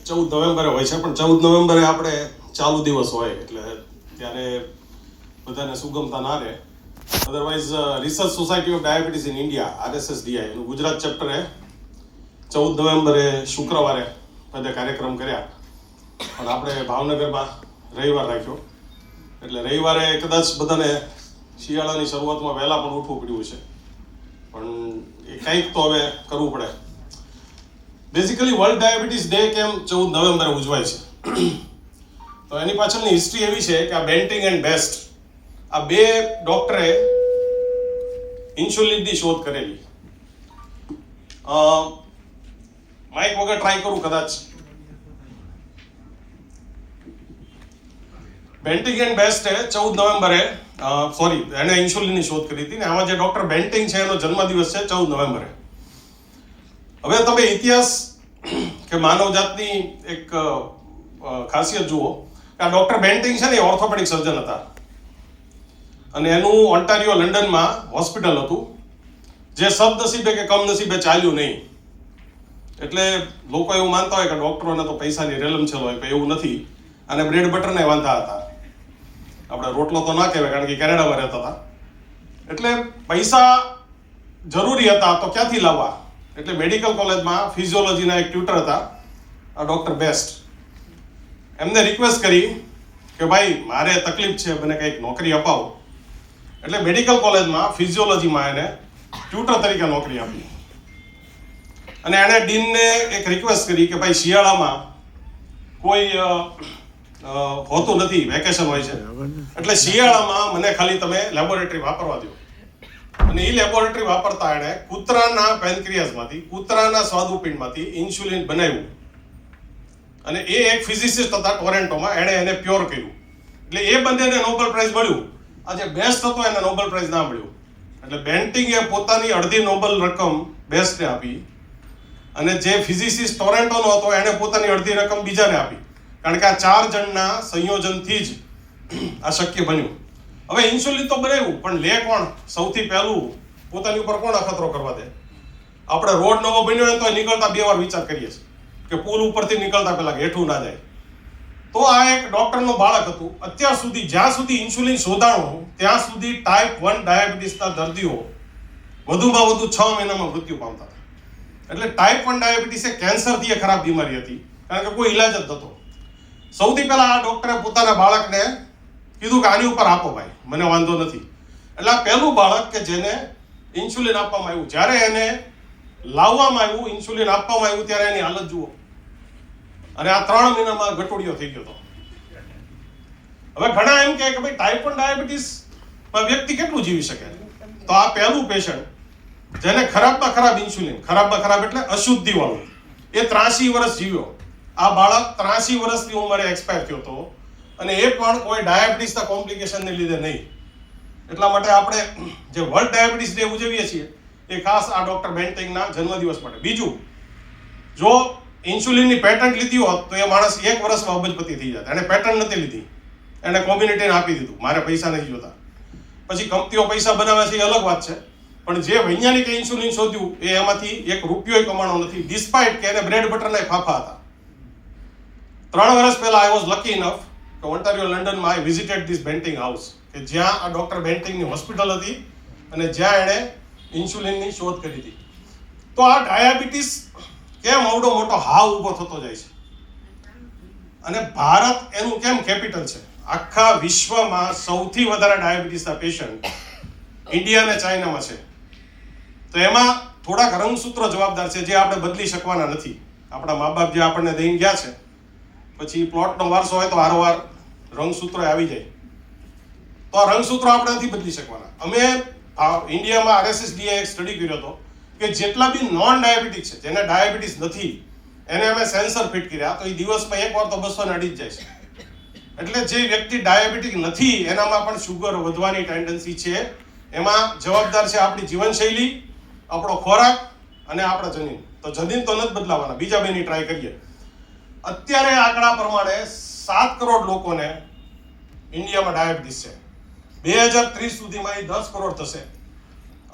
14 નવેમ્બરે હોય છે, પણ 14 નવેમ્બરે આપણે ચાલુ દિવસ હોય એટલે ત્યારે બધાને સુગમતા ના રહે. Otherwise research society of diabetes in India RSSDI એનું ગુજરાત ચેપ્ટરે 14 નવેમ્બરે શુક્રવારે બધા કાર્યક્રમ કર્યા, પણ આપણે ભાવનગરમાં રવિવાર રાખ્યો એટલે રવિવારે કદાચ બધાને શિયાળાની શરૂઆતમાં વહેલા પણ ઉઠવું પડ્યું છે, પણ એ કંઈક તો હવે કરવું પડે. બેઝિકલી વર્લ્ડ ડાયાબિટીસ ડે કેમ 14 નવેમ્બરે ઉજવાય છે, તો એની પાછળની હિસ્ટ્રી એવી છે કે આ બેન્ટિંગ એન્ડ બેસ્ટ આ બે ડોક્ટરે ઇન્સ્યુલિનની શોધ કરેલી. માઇક વગર ટ્રાય કરું કદાચ. બેન્ટિંગ એન્ડ બેસ્ટે 14 નવેમ્બરે એને ઇન્સ્યુલિનની શોધ કરી હતી ને આમાં જે ડોક્ટર બેન્ટિંગ છે એનો જન્મદિવસ છે 14 નવેમ્બરે. હવે તમે ઇતિહાસ કે માનવજાતની એક ખાસિયત જુઓ કે આ ડોક્ટર બેન્ટિંગ છે ને એ ઓર્થોપેડિક સર્જન હતા અને એનું ઓન્ટારિયો લંડનમાં હોસ્પિટલ હતું જે સદનસીબે કે કમનસીબે ચાલ્યું નહીં. એટલે લોકો એવું માનતા હોય કે ડોક્ટરોને તો પૈસાની રેલમછેલ હોય, પણ એવું નથી. અને બ્રેડ બટરને વાંધા હતા. આપણે રોટલો તો ના કહેવાય કારણ કે કેનેડામાં રહેતા હતા, એટલે પૈસા જરૂરી હતા તો ક્યાંથી લાવવા. એટલે મેડિકલ કોલેજમાં ફિઝિયોલોજીના એક ટ્યુટર હતા આ ડોક્ટર બેસ્ટ. એમને રિક્વેસ્ટ કરી કે ભાઈ મારે તકલીફ છે, મને કંઈક નોકરી અપાવો. એટલે મેડિકલ કોલેજમાં ફિઝિયોલોજીમાં એને ટ્યુટર તરીકે નોકરી આપી અને એણે ડીનને એક રિક્વેસ્ટ કરી કે ભાઈ શિયાળામાં કોઈ હોતું નથી, વેકેશન હોય છે, એટલે શિયાળામાં મને ખાલી તમે લેબોરેટરી વાપરવા દો. અને એ લેબોરેટરી વાપરતા એણે કૂતરાના પેનક્રિયાસમાંથી, કૂતરાના સ્વાદુપિંડમાંથી ઇન્સ્યુલિન બનાવ્યું અને એ એક ફિઝિસિસ્ટ હતા ટોરેન્ટોમાં, એણે એને પ્યોર કર્યું. એટલે એ બંનેને નોબેલ પ્રાઇઝ મળ્યું. આ જે બેસ્ટ હતો એને નોબેલ પ્રાઇઝ ના મળ્યું. એટલે બેન્ટિંગે પોતાની અડધી નોબેલ રકમ બેસ્ટને આપી અને જે ફિઝિસિસ્ટ ટોરેન્ટોનો હતો એણે પોતાની અડધી રકમ બીજાને આપી, કારણ કે આ 4 જણના સંયોજનથી જ આ શક્ય બન્યું. હવે ઇન્સ્યુલિન તો બનાવ્યું, પણ લે કોણ? સૌથી પહેલું પોતાની ઉપર કોણ અખતરો કરવા દે? આપણે રોડ નવો બન્યો હોય તો નીકળતા 2 વાર વિચાર કરીએ છીએ કે પુલ ઉપરથી નીકળતા પહેલા હેઠું ના જાય. તો આ એક ડોક્ટરનું બાળક હતું. અત્યાર સુધી જ્યાં સુધી ઇન્સ્યુલિન શોધાણું ત્યાં સુધી ટાઈપ 1 ડાયાબિટીસના દર્દીઓ વધુમાં વધુ 6 મહિનામાં મૃત્યુ પામતા હતા. એટલે ટાઈપ 1 ડાયાબિટીસ એ કેન્સરથી એ ખરાબ બીમારી હતી, કારણ કે કોઈ ઇલાજ જ નહોતો. સૌથી પહેલા આ ડોક્ટરે પોતાના બાળકને કીધું કે આની ઉપર આપો ભાઈ, મને વાંધો નથી. એટલે આ પહેલું બાળક કે જેને ઇન્સ્યુલિન આપવામાં આવ્યું. જ્યારે એને લાવવામાં આવ્યું, ઇન્સ્યુલિન આપવામાં આવ્યું, ત્યારે એની હાલત જુઓ. અને આ 3 મહિનામાં ગટોડિયો થઈ ગયો હતો. હવે ઘણા એમ કહે કે ભાઈ ટાઈપ 1 ડાયાબિટીસમાં વ્યક્તિ કેટલું જીવી શકે? તો આ પહેલું પેશન્ટ જેને ખરાબમાં ખરાબ ઇન્સ્યુલિન, ખરાબમાં ખરાબ એટલે અશુદ્ધિ વાળું, એ 83 વર્ષ જીવ્યો. આ બાળક 83 વર્ષની ઉંમરે એક્સપાયર થયો હતો અને એ પણ કોઈ ડાયાબિટીસના કોમ્પ્લિકેશનને લીધે નહીં. એટલા માટે આપણે જે વર્લ્ડ ડાયાબિટીસ ડે ઉજવીએ છીએ એ ખાસ આ ડોક્ટર બેન્ટિંગના જન્મદિવસ માટે. બીજું, જો ઇન્સ્યુલિનની પેટન્ટ લીધી હોત તો એ માણસ 1 વર્ષમાં અબજપતિ થઈ જાય. એને પેટન્ટ નથી લીધી, એને કોમ્યુનિટીને આપી દીધું, મારે પૈસા નથી જોતા. પછી કંપનીઓ પૈસા બનાવે છે એ અલગ વાત છે, પણ જે વૈજ્ઞાનિકે ઇન્સ્યુલિન શોધ્યું એ એમાંથી 1 રૂપિયો કમાણો નથી, ડિસ્પાઇટ કે એને બ્રેડ બટરના ફાફા હતા. 3 વર્ષ પહેલા આઈ વોઝ લકી ઇનફ કે ઓન્ટારિયો લંડનમાં I visited this Bentinck house, કે જ્યાં આ ડોક્ટર બેન્ટિંગની હોસ્પિટલ હતી અને જ્યાં એણે ઇન્સ્યુલિનની શોધ કરી હતી. તો આ ડાયાબિટીસ કેમ આવડો મોટો હાવ ઊભો થતો જાય છે અને ભારત એનું કેમ કેપિટલ છે? આખા વિશ્વમાં સૌથી વધારે ડાયાબિટીસના પેશન્ટ ઇન્ડિયા અને ચાઇનામાં છે. તો એમાં થોડાક રંગસૂત્રો જવાબદાર છે જે આપણે બદલી શકવાના નથી. આપણા મા બાપ જે આપણને દઈને ગયા છે, પછી પ્લોટનો વારસો હોય તો વારંવાર રંગસૂત્રો આવી જાય. તો આ રંગસૂત્રો આપણે નથી બદલી શકવાના. અમે ઇન્ડિયામાં RSSDI એક સ્ટડી કર્યો હતો કે જેટલા બી નોન ડાયાબિટીક છે, જેને ડાયાબિટીસ નથી, એને અમે સેન્સર ફિટ કર્યા તો એ દિવસમાં 1 વાર તો 200 ને અડી જ જાય છે. એટલે જે વ્યક્તિ ડાયાબિટીક નથી એનામાં પણ શુગર વધવાની ટેન્ડન્સી છે. એમાં જવાબદાર છે આપણી જીવનશૈલી, આપણો ખોરાક અને આપણા જનીન. તો જનીન તો નથી બદલાવાના, બીજા બેની ટ્રાય કરીએ. અત્યારે આંકડા પ્રમાણે 7 કરોડ લોકોને ઇન્ડિયામાં ડાયાબિટીસ છે. 2030 સુધીમાં એ 10 કરોડ થશે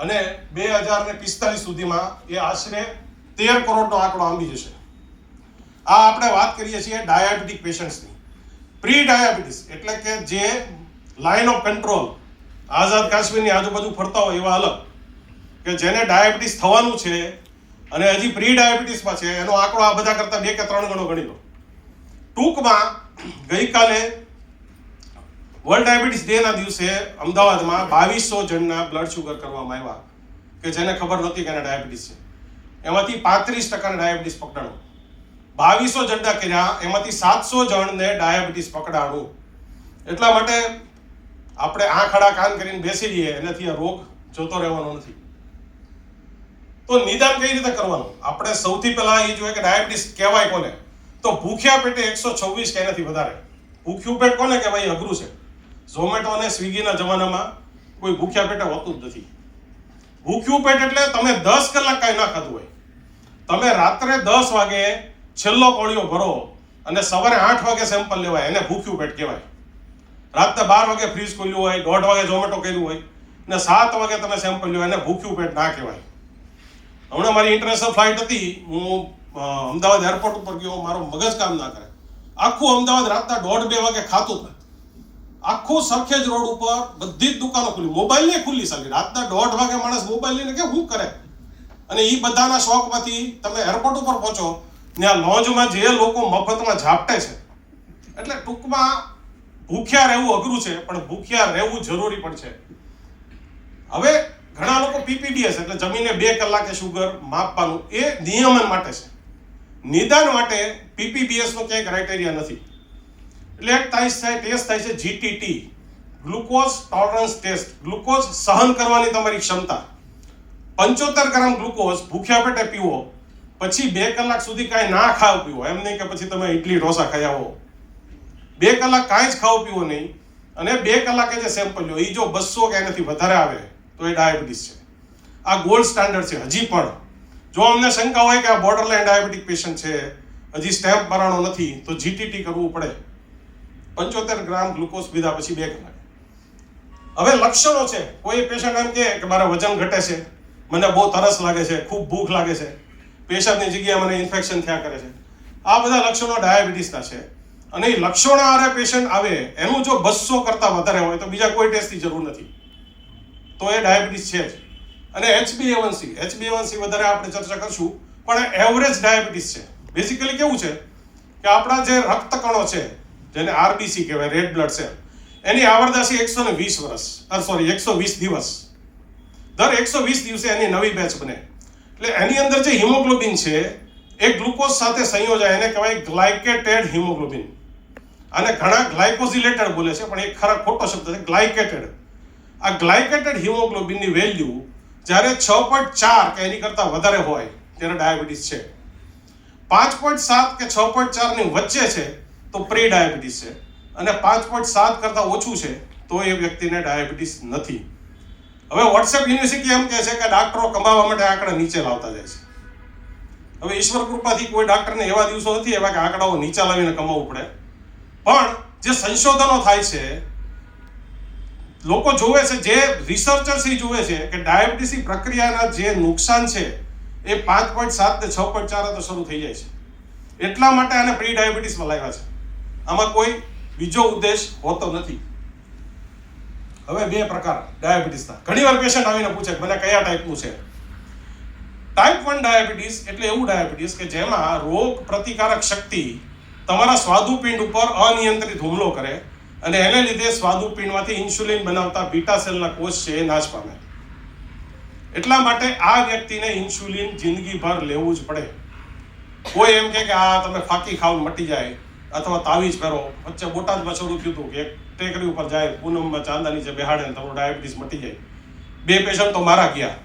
અને 2045 સુધીમાં એ આશરે 13 કરોડનો આંકડો આંબી જશે. આ આપણે વાત કરીએ છીએ ડાયાબિટીક પેશન્ટ્સની. પ્રી ડાયાબિટીસ એટલે કે જે લાઇન ઓફ કંટ્રોલ આઝાદ કાશ્મીરની આજુબાજુ ફરતા હોય એવા અલગ, કે જેને ડાયાબિટીસ થવાનું છે અને હજી પ્રી ડાયાબિટીસમાં છે, એનો આંકડો આ બધા કરતાં 2 કે 3 ગણો ગણી લો. ટૂંકમાં ગઈકાલે વર્લ્ડ ડાયાબિટીસ ડેના દિવસે અમદાવાદમાં 2200 જણના બ્લડ શુગર કરવામાં આવ્યા, કે જેને ખબર નહોતી કે એને ડાયાબિટીસ છે. એમાંથી 35% ડાયાબિટીસ પકડાણું. 2200 જણના કર્યા, એમાંથી 700 જણને ડાયાબિટીસ પકડાણું. એટલા માટે આપણે આંખ આડા કાન કરીને બેસી રહીએ એનાથી આ રોગ જોતો રહેવાનો નથી. તો નિદાન કઈ રીતે કરવાનું? આપણે સૌથી પહેલા એ જોઈએ કે ડાયાબિટીસ કહેવાય કોને? તો ભૂખ્યા પેટે 126 કે એનાથી વધારે. ભૂખ્યું પેટ કોને કહેવાય? અઘરું છે. ઝોમેટો અને સ્વિગીના જમાનામાં કોઈ ભૂખ્યા પેટે હોતું જ નથી. ભૂખ્યું પેટ એટલે તમે 10 કલાક કાંઈ ના ખાધું હોય, તમે રાત્રે 10 વાગે છેલ્લો કોળિયો ભરો અને સવારે 8 વાગે સેમ્પલ લેવાય, એને ભૂખ્યું પેટ કહેવાય. રાત્રે 12 વાગે ફ્રીજ ખોલ્યું હોય, 1:30 વાગે ઝોમેટો કર્યું હોય ને 7 વાગે તમે સેમ્પલ લ્યો, એને ભૂખ્યું પેટ ના કહેવાય. હમણાં મારી ઇન્ટરનેશનલ ફ્લાઇટ હતી, હું અમદાવાદ એરપોર્ટ ઉપર ગયો, મારો મગજ કામ ના કરે. આખું અમદાવાદ રાતના 1:30-2 વાગે ખાતું જ નથી. આખું સરખેજ રોડ ઉપર બધી જ દુકાનો ખુલ્લી, મોબાઈલ ને ખુલ્લી સાલી. રાતના 1:30 વાગે માણસ મોબાઈલ લઈને કે શું કરે? અને એ બધાના શોખમાંથી તમે એરપોર્ટ ઉપર પહોંચો ને આ લોન્જમાં જે લોકો મફતમાં ઝાપટે છે. એટલે ટૂંકમાં ભૂખ્યા રહેવું અઘરું છે, પણ ભૂખ્યા રહેવું જરૂરી પણ છે. હવે ઘણા લોકો પીપીડીએસ એટલે જમીને 2 કલાકે શુગર માપવાનું, એ નિયમન માટે છે. નિદાન માટે પીપીબીએસ નો ક્યાંય ક્રાઇટેરિયા નથી. એટલે એક ટેસ્ટ થાય છે જીટીટી, ગ્લુકોઝ ટોલરન્સ ટેસ્ટ. ગ્લુકોઝ સહન કરવાની તમારી ક્ષમતા. 75 ગ્રામ ગ્લુકોઝ ભૂખ્યા પેટે પીવો, પછી 2 કલાક સુધી કાંઈ ના ખાવ પીવો, એમ નહીં કે પછી તમે ઇડલી ઢોસા ખાઈ આવો. 2 કલાક કાંઈ જ ખાવ પીવો નહીં, અને 2 કલાકે જે સેમ્પલ લો, એ જો 200 કે એનાથી વધારે આવે તો એ ડાયાબિટીસ છે. આ ગોલ્ડ સ્ટાન્ડર્ડ છે. હજી પણ જો અમને શંકા હોય કે આ બોર્ડરલાઇન ડાયાબિટીક પેશન્ટ છે, હજી સ્ટેમ્પ મરાણો નથી, તો જીટીટી કરવું પડે. 75 ગ્રામ ગ્લુકોઝ પીધા પછી 2 કલાક. હવે લક્ષણો છે. કોઈ પેશન્ટ એમ કે મારા વજન ઘટે છે, મને બહુ તરસ લાગે છે, ખૂબ ભૂખ લાગે છે, પેશાબની જગ્યાએ મને ઇન્ફેક્શન થયા કરે છે. આ બધા લક્ષણો ડાયાબિટીસના છે. અને એ લક્ષણો આરે પેશન્ટ આવે, એનું જો 200 કરતાં વધારે હોય તો બીજા કોઈ ટેસ્ટની જરૂર નથી, તો એ ડાયાબિટીસ છે જ. અને HbA1c વધારે આપણે ચર્ચા કરશું, પણ એવરેજ ડાયાબિટીસ છે. બેઝિકલી કેવું છે કે આપણા જે રક્તકણો છે, જેને RBC કહેવાય, રેડ બ્લડ સેલ, એની આવરદાસી 120 દિવસ. દર 120 દિવસે એની નવી બેચ બને. એટલે એની અંદર જે હિમોગ્લોબિન છે એ ગ્લુકોઝ સાથે સંયોજાય, એને કહેવાય ગ્લાયકેટેડ હિમોગ્લોબિન. આને ઘણા ગ્લાયકોઝિલેટેડ બોલે છે, પણ એ ખોટો શબ્દ છે, ગ્લાયકેટેડ. આ ગ્લાયકેટેડ હિમોગ્લોબિનની વેલ્યુ જ્યારે 6.4 કે એની કરતાં વધારે હોય ત્યારે ડાયાબિટીસ છે. 5.7 કે 6.4 ની વચ્ચે છે તો પ્રી ડાયાબિટીસ છે, અને 5.7 કરતાં ઓછું છે તો એ વ્યક્તિને ડાયાબિટીસ નથી. હવે વોટ્સએપ યુનિવર્સિટી એમ કહે છે કે ડાક્ટરો કમાવા માટે આંકડા નીચે લાવતા જાય છે. હવે ઈશ્વર કૃપાથી કોઈ ડાક્ટરને એવા દિવસો નથી એવા કે આંકડાઓ નીચે લાવીને કમાવવું પડે, પણ જે સંશોધનો થાય છે, લોકો જોવે છે, જે રિસર્ચર્સ જોવે છે કે ડાયાબિટીસની પ્રક્રિયાના જે નુકસાન છે એ 5.7 ને 6.4 તો શરૂ થઈ જાય છે. એટલા માટે આને પ્રી ડાયાબિટીસમાં લાવ્યા છે. આમાં કોઈ બીજો ઉદ્દેશ હોતો નથી. હવે 2 પ્રકાર ડાયાબિટીસના. ઘણીવાર પેશન્ટ આવીને પૂછે મને કયા ટાઈપનું છે. ટાઈપ 1 ડાયાબિટીસ એટલે એવું ડાયાબિટીસ કે જેમાં રોગ પ્રતિકારક શક્તિ તમારા સ્વાદુપિંડ ઉપર અનિયંત્રિત હુમલો કરે, અને એને લીધે સ્વાદુપિંડમાંથી ઇન્સ્યુલિન બનાવતા બીટા સેલના કોષ છે એ નાશ પામે. એટલા માટે આ વ્યક્તિને ઇન્સ્યુલિન જિંદગીભર લેવું જ પડે. કોઈ એમ કે આ તમે ફાકી ખાવ મટી જાય, અથવા તાવીજ પહેરો. વચ્ચે બોટાદમાં શરૂ થયું હતું કે એક ટેકરી ઉપર જાય, પૂનમમાં ચાંદા નીચે બેહાડે ને તમારું ડાયાબિટીસ મટી જાય. 2 પેશન્ટ તો મારા ગયા.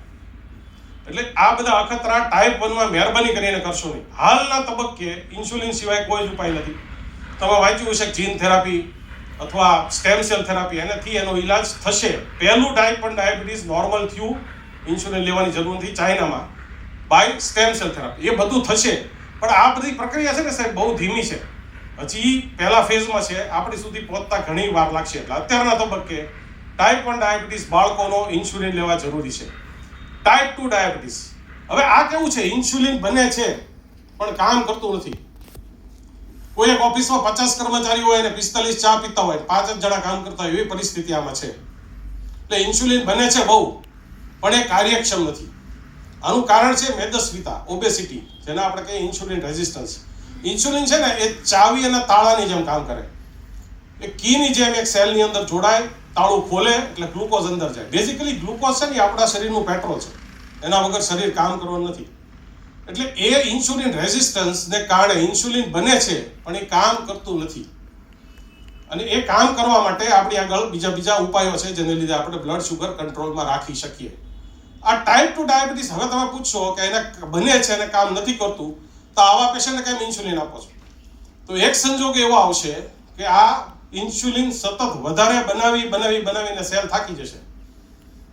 એટલે આ બધા અખતરા ટાઈપ 1માં મહેરબાની કરીને કરશો નહીં. હાલના તબક્કે ઇન્સ્યુલિન સિવાય કોઈ જ ઉપાય નથી. તમે વાંચ્યું હશે જીન થેરાપી અથવા સ્ટેમ સેલ થેરાપી, એનાથી એનો ઈલાજ થશે. પહેલું ટાઈપ 1 ડાયાબિટીસ નોર્મલ થયું, ઇન્સ્યુલિન લેવાની જરૂર નથી ચાઇનામાં, બાય સ્ટેમ સેલ થેરાપી. એ બધું થશે, પણ આ બધી પ્રક્રિયા છે ને સાહેબ બહુ ધીમી છે. હજી પહેલા ફેઝમાં છે, આપણી સુધી પહોંચતા ઘણી વાર લાગશે. એટલે અત્યારના તબક્કે ટાઈપ 1 ડાયાબિટીસ બાળકોનો ઇન્સ્યુલિન લેવા જરૂરી છે. ટાઈપ 2 ડાયાબિટીસ, હવે આ કેવું છે, ઇન્સ્યુલિન બને છે પણ કામ કરતું નથી. કોઈ એક ઓફિસમાં 50 કર્મચારીઓ હોય અને 45 ચા પીતા હોય, 5 જ જણા કામ કરતા હોય, એવી પરિસ્થિતિ આમાં છે. એટલે ઇન્સ્યુલિન બને છે બહુ, પણ એ કાર્યક્ષમ નથી. આનું કારણ છે મેદસ્વીતા, ઓબેસિટી, જેને આપણે કહીએ ઇન્સ્યુલિન રેઝિસ્ટન્સ. ઇન્સ્યુલિન છે ને એ ચાવી અને તાળાની જેમ કામ કરે. એ કીની જેમ એક સેલની અંદર જોડાય, તાળું ખોલે એટલે ગ્લુકોઝ અંદર જાય. બેઝિકલી ગ્લુકોઝ છે ને આપણા શરીરનું પેટ્રોલ છે, એના વગર શરીર કામ કરવાનું નથી. એટલે એ ઇન્સ્યુલિન રેઝિસ્ટન્સને કારણે ઇન્સ્યુલિન બને છે પણ એ કામ કરતું નથી. અને એ કામ કરવા માટે આપણી આગળ બીજા ઉપાયો છે જેને લીધે આપણે બ્લડ શુગર કંટ્રોલમાં રાખી શકીએ. આ ટાઈપ 2 ડાયાબિટીસ, હવે તમે પૂછશો કે એને બને છે અને કામ નથી કરતું, તો આવા પેશન્ટને કેમ ઇન્સ્યુલિન આપો છો? તો એક સંજોગ એવો આવશે કે આ ઇન્સ્યુલિન સતત વધારે બનાવીને સેલ થાકી જશે.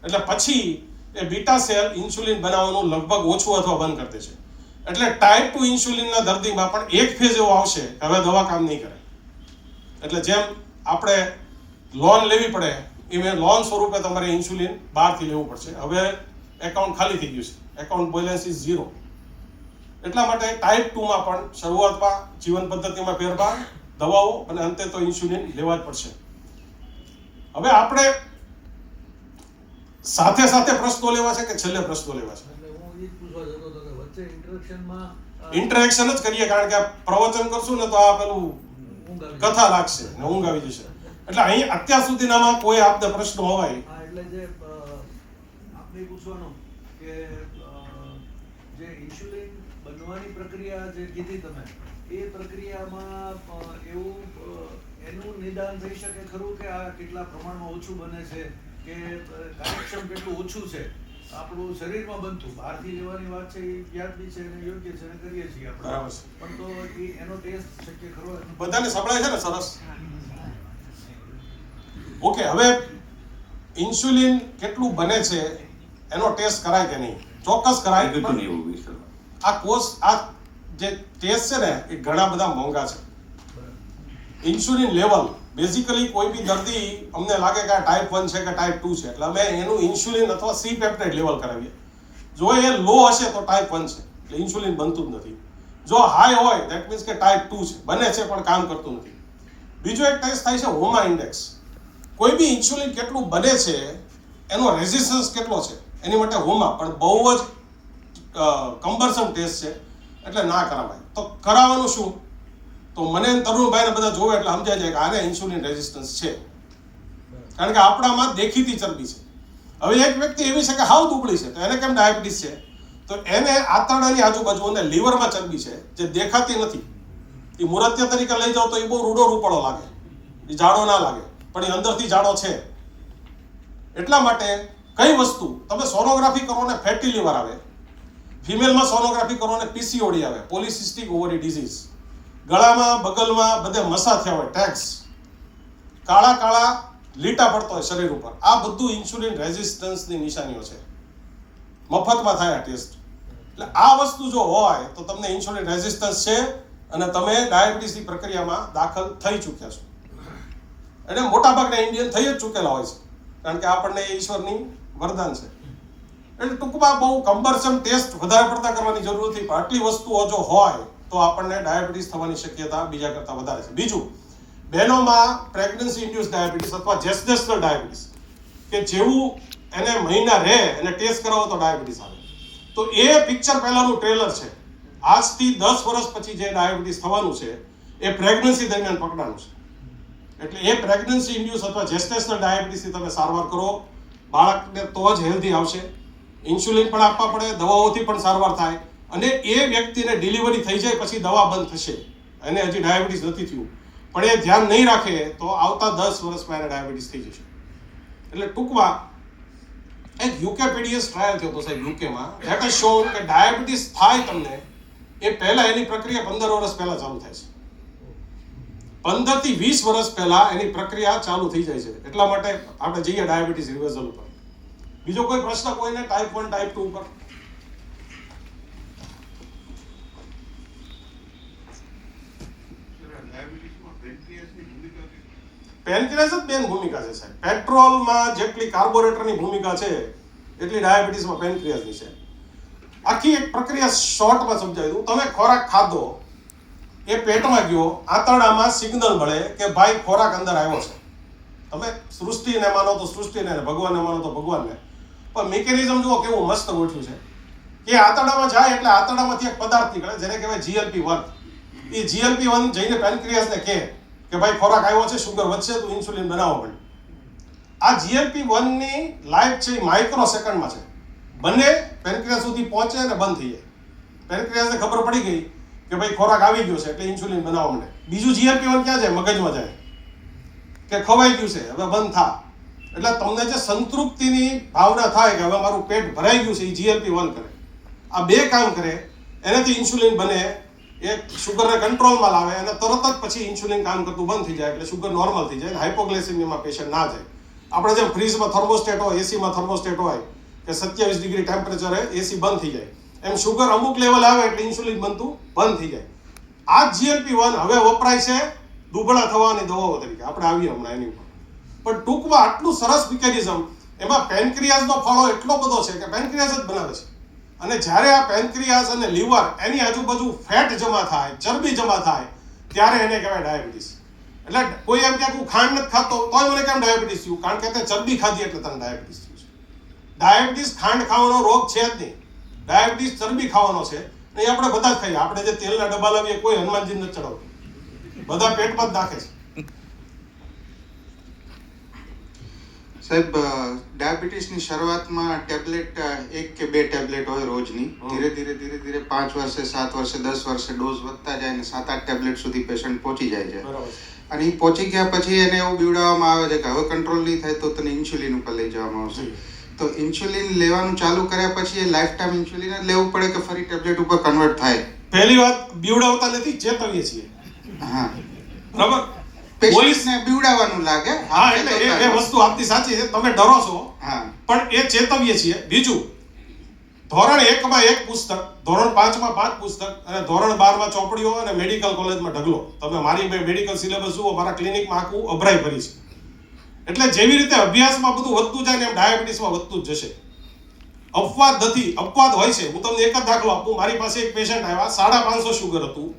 એટલે પછી એ બીટા સેલ ઇન્સ્યુલિન બનાવવાનું લગભગ ઓછું અથવા બંધ કરી દેશે. એટલે ટાઈપ 2 ઇન્સ્યુલિનના દર્દીમાં પણ એક ફેઝ એવો આવશે કે હવે દવા કામ નહીં કરે. એટલે જેમ આપણે લોન લેવી પડે એ લોન સ્વરૂપે તમારે ઇન્સ્યુલિન બહારથી લેવું પડશે. હવે એકાઉન્ટ ખાલી થઈ ગયું છે, એકાઉન્ટ બેલેન્સ ઇઝ 0. એટલા માટે ટાઈપ 2 માં પણ શરૂઆતમાં જીવન પદ્ધતિમાં ફેરફાર, દવાઓ અને અંતે તો ઇન્સ્યુલિન લેવા જ પડશે. હવે આપણે સાથે પ્રશ્નો લેવા છે કે છેલ્લે પ્રશ્નો લેવા છે? ઇન્ટરેક્શન જ કરીએ, કારણ કે પ્રવચન કરશું ને તો આ પેલું કથા લાગશે ને ઊંઘ આવી જશે. એટલે અહીં અત્યાર સુધીનામાં કોઈ આપને પ્રશ્નો હોય એટલે જે આપણે પૂછવાનું કે જે ઇન્સ્યુલિન બનવાની પ્રક્રિયા જે કીધી તમે, એ પ્રક્રિયામાં એનું નિદાન થઈ શકે ખરું કે આ કેટલા પ્રમાણમાં ઓછું બને છે, કે કાર્યક્ષમ કેટલું ઓછું છે આપણું શરીરમાં બનતું? બહારથી લેવાની વાત છે એ વ્યાજબી છે અને યોગ્ય છે અને કરીએ છીએ આપણે, પણ તો એનો ટેસ્ટ શક્ય ખરો? બધાને સંભળાય છે ને? સરસ. ઓકે, હવે ઇન્સ્યુલિન કેટલું બને છે એનો ટેસ્ટ કરાય કે નહીં? ચોક્કસ કરાય. આ જે ટેસ્ટ છે ને એ ઘણા બધા મોંઘા છે. ઇન્સ્યુલિન લેવલ બેઝિકલી કોઈ બી દર્દી અમને લાગે કે આ ટાઈપ 1 છે કે ટાઈપ 2 છે, એટલે અમે એનું ઇન્સ્યુલિન અથવા સી પેપ્ટાઇડ લેવલ કરાવીએ. જો એ લો હશે તો ટાઈપ 1 છે, એટલે ઇન્સ્યુલિન બનતું જ નથી. જો હાઈ હોય ધેટ મીન્સ કે ટાઈપ 2 છે, બને છે પણ કામ કરતું નથી. બીજો એક ટેસ્ટ થાય છે હોમા ઇન્ડેક્સ. કોઈ બી ઇન્સ્યુલિન કેટલું બને છે એનો રેઝિસ્ટન્સ કેટલો છે એની માટે હોમા, પણ બહુ જ કમ્બરસમ ટેસ્ટ છે એટલે ના કરાવાય. તો કરાવવાનું શું? તો મને તરુણભાઈને બધા જોવે એટલે સમજાય જાય કે આને ઇન્સ્યુલિન રેઝિસ્ટન્સ છે, કારણ કે આપણામાં દેખીતી ચરબી છે. હવે એક વ્યક્તિ એવી છે કે હાવ દુબળી છે, તો એને કેમ ડાયાબિટીસ છે? તો એને આંતરડાની આજુબાજુ અને લીવરમાં ચરબી છે જે દેખાતી નથી. એ મૂર્ત્ય તરીકે લઈ જાઓ તો એ બહુ રૂડો રૂપાળો લાગે, એ જાડો ના લાગે, પણ એ અંદરથી જાડો છે. એટલા માટે કઈ વસ્તુ તમે સોનોગ્રાફી કરો ને ફેટી લીવર આવે, ફિમેલમાં સોનોગ્રાફી કરો ને પીસીઓડી આવે, પોલિસિસ્ટિક ઓવરી ડિઝીઝ, ગળામાં બગલમાં બધે મસા થયા હોય, ટેક્સ, કાળા લીટા પડતો હોય શરીર ઉપર, આ બધું ઇન્સ્યુલિન રેઝિસ્ટન્સની નિશાનીઓ છે. મફતમાં થાય ટેસ્ટ. એટલે આ વસ્તુ જો હોય તો તમને ઇન્સ્યુલિન રેઝિસ્ટન્સ છે અને તમે ડાયાબિટીસની પ્રક્રિયામાં દાખલ થઈ ચૂક્યા છો. એટલે મોટાભાગના ઇન્ડિયન થઈ જ ચૂકેલા હોય છે, કારણ કે આપણને ઈશ્વરની વરદાન છે. એટલે ટૂંકમાં બહુ કમ્બરસમ ટેસ્ટ વધારે પડતા કરવાની જરૂર નથી, પણ આટલી વસ્તુઓ જો હોય તો આપણને ડાયાબિટીસ થવાની શક્યતા બીજા કરતાં વધારે છે. બીજું, બહેનોમાં પ્રેગ્નન્સી ઇન્ડ્યુસ ડાયાબિટીસ અથવા જેસ્ટેશનલ ડાયાબિટીસ, કે જેવું એને મહિના રહે એને ટેસ્ટ કરાવો તો ડાયાબિટીસ આવે, તો એ પિક્ચર પહેલાનું ટ્રેલર છે. આજથી 10 વર્ષ પછી જે ડાયાબિટીસ થવાનું છે એ પ્રેગ્નન્સી દરમિયાન પકડાનું છે. એટલે એ પ્રેગ્નન્સી ઇન્ડ્યુસ અથવા જેસ્ટેશનલ ડાયાબિટીસની તમે સારવાર કરો, બાળકને તો જ હેલ્ધી આવશે. ઇન્સ્યુલિન પણ આપવા પડે, દવાઓથી પણ સારવાર થાય, અને એ વ્યક્તિને ડિલિવરી થઈ જાય પછી દવા બંધ થશે, એને હજી ડાયાબિટીસ નથી થયું, પણ એ ધ્યાન નહીં રાખે તો આવતા 10 વર્ષમાં એને ડાયાબિટીસ થઈ જશે. એટલે ટૂંકમાં એક યુકેપીડીએસ ટ્રાયલ થયો હતો સાહેબ યુકેમાં, ધેટ હેઝ શોન કે ડાયાબિટીસ થાય તમને એ પહેલા એની પ્રક્રિયા 15 વર્ષ પહેલા ચાલુ થાય છે. 15 થી 20 વર્ષ પહેલા એની પ્રક્રિયા ચાલુ થઈ જાય છે. એટલા માટે આપણે જઈએ ડાયાબિટીસ રિવર્સલ ઉપર. બીજો કોઈ પ્રશ્ન કોઈને ટાઈપ 1 ટાઈપ 2 ઉપર? પેનક્રિયાસ જ મેઇન ભૂમિકા છે સાહેબ. પેટ્રોલમાં જેટલી કાર્બોરેટરની ભૂમિકા છે એટલી ડાયાબિટીસમાં પેનક્રિયાસની છે. આખી એક પ્રક્રિયા શોર્ટમાં સમજાવી દઉં. તમે ખોરાક ખાધો, એ પેટમાં ગયો, આંતરડામાં સિગ્નલ મળે કે ભાઈ ખોરાક અંદર આવ્યો છે. તમે સૃષ્ટિને માનો તો સૃષ્ટિને, ભગવાનને માનો તો ભગવાનને, પણ મિકેનિઝમ જુઓ કેવું મસ્ત ગોઠવ્યું છે કે આંતરડામાં જાય એટલે આંતરડામાંથી એક પદાર્થ નીકળે જેને કહેવાય GLP-1. એ GLP-1 જઈને પેનક્રિયાસને કહે કે ભાઈ ખોરાક આવ્યો છે, શુગર વધશે, તું ઇન્સ્યુલિન બનાવવા પડે. આ GLP-1 ની લાઈફ છે માઇક્રો સેકન્ડમાં છે. બંને પેનક્રિયાસ સુધી પહોંચે અને બંધ થઈ જાય. પેનક્રિયાસને ખબર પડી ગઈ કે ભાઈ ખોરાક આવી ગયો છે એટલે ઇન્સ્યુલિન બનાવવા માંડે. બીજું GLP-1 ક્યાં જાય? મગજમાં જાય કે ખવાઈ ગયું છે, હવે બંધ થા. એટલે તમને જે સંતૃપ્તિની ભાવના થાય કે હવે મારું પેટ ભરાઈ ગયું છે, એ GLP-1 કરે. આ બે કામ કરે, એનાથી ઇન્સ્યુલિન બને, એ શુગરને કંટ્રોલમાં લાવે અને તરત જ પછી ઇન્સ્યુલિન કામ કરતું બંધ થઈ જાય એટલે શુગર નોર્મલ થઈ જાય, હાઇપોગ્લાયસેમિયામાં પેશન્ટ ના જાય. આપણે જેમ ફ્રીજમાં થર્મોસ્ટેટ હોય, એસીમાં થર્મોસ્ટેટ હોય કે 27 ડિગ્રી ટેમ્પરેચરે એસી બંધ થઈ જાય, એમ શુગર અમુક લેવલ આવે એટલે ઇન્સ્યુલિન બનતું બંધ થઈ જાય. આ GLP-1 હવે વપરાય છે દુબળા થવાની દવાઓ તરીકે. આપણે આવીએ હમણાં એની ઉપર. પણ ટૂંકમાં આટલું સરસ મિકેનિઝમ, એમાં પેનક્રિયાસનો ફાળો એટલો બધો છે કે પેનક્રિયાસ જ બનાવે છે. અને જ્યારે આ પેનક્રિયાસ અને લીવર એની આજુબાજુ ફેટ જમા થાય, ચરબી જમા થાય, ત્યારે એને કહેવાય ડાયાબિટીસ. એટલે કોઈ એમ કે હું ખાંડ નથી ખાતો તોય મને કેમ ડાયાબિટીસ થયું? કારણ કે તે ચરબી ખાધી એટલે તને ડાયાબિટીસ થયું છે. ડાયાબિટીસ ખાંડ ખાવાનો રોગ છે જ નહીં, ડાયાબિટીસ ચરબી ખાવાનો છે. એ આપણે બધા જ ખાઈએ. આપણે જે તેલના ડબ્બા લાવીએ કોઈ હનુમાનજી નથી ચડાવતું, બધા પેટમાં જ નાખે છે. સાહેબ, ડાયાબિટીસની શરૂઆતમાં ટેબ્લેટ 1 કે 2 ટેબ્લેટ હોય રોજની. ધીરે ધીરે 5 વર્ષે, 7 વર્ષે, 10 વર્ષે ડોઝ વધતા જાય અને 7-8 ટેબ્લેટ સુધી પેશન્ટ પહોંચી જાય છે. અને એ પહોંચી ગયા પછી એને એવું બીવડાવવામાં આવે છે કે હવે કંટ્રોલ નહીં થાય તો તને ઇન્સ્યુલિન ઉપર લઈ જવામાં આવશે. તો ઇન્સ્યુલિન લેવાનું ચાલુ કર્યા પછી એ લાઈફ ટાઈમ ઇન્સ્યુલિન જ લેવું પડે કે ફરી ટેબ્લેટ ઉપર કન્વર્ટ થાય? પહેલી વાત, બીવડાવતા નથી, ચેતવીએ છીએ. હા, બરાબર. પેશન્ટને બીવડાવવાનું લાગે. હા, એટલે એ વસ્તુ આપની સાચી છે, તમે ડરો છો. હા, પણ એ ચેતવીએ છીએ. બીજું, ધોરણ 1 માં 1 પુસ્તક, ધોરણ 5 માં 5 પુસ્તક અને ધોરણ 12 માં ચોપડીઓ અને મેડિકલ કોલેજમાં ઢગલો. તમે મારી મેડિકલ સિલેબસ જુઓ, મારા ક્લિનિકમાં આખું અભરાઈ ભરી છે. એટલે જેવી રીતે અભ્યાસમાં બધું વધતું જાય ને એમ ડાયાબિટીસમાં વધતું જ જશે. અપવાદ નથી, અપવાદ હોય છે. હું તમને એક જ દાખલો આપું. મારી પાસે એક પેશન્ટ આવ્યા, 550 શુગર હતું.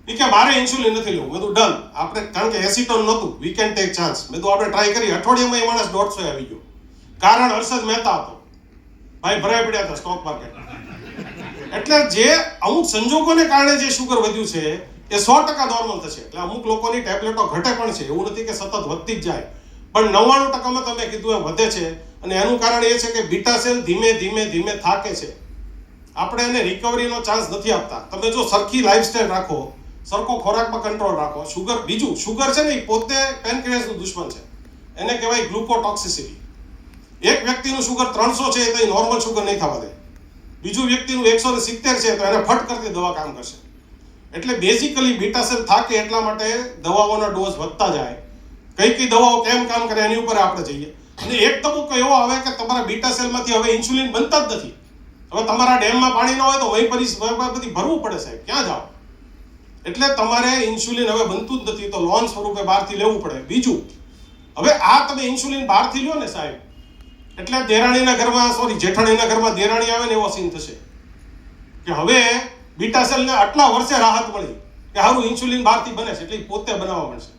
એ કે મારે ઇન્સ્યુલિન નથી લેવું. મેં તો ડન. આપણે કારણ કે એસિટોન નહોતું, વી કેન ટેક ચાન્સ. મેં તો આપણે ટ્રાય કરી. અઠવાડિયામાં એ માણસ 150 આવી ગયો. કારણ હર્ષદ મહેતા હતો. ભાઈ ભરાઈ પડ્યા હતા સ્ટોક માર્કેટ. એટલે જે અમુક સંજોગોને કારણે જે શુગર વધ્યું છે એ 100% નોર્મલ થશે. એટલે અમુક લોકોની ટેબ્લેટો ઘટે પણ છે, એવું નથી કે સતત વધતી જ જાય. પણ 99%માં તમે કીધું એમ વધે છે. અને એનું કારણ એ છે કે બીટા સેલ ધીમે થાકે છે. આપણે એને રિકવરીનો ચાન્સ નથી આપતા. તમે જો સરખી લાઈફસ્ટાઈલ રાખો, સરખો ખોરાકમાં કંટ્રોલ રાખો, શુગર, બીજું શુગર છે ને એ પોતે પેનક્રિયાસનું દુશ્મન છે. એને કહેવાય ગ્લુકોટોક્સિસિટી. એક વ્યક્તિનું શુગર 300 છે તો એ નોર્મલ શુગર નહીં થવા દે. બીજું વ્યક્તિનું 170 છે તો એને ફટ કરતી દવા કામ કરશે. એટલે બેઝિકલી બીટા સેલ થાકે એટલા માટે દવાઓના ડોઝ વધતા જાય. કઈ દવાઓ કેમ કામ કરે એની ઉપર આપણે જઈએ. અને એક તબક્કો એવો આવે કે તમારા બીટા સેલમાંથી હવે ઇન્સ્યુલિન બનતા જ નથી. હવે તમારા ડેમમાં પાણી ન હોય તો વહી બધી ભરવું પડે સાહેબ, ક્યાં જાઓ? એટલે તમારે ઇન્સ્યુલિન હવે બનતું જ નથી તો લોન સ્વરૂપે બહારથી લેવું પડે. બીજું, હવે આ તમે ઇન્સ્યુલિન બહારથી લ્યો ને સાહેબ, એટલે દેરાણીના ઘરમાં, જેઠાણીના ઘરમાં દેરાણી આવે ને એવો સીન થશે કે હવે બીટા સેલને આટલા વર્ષે રાહત મળી કે હારું ઇન્સ્યુલિન બહારથી બને છે એટલે પોતે બનાવવા મળશે.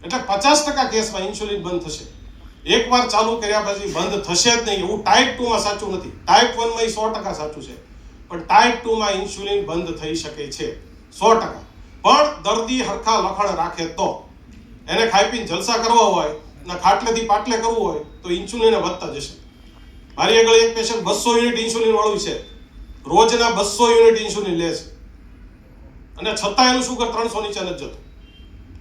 એટલે 50% કેસમાં ઇન્સ્યુલિન બંધ થશે. એકવાર ચાલુ કર્યા પછી બંધ થશે જ નહીં. એવું ટાઈપ 2 માં સાચું નથી. ટાઈપ 1 માં 100% સાચું છે, પણ ટાઈપ 2 માં ઇન્સ્યુલિન બંધ થઈ શકે છે 100%. પણ દર્દી હરખા લખણ રાખે તો. એને ખાઈ પીને જલસા કરવા હોય ને ખાટલેથી પાટલે કરવું હોય તો ઇન્સ્યુલિન વધતા જશે. મારી આગળ એક પેશન્ટ 200 યુનિટ ઇન્સ્યુલિન વાળું છે, રોજના 200 યુનિટ ઇન્સ્યુલિન લે છે અને છતાં એનું શુગર 300 નીચે નથી જતું.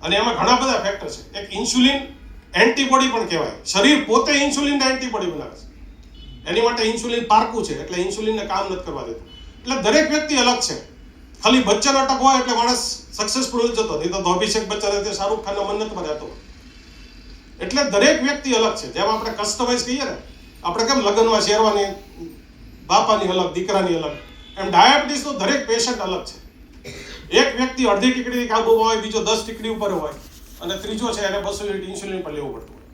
અને એમાં ઘણા બધા ફેક્ટર છે. એક ઇન્સ્યુલિન એન્ટીબોડી પણ કહેવાય. શરીર પોતે ઇન્સ્યુલિનના એન્ટીબોડી બનાવે છે. એની માટે ઇન્સ્યુલિન પારકું છે, એટલે ઇન્સ્યુલિનને કામ નથી કરવા દેતું. એટલે દરેક વ્યક્તિ અલગ છે. ખાલી બચ્ચન અટક હોય એટલે માણસ સક્સેસફુલ જ જતો, નહીં તો અભિષેક બચ્ચન તે શાહરૂખ ખાનના મન નથી રહેતો. એટલે દરેક વ્યક્તિ અલગ છે. જેમ આપણે કસ્ટમાઇઝ કહીએ ને, આપણે કેમ લગ્નમાં શેરવાની બાપાની અલગ, દીકરાની અલગ, એમ ડાયાબિટીસનો દરેક પેશન્ટ અલગ છે. એક વ્યક્તિ અડધી ટીકડી કાબુમાં હોય, બીજો 10 ટીકડી ઉપર હોય અને ત્રીજો છે એને 200 યુનિટ ઇન્સ્યુલિન પર લેવું પડતું હોય.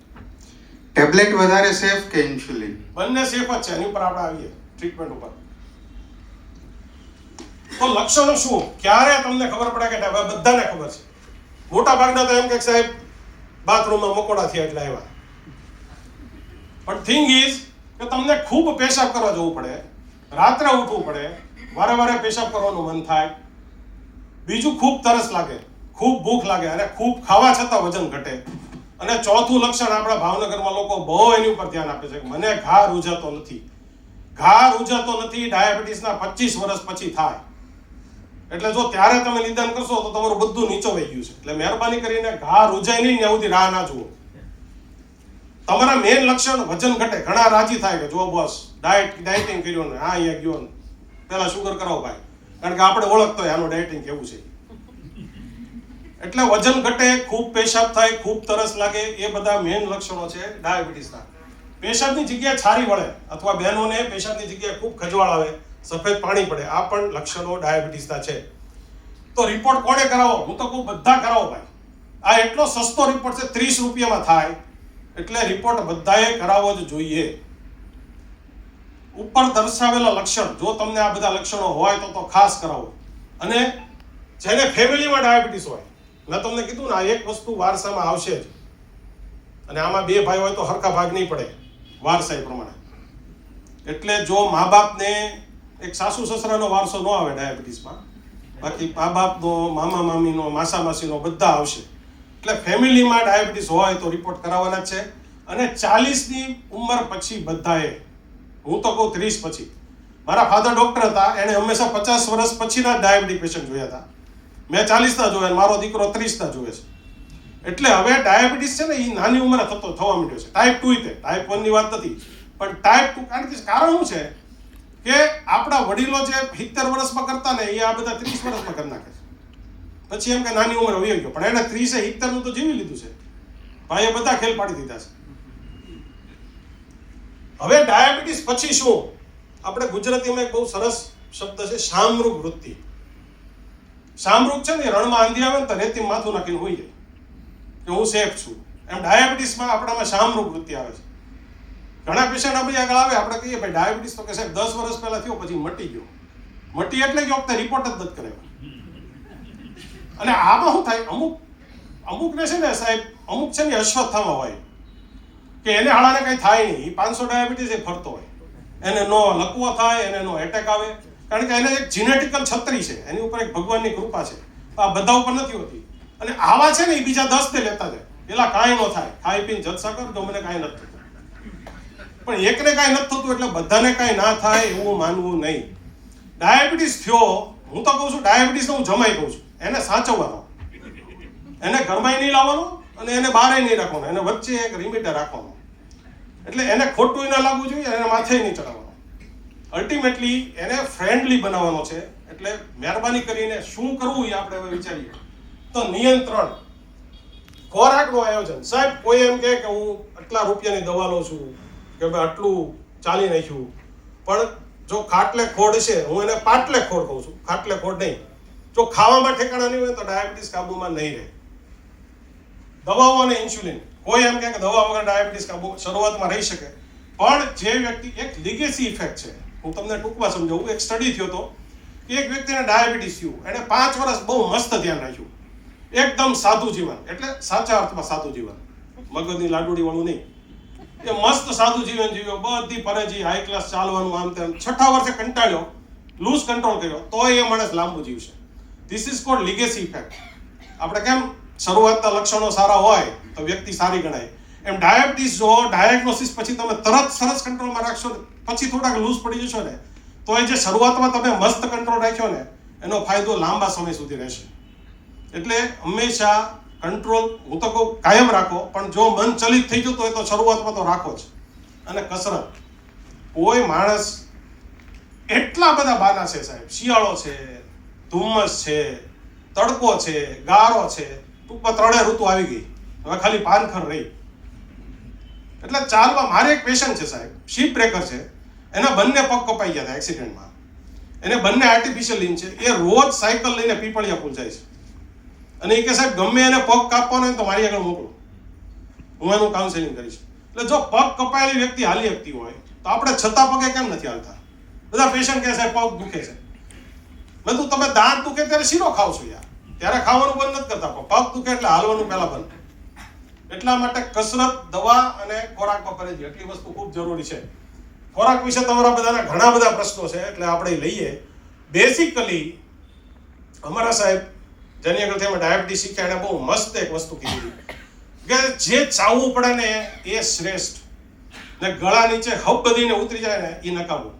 ટેબ્લેટ વધારે સેફ કે ઇન્સ્યુલિન? બંને સેફ જ છે. એની ઉપર આપણે આવીએ ટ્રીટમેન્ટ ઉપર. તો લક્ષણો શું, ક્યારે તમને ખબર પડે કે બધાને ખબર છે, મોટા ભાગના તો એમ કે સાહેબ બાથરૂમમાં મકોડા થયા એટલે આવ્યા. પણ થિંગ ઇઝ કે તમને ખૂબ પેશાબ કરવા જવું પડે, રાત્રે ઉઠવું પડે, વારે વારે પેશાબ કરવાનું મન થાય, બીજું ખૂબ તરસ લાગે, ખૂબ ભૂખ લાગે અને ખૂબ ખાવા છતાં વજન ઘટે. અને ચોથું લક્ષણ આપણા ભાવનગરમાં લોકો બહુ એની ઉપર ધ્યાન આપે છે કે મને ઘા રૂજાતો નથી. ઘા રૂજાતો નથી ડાયાબિટીસના 25 વર્ષ પછી થાય. એટલે જો ત્યારે તમે નિદાન કરશો તો તમારું બધું નીચો વહી ગયું છે. એટલે મહેરબાની કરીને ઘા રૂજાય નહીં ત્યાં સુધી રાહ ના જુઓ. તમારા મેઇન લક્ષણ વજન ઘટે, ઘણા રાજી થાય કે જો બોસ ડાયટિંગ કર્યું ને અહીંયા ગયો ને પેલા શુગર કરાવો ભાઈ, કારણ કે આપણે ઓળખતો હોય આનું ડાયટિંગ કેવું છે. એટલે વજન ઘટે, ખૂબ પેશાબ થાય, ખૂબ તરસ લાગે, એ બધા મેઇન લક્ષણો છે ડાયાબિટીસના. પેશાબની જગ્યાએ છારી વળે અથવા બહેનોને પેશાબની જગ્યાએ ખૂબ ખજવાળ આવે, સફેદ પાણી પડે, આ પણ લક્ષણો ડાયાબિટીસના છે. તો રિપોર્ટ કોણે કરાવો? હું તો કહું બધા કરાવો ભાઈ. આ એટલો સસ્તો રિપોર્ટ છે, 30 રૂપિયામાં થાય, એટલે રિપોર્ટ બધાએ કરાવવો જ જોઈએ. ઉપર દર્શાવેલા લક્ષણ જો તમને આ બધા લક્ષણો હોય તો ખાસ કરાવો. અને જેને ફેમિલીમાં ડાયાબિટીસ હોય, મેં તમને કીધું ને આ એક વસ્તુ વારસામાં આવશે જ, અને આમાં 2 ભાઈ હોય તો હરખા ભાગ નહીં પડે વારસાઈ પ્રમાણે. એટલે જો મા બાપને એક સાસુ સસરાનો વારસો ન આવે ડાયાબિટીસમાં, બાકી મા બાપનો, મામા મામીનો, માસા માસીનો બધા આવશે. એટલે ફેમિલીમાં ડાયાબિટીસ હોય તો રિપોર્ટ કરાવવાના જ છે. અને 40ની ઉંમર પછી બધાએ, હું તો કહું 30 પછી. મારા ફાધર ડોક્ટર હતા, એને હંમેશા 50 વર્ષ પછીના ડાયાબિટીક પેશન્ટ જોયા હતા. મેં 40ના જોયા, મારો દીકરો 30ના જોવે છે. એટલે હવે ડાયાબિટીસ છે ને એ નાની ઉંમરે થવા માંડ્યો છે. ટાઈપ 2 તે, ટાઈપ 1 ની વાત નથી, પણ ટાઈપ 2 કારણ શું છે કે આપણા વડીલો જે 70 વર્ષમાં કરતા ને એ આ બધા 30 વર્ષમાં કરી નાખે છે. પછી એમ કે નાની ઉંમર વહી ગયો, પણ એને 30 એ 70 નું તો જીવી લીધું છે ભાઈ, એ બધા ખેલ પાડી દીધા છે. હવે ડાયાબિટીસ પછી શું? આપણે ગુજરાતીમાં એક બહુ સરસ શબ્દ છે શામરૂગ વૃત્તિ. શામરૂગ છે ને રણમાં આંધી આવે ને તો રેતી માથું નાખીને હોઈ જાય કે હું સેફ છું. એમ ડાયાબિટીસમાં આપણામાં શામરૂગ વૃત્તિ આવે છે. ઘણા પેશન્ટ આપણી આગળ આવે, આપણે કહીએ ભાઈ ડાયાબિટીસ તો કે સાહેબ 10 વર્ષ પહેલા થયો પછી મટી ગયો. મટી એટલે કે વખતે રિપોર્ટ જ નથી કરાવ્યો. અને આમાં શું થાય, અમુકને છે ને સાહેબ, અમુક છે ને અશ્વત્થામાં હોય કે એને હાળાને કંઈ થાય નહીં, 500 ડાયાબિટીસ એ ફરતો હોય, એને નો લકવો થાય, એને નો એટેક આવે, કારણ કે એને એક જીનેટિકલ છત્રી છે, એની ઉપર એક ભગવાનની કૃપા છે. આ બધા ઉપર નથી હોતી. અને આવા છે ને એ બીજા 10 તે લેતા જાય, પેલા કાંઈ ન થાય, ખાઈ પીને જલસા કર તો મને કાંઈ નથી થતું. પણ એકને કાંઈ નથી થતું એટલે બધાને કાંઈ ના થાય એવું માનવું નહીં. ડાયાબિટીસ થયો, હું તો કહું છું ડાયાબિટીસને હું જમાઈ કહું છું, એને સાચવવાનો, એને ઘરમાં નહીં લાવવાનો અને એને બહાર નહીં રાખવાનો, એને વચ્ચે એક લિમિટે રાખવાનો. એટલે એને ખોટું ના લાગવું જોઈએ, એને માથે નહીં ચડાવવાનો. અલ્ટિમેટલી એને ફ્રેન્ડલી બનાવવાનો છે. એટલે મહેરબાની કરીને શું કરવું એ આપણે હવે વિચારીએ. તો નિયંત્રણ, ખોરાકનું આયોજન. સાહેબ કોઈ એમ કે હું આટલા રૂપિયાની દવા લઉં છું કે ભાઈ આટલું ચાલી નાખ્યું, પણ જો ખાટલે ખોડ છે, હું એને પાટલે ખોડ કહું છું, ખાટલે ખોડ નહીં. જો ખાવામાં ઠેકાણા નહીં હોય તો ડાયાબિટીસ કાબુમાં નહીં રહે. દવાઓ અને ઇન્સ્યુલિન, કોઈ એમ કે દવા વગર ડાયાબિટીસ કાબુ શરૂઆતમાં રહી શકે, પણ જે વ્યક્તિ, એક લીગેસી ઇફેક્ટ છે, હું તમને ટૂંકમાં સમજાવું. એક સ્ટડી થયો હતો કે એક વ્યક્તિને ડાયાબિટીસ થયું, એને 5 વર્ષ બહુ મસ્ત ધ્યાન રાખ્યું, એકદમ સાદું જીવન, એટલે સાચા અર્થમાં સાદું જીવન, મગજની લાડુડી વાળું નહીં. એ મસ્ત સાદું જીવન જીવ્યો, બધી પરેજી, હાઈ ક્લાસ ચાલવાનું, આમ તેમ. 6થા વર્ષે કંટાળ્યો, લૂઝ કંટ્રોલ કર્યો, તોય એ માણસ લાંબુ જીવશે. This is called legacy effect. આપણે કેમ શરૂઆતના લક્ષણો સારા હોય તો વ્યક્તિ સારી ગણાય, એમ ડાયાબિટીસ જો ડાયગ્નોસિસ પછી તમે તરત સરસ કંટ્રોલમાં રાખશો ને, પછી થોડાક લૂઝ પડી જશો ને, તો એ જે શરૂઆતમાં તમે મસ્ત કંટ્રોલ રાખ્યો ને એનો ફાયદો લાંબા સમય સુધી રહેશે. એટલે હંમેશા કંટ્રોલ, હું તો કહું કાયમ રાખો, પણ જો મન ચલિત થઈ જતું હોય તો શરૂઆતમાં તો રાખો જ. અને કસરત, કોઈ માણસ, એટલા બધા બાના છે સાહેબ, શિયાળો છે, ધુમ્મસ છે, તડકો છે, ગારો છે, ટૂંકમાં 3 ઋતુ આવી ગઈ, હવે ખાલી પાનખર રહી. એટલે ચાલવા, મારે એક પેશન્ટ છે સાહેબ, શીપ બ્રેકર છે, એના બંને પગ કપાઈ ગયા હતા એક્સિડન્ટમાં, એને બંને આર્ટિફિશિયલ લીન છે, એ રોજ સાયકલ લઈને પીપળિયા પુલ જાય છે. અને એ કે સાહેબ ગમે એને પગ કાપવાનો હોય તો મારી આગળ મોકલો, હું એનું કાઉન્સેલિંગ કરીશ. એટલે જો પગ કપાયેલી વ્યક્તિ હાલી શકતી હોય તો આપણે છતાં પગે કેમ નથી હાલતા? બધા પેશન્ટ કહે સાહેબ પગ દુખે છે. બધું તમે દાંત દુખે ત્યારે શીરો ખાવ છો યાર, ત્યારે ખાવાનું બંધ નથી કરતા, પણ પગ દુખે એટલે હાલવાનું પહેલા બંધ. એટલા માટે કસરત, દવા અને ખોરાકમાં પરેજી એટલી વસ્તુ ખૂબ જરૂરી છે. ખોરાક વિશે તમારા બધાના ઘણા બધા પ્રશ્નો છે, એટલે આપણે લઈએ. બેઝિકલી અમારા સાહેબ જેની આગળથી અમે ડાયાબિટીસ શીખ્યા એને બહુ મસ્ત એક વસ્તુ કીધી કે જે ચાવવું પડે ને એ શ્રેષ્ઠ, ને ગળા નીચે હબ બધીને ઉતરી જાય ને એ નકામું.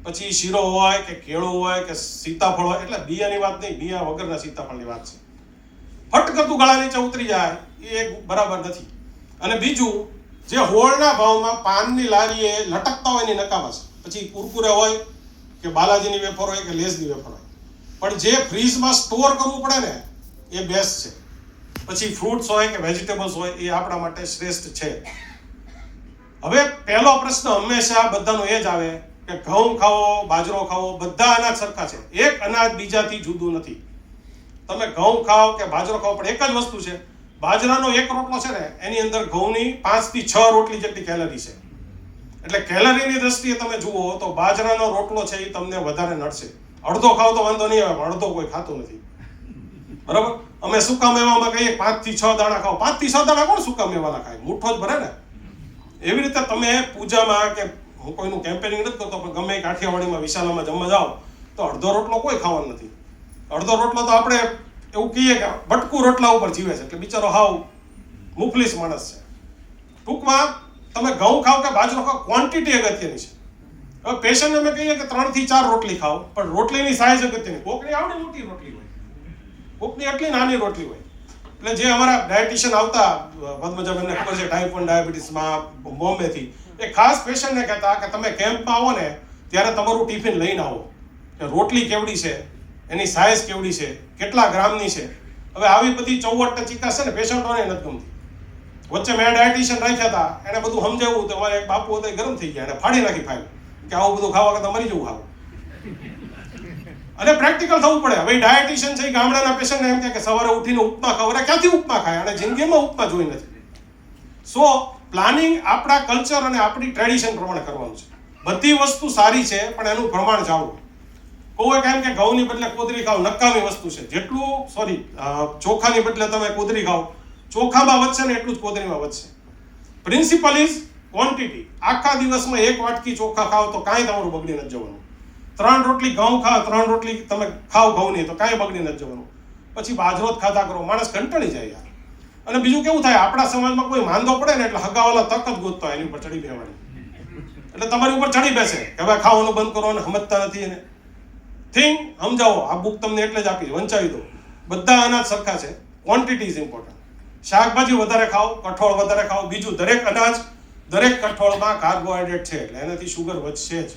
પછી શીરો હોય કે કેળું હોય કે સીતાફળ હોય, એટલે બિયાની વાત નહીં, બિયા વગરના સીતાફળની વાત છે. ફટ કરતું ગળા નીચે ઉતરી જાય એ બરાબર નથી. અને બીજું, જે હોળના ભાવમાં પાનની લારીએ લટકતા હોય એની નકામા છે. પછી કુરકુરે હોય કે બાલાજીની વેફર હોય કે લેઝની વેફર હોય, પણ જે ફ્રીજમાં સ્ટોર કરવું પડે ને એ બેસ્ટ છે. પછી ફ્રૂટ્સ હોય કે વેજીટેબલ્સ હોય એ આપણા માટે શ્રેષ્ઠ છે. હવે પહેલો પ્રશ્ન હંમેશા બધાનો એ જ આવે કે ઘઉં ખાવો, બાજરો ખાવો, બધા અનાજ સરખા છે. એક અનાજ બીજાથી જુદું નથી. તમે ઘઉં ખાઓ કે બાજરો ખાઓ, પણ એક જ વસ્તુ છે, બાજરાનો એક રોટલો છે ને એની અંદર ઘઉંની 5 થી 6 રોટલી જેટલી કેલરી છે. એટલે કેલરીની દ્રષ્ટિએ તમે જુઓ તો બાજરાનો રોટલો છે એ તમને વધારે નડશે. અડધો ખાવ તો વાંધો નહીં આવે, પણ અડધો કોઈ ખાતું નથી, બરાબર. અમે સૂકા મેવામાં કહીએ 5 થી 6 દાણા ખાઓ, 5 થી 6 દાણા કોણ સૂકા મેવાના ખાય, મુઠ્ઠો જ ભરે ને. એવી રીતે તમે પૂજામાં કે હું કોઈનું કેમ્પેનિંગ નથી કરતો, પણ ગમે કાઠિયાવાડીમાં વિશાલામાં જમવા જાઓ તો અડધો રોટલો કોઈ ખાવાનું નથી. અડધો રોટલો તો આપણે એવું કહીએ કે બટકું રોટલા ઉપર જીવે છે, એટલે બિચારો હાવ મુફલીસ માણસ છે. ટૂંકમાં તમે ઘઉં ખાઓ કે બાજરો ખાઓ, ક્વોન્ટિટી અગત્યની છે. હવે પેશન્ટને અમે કહીએ કે 3 થી 4 રોટલી ખાઓ, પણ રોટલીની સાઈઝ અગત્યની. કોકની આવડી મોટી રોટલી હોય, કોકની આટલી નાની રોટલી હોય. એટલે જે અમારા ડાયટિશિયન આવતા પદ્મજાબેનને ખબર છે, ટાઈપ 1 ડાયાબિટીસમાં બોમ્બેથી, એ ખાસ પેશન્ટને કહેતા કે તમે કેમ્પમાં આવો ને ત્યારે તમારું ટિફિન લઈને આવો, કે રોટલી કેવડી છે, એની સાઈઝ કેવડી છે, કેટલા ગ્રામની છે. હવે આવી બધી ચૌવટ ચીકાશ છે ને પેશન્ટોને નથી ગમતી. વચ્ચે મેં ડાયટિશિયન રાખ્યા હતા, એને બધું સમજાવ્યું તો મારે એક બાપુ હતા ગરમ થઈ ગયા, એને ફાડી નાખી ફાઇલ કે આવું બધું ખાવા કરતા મરી જવું ખાવું. અને પ્રેક્ટિકલ થવું પડે. હવે ડાયટિશિયન છે ગામડાના પેશન્ટને એમ કે સવારે ઉઠીને ઉપમા ખાવ, ક્યાંથી ઉપમા ખાય, અને જિંદગીમાં ઉપમા જોઈ નથી. સો પ્લાનિંગ આપણા કલ્ચર અને આપણી ટ્રેડિશન પ્રમાણે કરવાનું છે. બધી વસ્તુ સારી છે, પણ એનું પ્રમાણ જાળવું. કોઈ કેમ કે ઘઉંની બદલે કોદરી ખાવ, નકામી વસ્તુ છે. જેટલું ચોખાની બદલે તમે કોદરી ખાવ, ચોખામાં વધશે ને એટલું જ કોદરીમાં વધશે. Principal is quantity. આખા દિવસમાં 1 વાટકી ચોખા ખાવ તો કાંઈ તમારું બગડી નથી જવાનું. 3 રોટલી ઘઉં ખાવ, 3 રોટલી તમે ખાવ ઘઉંની તો કાંઈ બગડી નથી જવાનું. પછી બાજરો જ ખાતા કરો, માણસ કંટાળી જાય યાર. અને બીજું કેવું થાય, આપણા સમાજમાં કોઈ માંદો પડે ને એટલે હગાવાલા તક જ ગોતતો હોય એની ઉપર ચડી બેસવાની. એટલે તમારી ઉપર ચડી બેસે કે હવે ખાવાનું બંધ કરો, અને સમજતા નથી. એને થિંક સમજાવો. આ બુક તમને એટલે જ આપી, વંચાવી દો. બધા અનાજ સરખા છે, ક્વોન્ટિટી ઇઝ ઇમ્પોર્ટન્ટ. શાકભાજી વધારે ખાઓ, કઠોળ વધારે ખાઓ. બીજું, દરેક અનાજ, દરેક કઠોળમાં કાર્બોહાઈડ્રેટ છે, એટલે એનાથી શુગર વધશે જ.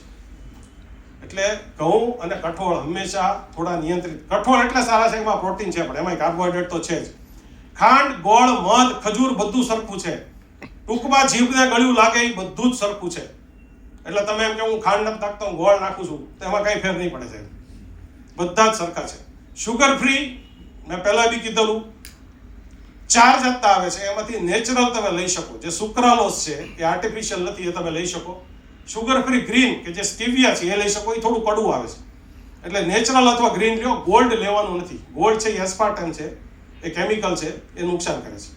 એટલે ઘઉં અને કઠોળ હંમેશા થોડા નિયંત્રિત. કઠોળ એટલે સારા છે, એમાં પ્રોટીન છે, પણ એમાં કાર્બોહાઈડ્રેટ તો છે જ. ખાંડ, ગોળ, મધ, ખજૂર બધું સરખું છે. ટૂંકમાં જીભને ગળ્યું લાગે એ બધું જ સરખું છે. એટલે તમે એમ કે હું ખાંડ નથી નાખતો, હું ગોળ નાખું છું, તો એમાં કઈ ફેર નહીં પડે સાહેબ. બધા જ સરખા છે. શુગર ફ્રી મેં પહેલા બી કીધેલું, 4 જાતના આવે છે. એમાંથી નેચરલ તમે લઈ શકો, જે સુક્રાલોસ છે એ આર્ટિફિશિયલ નથી, એ તમે લઈ શકો. શુગર ફ્રી ગ્રીન કે જે સ્ટીવિયા છે એ લઈ શકો, એ થોડું કડવું આવે છે. એટલે નેચરલ અથવા ગ્રીન લ્યો. ગોલ્ડ લેવાનું નથી. ગોલ્ડ છે એ એસ્પાર્ટમ છે, એ કેમિકલ છે, એ નુકસાન કરે છે.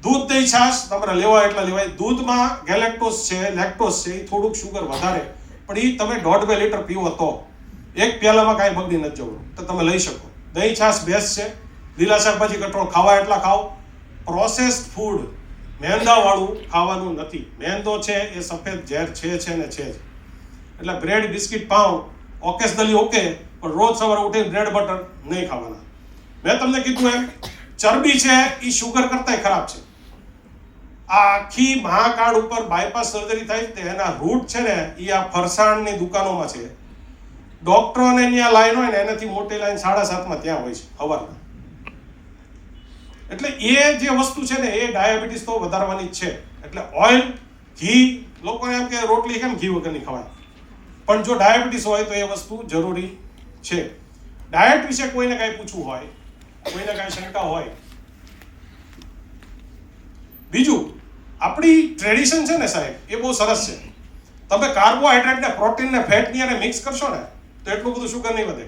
દૂધ, દહીં, છાશ તમારે લેવા એટલા લેવાય. દૂધમાં ગેલેક્ટોઝ છે, લેક્ટોઝ છે, એ થોડુંક શુગર વધારે, પણ એ તમે 1.5-2 લીટર પીવો તો 1 પ્યાલામાં કાંઈ બગડી નથી જવું, તો તમે લઈ શકો. દહીં, છાશ બેસ્ટ છે. લીલા શાકભાજી, કઠોળ ખાવા એટલા ખાઓ. પ્રોસેસ્ડ ફૂડ મેંદાવાળું ખાવાનું નથી. મેંદો છે એ સફેદ ઝેર છે ને છે જ. એટલે બ્રેડ, બિસ્કિટ, પાઉં ઓકેશનલી ઓકે, પણ રોજ સવારે ઉઠીને બ્રેડ બટર નહીં ખાવાના. મેં તમને કીધું એમ, ચરબી છે એ શુગર કરતાંય ખરાબ છે. આ આખી મહાકાળ ઉપર બાયપાસ સર્જરી થાય છે, એના રૂટ છે ને એ આ ફરસાણની દુકાનોમાં છે. ડોક્ટરોને ત્યાં લાઈન હોય ને એનાથી મોટી લાઈન 7:30 ત્યાં હોય છે સવારના. એટલે એ જે વસ્તુ છે ને એ ડાયાબિટીસ તો વધારવાની જ છે. એટલે ઓઇલ, ઘી, લોકોને એમ કે રોટલી કેમ ઘી વગરની ખવાય, પણ જો ડાયાબિટીસ હોય તો એ વસ્તુ જરૂરી છે. ડાયટ વિશે કોઈને કાંઈ પૂછવું હોય, કોઈને કાંઈ શંકા હોય. બીજું, આપણી ટ્રેડિશન છે ને સાહેબ એ બહુ સરસ છે. તમે કાર્બોહાઈડ્રેટ ને પ્રોટીન ને ફેટ ની અને મિક્સ કરશો ને તો એટલું બધું શુગર નહીં વધે.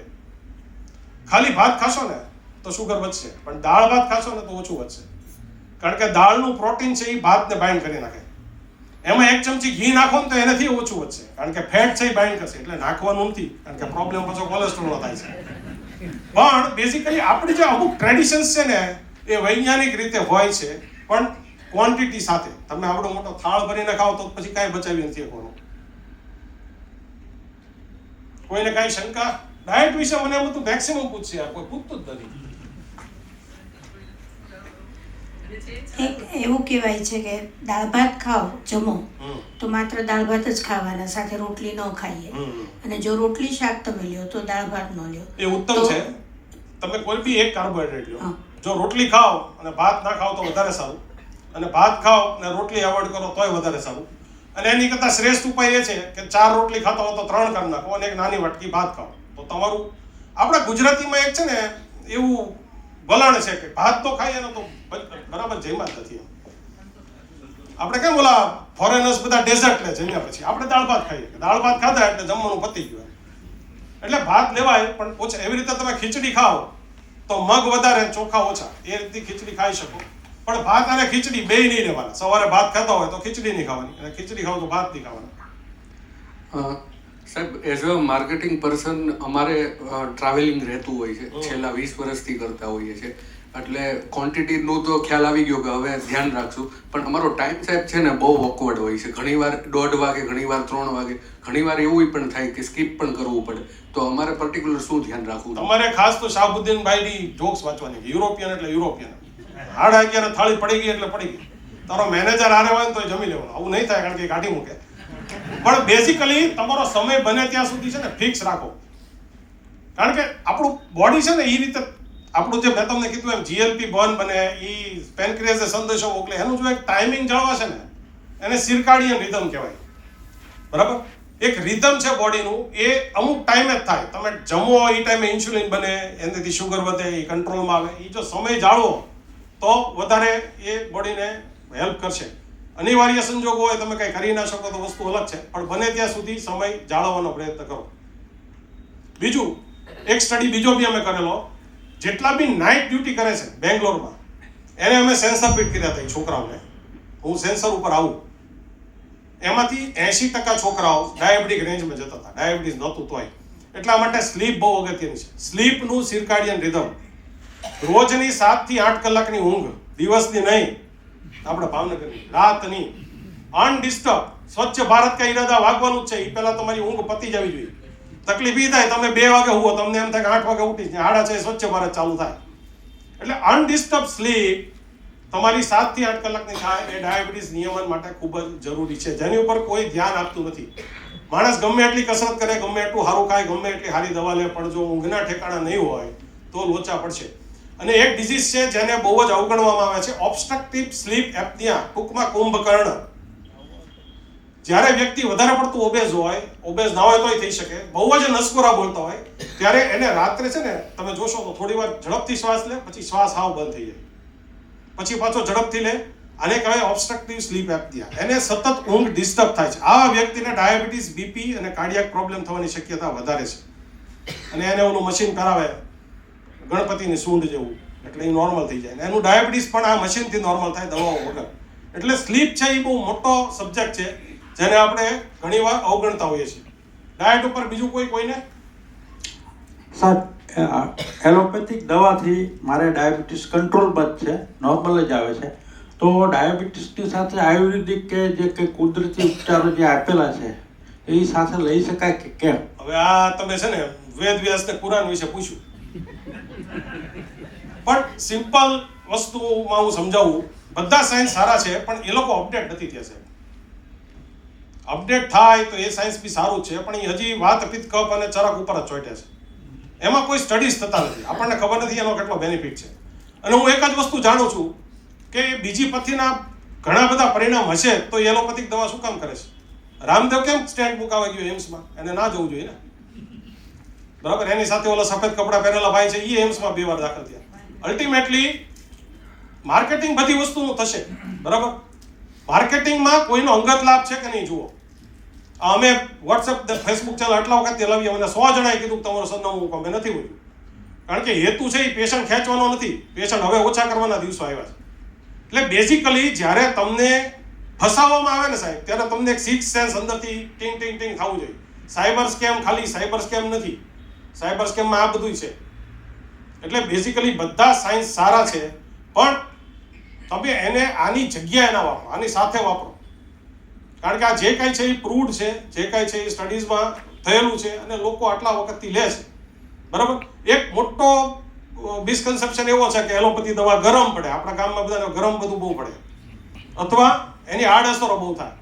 ખાલી ભાત ખાશો ને તો શુગર વધશે, પણ દાળ ભાત ખાશો ને તો ઓછું વધશે. કારણ કે દાળનું પ્રોટીન છે એ ભાતને બાઇન્ડ કરી નાખે. એમાં 1 ચમચી ઘી નાખો ને તો એનાથી ઓછું વધશે, કારણ કે ફેટ છે એ બાઇન્ડ કરશે. એટલે નાખવાનું નથી, કારણ કે પ્રોબ્લેમ પાછો કોલેસ્ટ્રોલનો થાય છે. પણ બેઝિકલી આપણી જે અમુક ટ્રેડિશન્સ છે ને એ વૈજ્ઞાનિક રીતે હોય છે, પણ ક્વોન્ટિટી સાથે. તમે આવડો મોટો થાળ ભરીને ખાઓ તો પછી કાંઈ બચાવી નથી શકવાનું. કોઈને કાંઈ શંકા? ડાયટ વિશે મને એમ બધું મેક્સિમમ પૂછશે, યાર કોઈ પૂછતું જ નથી. એક એવું કહેવાય છે કે દાળ ભાત ખાઓ જમો તો માત્ર દાળ ભાત જ ખાવાના, સાથે રોટલી ન ખાઈએ. અને જો રોટલી શાક તમે લ્યો તો દાળ ભાત ન લ્યો. એ ઉત્તમ છે. તમે કોઈ બી એક કાર્બોહાઈડ્રેટ લ્યો. જો રોટલી ખાઓ અને ભાત ના ખાઓ તો વધારે સારું, અને ભાત ખાઓ અને રોટલી અવોઇડ કરો તોય વધારે સારું. અને એની કરતાં શ્રેષ્ઠ ઉપાય એ છે કે 4 રોટલી ખાતો હો તો 3 કરી નાખો અને એક નાની વાટકી ભાત ખાઓ. તો તમારું, આપણા ગુજરાતીમાં એક છે ને એવું વલણ છે કે ભાત તો ખાઈએ ને તો બરાબર જમ્યા જ નથી. આપણે કેમ ઓલા ફોરેનર્સ બધા ડેઝર્ટ લે જમ્યા પછી, આપણે દાળ ભાત ખાઈએ. દાળ ભાત ખાધા એટલે જમવાનું પતી ગયું. એટલે ભાત લેવાય પણ ઓછા. એવી રીતે તમે ખીચડી ખાઓ તો મગ વધારે ચોખા ઓછા, એ રીતે ખીચડી ખાઈ શકો. પણ ભાત અને ખીચડી બે નહીં લેવાના. સવારે ભાત ખાતા હોય તો ખીચડી નહીં ખાવાની, અને ખીચડી ખાવ તો ભાત નહીં ખાવાના. સાહેબ, એઝ અ માર્કેટિંગ પર્સન અમારે ટ્રાવેલિંગ રહેતું હોય છે, છેલ્લા 20 વર્ષથી કરતા હોઈએ છીએ. એટલે ક્વોન્ટિટીનું તો ખ્યાલ આવી ગયો કે હવે ધ્યાન રાખશું. પણ અમારો ટાઈમ સાહેબ છે ને બહુ ઓકવર્ડ હોય છે. ઘણીવાર 1:30 વાગે, ઘણીવાર 3 વાગે, ઘણીવાર એવું પણ થાય કે સ્કીપ પણ કરવું પડે. તો અમારે પર્ટિક્યુલર શું ધ્યાન રાખવું? તમારે ખાસ તો શાહબુદ્દીન ભાઈની જોક્સ વાંચવાની. યુરોપિયન એટલે યુરોપિયન. 11:30 થાળી પડી ગઈ એટલે પડી ગઈ. તારો મેનેજર હારે હોય ને તો જમી લેવાનું. આવું નહીં થાય, કારણ કે કાઢી મૂકે. પણ બેઝિકલી તમારો સમય બને ત્યાં સુધી છે ને ફિક્સ રાખો. કારણ કે આપણું બોડી છે ને એ રીતે, આપણું જે મેં તમને કીધું એમ GLP-1 બને, એ પેનક્રિયાસે સંદેશો મોકલે, એનું જો એક ટાઈમિંગ જળવાશે ને એને સિર્કાડિયન રિધમ કહેવાય. બરાબર? એક રિધમ છે બોડીનું, એ અમુક ટાઈમે જ થાય. તમે જમો એ ટાઈમે ઇન્સ્યુલિન બને, એનાથી શુગર વધે, એ કંટ્રોલમાં આવે. એ જો સમય જાળવો તો વધારે એ બોડીને હેલ્પ કરશે. અનિવાર્ય સંજોગો હોય, તમે કંઈ કરી ના શકો તો વસ્તુ અલગ છે, પણ બને ત્યાં સુધી સમય જાળવવાનો પ્રયત્ન કરો. બીજું એક સ્ટડી બીજો બી અમે કરેલો, જેટલા બી નાઇટ ડ્યુટી કરે છે બેંગ્લોરમાં, એને અમે સેન્સર ફિટ કર્યા હતા છોકરાઓને. હું સેન્સર ઉપર આવું. એમાંથી 80% છોકરાઓ ડાયાબિટીક રેન્જમાં જતા હતા. ડાયાબિટીસ નહોતું તોય. એટલા માટે સ્લીપ બહુ અગત્યની છે. સ્લીપનું સિર્કાડિયન રિધમ, રોજની 7 થી 8 કલાકની ઊંઘ, દિવસની નહીં, આપણે ભાવનગરની રાતની, અનડિસ્ટર્બ. સ્વચ્છ ભારત કા ઈરાદા વાગવાનું જ છે. એ પહેલા તમારી ઊંઘ પતી જવી જોઈએ. તકલીફ એ થાય તમે 2 વાગે હુવો, તમને એમ થાય કે 8 વાગે ઉઠી, 6:30 સ્વચ્છ ભારત ચાલુ થાય. એટલે અનડિસ્ટર્બ સ્લીપ તમારી 7 થી 8 કલાકની થાય એ ડાયાબિટીસ નિયમન માટે ખૂબ જ જરૂરી છે, જેની ઉપર કોઈ ધ્યાન આપતું નથી. માણસ ગમે એટલી કસરત કરે, ગમે એટલું સારું ખાય, ગમે એટલી સારી દવા લે, પણ જો ઊંઘના ઠેકાણા નહીં હોય તો લોચા પડશે. અને એક ડિઝીઝ છે જેને બહુ જ અવગણવામાં આવે છે, ઓબ્સ્ટ્રક્ટિવ સ્લીપ એપ્નિયા, ટૂંકમાં કુંભકર્ણ. જ્યારે વ્યક્તિ વધારે પડતું ઓબેઝ હોય, ઓબેઝ ના હોય તોય થઈ શકે, બહુ જ નસકોરા બોલતા હોય, ત્યારે એને રાત્રે છે ને તમે જોશો તો થોડી વાર ઝડપથી શ્વાસ લે, પછી શ્વાસ હાવ બંધ થઈ જાય, પછી પાછો ઝડપથી લે. આને કહેવાય ઓબ્સ્ટ્રક્ટિવ સ્લીપ એપ્નિયા. એને સતત ઊંઘ ડિસ્ટર્બ થાય છે. આવા વ્યક્તિને ડાયાબિટીસ, બીપી અને કાર્ડિયાક પ્રોબ્લેમ થવાની શક્યતા વધારે છે. અને એને ઓલું મશીન કરાવે ગણપતિની સૂંઢ જેવું, એટલે એ નોર્મલ થઈ જાય. એનું ડાયાબિટીસ પણ આ મશીનથી નોર્મલ થાય, દવાઓ વગર. એટલે સ્લીપ છે એ બહુ મોટો સબ્જેક્ટ છે, જેને આપણે ઘણીવાર અવગણતા હોઈએ છીએ. ડાયટ ઉપર બીજું કોઈને? સાહેબ, એલોપેથિક દવાથી મારે ડાયાબિટીસ કંટ્રોલમાં જ છે, નોર્મલ જ આવે છે. તો ડાયાબિટીસની સાથે આયુર્વેદિક કે જે કંઈ કુદરતી ઉપચારો જે આપેલા છે એ સાથે લઈ શકાય કે કેમ? હવે આ તમે છે ને વેદ વ્યાસને કુરાન વિશે પૂછ્યું, પણ સિમ્પલ વસ્તુમાં હું સમજાવું. બધા સાયન્સ સારા છે, પણ એ લોકો અપડેટ નથી થયા સાહેબ. અપડેટ થાય તો એ સાયન્સ બી સારું છે, પણ એ હજી વાત પિત્ત કફ અને ચરક ઉપર જ ચોંટ્યા છે. એમાં કોઈ સ્ટડીઝ થતા નથી. આપણને ખબર નથી એનો કેટલો બેનિફિટ છે. અને હું એક જ વસ્તુ જાણું છું કે બીજી પથ્થીના ઘણા બધા પરિણામ હશે તો એલોપેથિક દવા શું કામ કરે છે? રામદેવ કેમ સ્ટેન્ડ મુકાવા ગયો એમ્સમાં? એને ના જવું જોઈએ ને, બરાબર? એની સાથે ઓલા સફેદ કપડા પહેરેલા ભાઈ છે એ એમ્સમાં 2 વાર દાખલ થયા. અલ્ટિમેટલી માર્કેટિંગ બધી વસ્તુનું થશે, બરાબર? માર્કેટિંગમાં કોઈનો અંગત લાભ છે કે નહીં જુઓ. અમે વોટ્સએપ, ફેસબુક ચેનલ આટલા વખત ચલાવીએ, મને 100 જણાએ કીધું કે તમારું સરનામું મૂકો, મેં નથી બોલ્યું. કારણ કે હેતુ છે એ પેશન્ટ ખેંચવાનો નથી, પેશન્ટ હવે ઓછા કરવાના દિવસો આવ્યા છે. એટલે બેઝિકલી જ્યારે તમને ફસાવવામાં આવે ને સાહેબ, ત્યારે તમને એક સિક્સ સેન્સ અંદરથી ટિંગ ટિંગ ટિંગ થવું જોઈએ. સાયબર સ્કેમ ખાલી સાયબર સ્કેમ નથી, સાયબર સ્કેમમાં આ બધું છે. એટલે બેઝિકલી બધા સાયન્સ સારા છે, પણ તમે એને આની જગ્યાએ ના વાપરો, આની સાથે વાપરો. કારણ કે આ જે કાંઈ છે એ પ્રૂવડ છે, જે કાંઈ છે એ સ્ટડીઝમાં થયેલું છે અને લોકો આટલા વખતથી લે છે. બરાબર. એક મોટો મિસકન્સેપ્શન એવો છે કે એલોપેથી દવા ગરમ પડે, આપણા ગામમાં બધાને ગરમ બધું બહુ પડે, અથવા એની આડઅસરો બહુ થાય.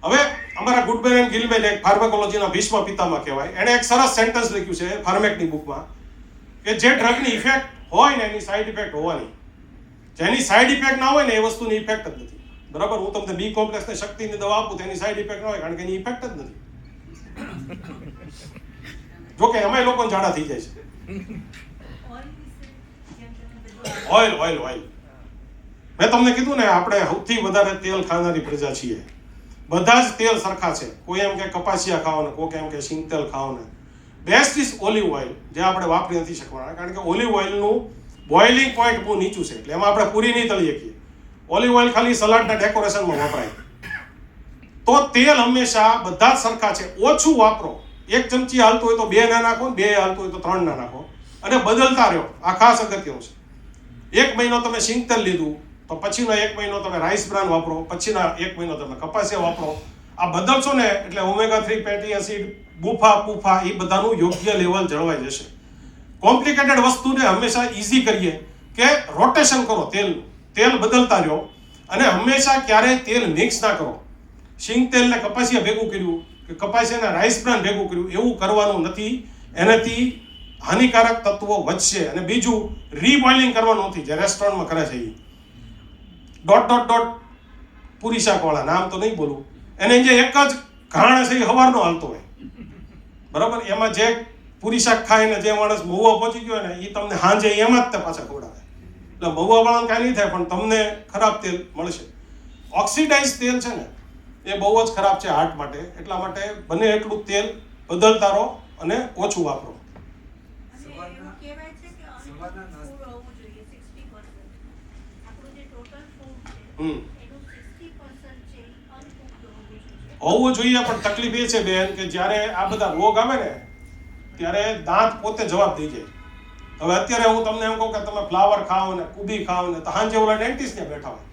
હવે અમારા ગુડમેન એન્ડ ગિલમેન એક ફાર્માકોલોજીના ભીષ્મ પિતામહ કહેવાય, એણે એક સરસ સેન્ટેન્સ લખ્યું છે ફાર્મેકની બુકમાં કે જે ડ્રગની ઇફેક્ટ હોય ને એની સાઈડ ઇફેક્ટ હોવાની, જેની સાઈડ ઇફેક્ટ ના હોય ને એ વસ્તુની ઇફેક્ટ જ નથી. બરાબર. હું તમને બી કોમ્પ્લેક્સ ને શક્તિની દવા આપું તેની સાઈડ ઇફેક્ટ ના હોય, કારણ કે એની ઇફેક્ટ જ નથી. જોકે એમાંય લોકો ઝાડા થઈ જાય છે. ઓઇલ મેં તમને કીધું ને, આપણે સૌથી વધારે તેલ ખાનારી પ્રજા છીએ. બધા જ તેલ સરખા છે. કોઈ એમ કે કપાસિયા ખાઓ ને, કોઈ એમ કે સિંગ તેલ ખાઓ ને. બેસ્ટ ઇઝ ઓલિવ ઓઇલ, જે આપણે વાપરી નથી શકવાના, કારણ કે ઓલિવ ઓઇલનું બોઇલિંગ પોઈન્ટ બહુ નીચું છે, એટલે એમાં આપણે પૂરી નહીં તળી શકીએ. ઓલિવ ઓઇલ ખાલી સલાડના ડેકોરેશનમાં વપરાય. તો તેલ હંમેશા બધા જ સરખા છે. ઓછું વાપરો. 1 ચમચી હાલતું હોય તો 2 ના નાખો, 2 હાલતું હોય તો 3 ના નાખો, અને બદલતા રહ્યો. આ ખાસ અગત્યનું છે. 1 મહિનો તમે સિંગ તેલ લીધું તો પછીનો 1 મહિનો તમે રાઈસ બ્રાન વાપરો, પછીના 1 મહિનો તમે કપાસિયા વાપરો. આ બદલશો ને એટલે ઓમેગા 3 ફેટી એસિડ, બુફા પુફા એ બધાનું યોગ્ય લેવલ જળવાઈ જશે. કોમ્પ્લિકેટેડ વસ્તુને હંમેશા ઈઝી કરીએ કે રોટેશન કરો તેલનું, તેલ બદલતા રહ્યો, અને હંમેશા ક્યારેય તેલ મિક્સ ના કરો. સિંગ તેલને કપાસિયા ભેગું કર્યું કે કપાસિયાના રાઈસ બ્રાન ભેગું કર્યું એવું કરવાનું નથી. એનાથી હાનિકારક તત્વો વધશે. અને બીજું, રીબોઇલિંગ કરવાનું નથી, જે રેસ્ટોરન્ટમાં કરે છે એ પૂરી શાકવાળા, નામ તો નહીં બોલું, એને જે એક જ ઘાણ છે એ સવારનો હાલતો હોય. બરાબર. એમાં જે પૂરી શાક ખાઈને જે માણસ મહુવા પહોંચી ગયો ને એ તમને સાંજે એમાં જ તે પાછા ખવડાવે. એટલે મહુવા વાળાને કાંઈ નહીં થાય, પણ તમને ખરાબ તેલ મળશે. ઓક્સિડાઇઝ તેલ છે ને એ બહુ જ ખરાબ છે હાર્ટ માટે. એટલા માટે બને એટલું તેલ બદલતા રહો અને ઓછું વાપરો. હોવું જોઈએ, પણ તકલીફ એ છે બેન કે જ્યારે આ બધા રોગ આવે ને ત્યારે દાંત પોતે જવાબ દઈ જાય. હવે અત્યારે હું તમને એમ કહું કે તમે ફ્લાવર ખાઓ ને કુબી ખાઓ ને, તો સાંજે ઓલા ડેન્ટિસ્ટ ને બેઠા હોય.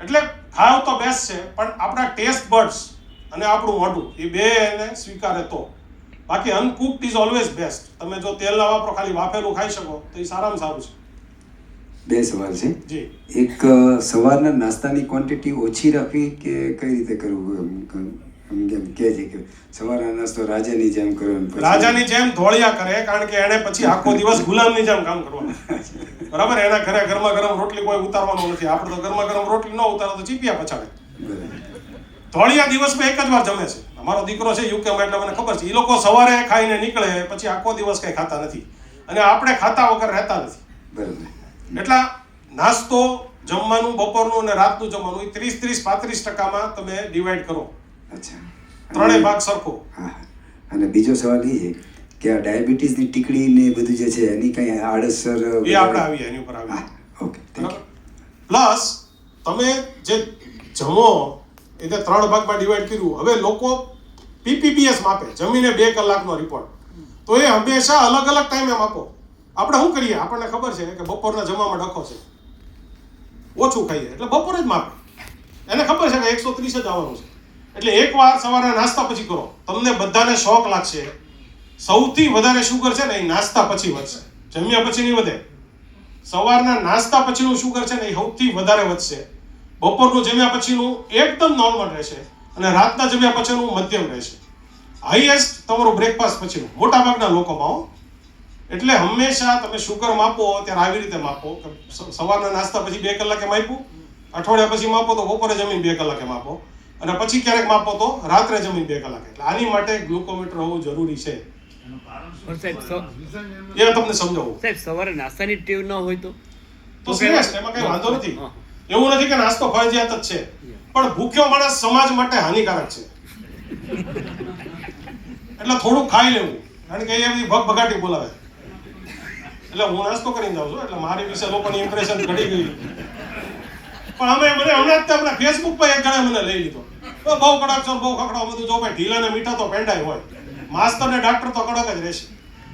એટલે ખાવ તો બેસ્ટ છે, પણ આપણા ટેસ્ટ બડ્સ અને આપણું મોઢું એ બે એને સ્વીકારે તો. બાકી અનકુક્ડ ઇઝ ઓલવેઝ બેસ્ટ. તમે જો તેલ ના વાપરો, ખાલી વાફેલું ખાઈ શકો તો એ સારામાં સારું છે. 2 સવાલ છે. જી. એક, સવારના નાસ્તાની ક્વોન્ટિટી ઓછી રાખવી કે કઈ રીતે કરવું? એમ કહે છે કે સવારના નાસ્તો રાજાની જેમ કરવાનો, રાજાની જેમ ધોળિયા કરે, કારણ કે એને પછી આખો દિવસ ગુલામની જેમ કામ કરવાનું. બરાબર. એના ઘરે ગરમા ગરમ રોટલી કોઈ ઉતારવાનું નથી. આપણે તો ગરમા ગરમ રોટલી ન ઉતારો તો ચીપિયા પછાડે. ધોળિયા દિવસમાં એક જ વાર જમે છે. અમારો દીકરો છે યુકેમાં, એટલે મને ખબર છે. એ લોકો સવારે ખાઈને નીકળે, પછી આખો દિવસ કઈ ખાતા નથી, અને આપણે ખાતા વગર રહેતા નથી. બરાબર. એટલા નાસ્તો, જમવાનું, બપોરનું અને રાતનું જમવાનું એ 30-35% તમે ડિવાઈડ કરો. અચ્છા. ત્રણેય ભાગ સરખો. હા. અને બીજો સવાલ એ છે કે આ ડાયાબિટીસની ટીકડી ને બધું જે છે એની કઈ આડઅસર એ આપણે આવીએ, એની ઉપર આવીએ. Okay, thank you. પ્લસ તમે જે જમો એ 3 ભાગમાં ડિવાઈડ કર્યું. હવે લોકો PPBS માપે, જમીને 2 કલાકનો રિપોર્ટ, તો એ હંમેશા અલગ અલગ ટાઈમે માપો. આપણે શું કરીએ, આપણને ખબર છે કે બપોરના જમવામાં ડખો છે, ઓછું ખાઈએ એટલે બપોરે જ માપે. એને ખબર છે કે 130 જ આવવાનું છે. એટલે એકવાર સવારના નાસ્તા પછી કરો. તમને બધાને શોખ લાગશે. સૌથી વધારે શુગર છે ને એ નાસ્તા પછી વધશે, જમ્યા પછી નહીં વધે. સવારના નાસ્તા પછીનું શુગર છે ને એ સૌથી વધારે વધશે. બપોરનું જમ્યા પછીનું એકદમ નોર્મલ રહેશે, અને રાતના જમ્યા પછીનું મધ્યમ રહેશે. હાઈએસ્ટ તમારું બ્રેકફાસ્ટ પછીનું મોટાભાગના લોકોમાં. એટલે હંમેશા તમે શુગર માપો ત્યારે આવી રીતે માપો કે સવારના નાસ્તા પછી 2 કલાકે માપ્યું, અઠવાડિયા પછી માપો તો બપોરે જમીન 2 કલાકે માપો, અને પછી ક્યારેક માપો તો રાત્રે જમીન 2 કલાકે. એટલે આની માટે ગ્લુકોમીટર હોવું જરૂરી છે. એ તમને સમજાવું. સાહેબ, સવારે નાસ્તાની ટેવ ન હોય તો સિરિયસ, એમાં કઈ વાંધો નથી. એવું નથી કે નાસ્તો ફરજિયાત જ છે, પણ ભૂખ્યો માણસ સમાજ માટે હાનિકારક છે. એટલે થોડું ખાઈ લેવું, કારણ કે એ બધી ભગભગાટી બોલાવે. એટલે હું નાસ્તો કરીને જાઉં છું, એટલે મારી વિશે લોકોની ઇમ્પ્રેશન ઘડી ગઈ. પણ અમે મને હમણાં જ આપણા ફેસબુક પર એક જણા મને લઈ લીધો, તો બહુ કડક છો, બહુ ખખડાવ બધું. જો ભાઈ ઢીલા ને મીઠા તો પેંડાય હોય, માસ્તર ને ડાક્ટર તો કડક જ રહેશે.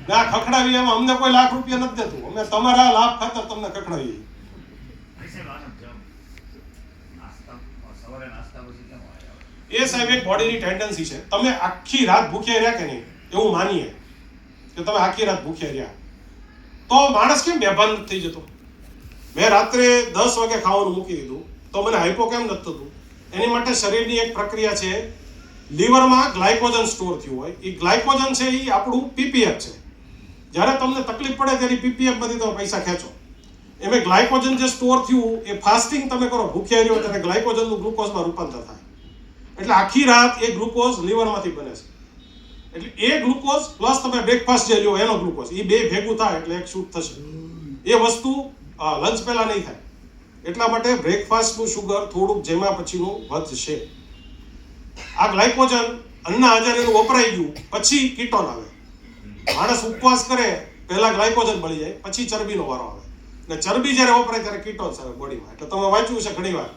ના ખખડાવી એમાં અમને કોઈ લાખ રૂપિયા નથી દેતું, અમે તમારા લાભ ખાતર તમને ખખડાવીએ. એ સાહેબ એક બોડીની ટેન્ડન્સી છે. તમે આખી રાત ભૂખ્યા રહ્યા કે નહીં, એવું માનીએ કે તમે આખી રાત ભૂખ્યા રહ્યા, તો માણસ કેમ બેભાન નથી થઈ જતો? મેં રાત્રે 10 વાગે ખાવાનું મૂકી દીધું તો મને હાઇપો કેમ નથી થતું? એની માટે શરીરની એક પ્રક્રિયા છે, લીવરમાં ગ્લાયકોજન સ્ટોર થયું હોય. એ ગ્લાયકોજન છે એ આપણું પીપીએફ છે. જ્યારે તમને તકલીફ પડે ત્યારે પીપીએફ માંથી તમે પૈસા ખેંચો. એમાં ગ્લાયકોજન જે સ્ટોર થયું એ ફાસ્ટિંગ તમે કરો, ભૂખ્યા રહ્યો ત્યારે ગ્લાયકોજનનું ગ્લુકોઝમાં રૂપાંતર થાય. એટલે આખી રાત એ ગ્લુકોઝ લીવરમાંથી બને છે. એટલે એ ગ્લુકોઝ પ્લસ તમે બ્રેકફાસ્ટ જે લ્યો એનો ગ્લુકોઝ, એ બે ભેગું થાય એટલે એક શૂટ થશે. એ વસ્તુ લંચ પહેલા નહીં થાય. એટલા માટે બ્રેકફાસ્ટનું શુગર થોડુંક જેમાં પછીનું વધશે. આ ગ્લાયકોજન અન્ન આહારેનું વપરાઈ ગયું પછી કીટોન આવે. માણસ ઉપવાસ કરે પહેલા ગ્લાયકોજન બળી જાય, પછી ચરબીનો વારો આવે. અને ચરબી જ્યારે વપરાય ત્યારે કીટોન્સ આવે બોડીમાં. એટલે તમે વાંચ્યું છે ઘણીવાર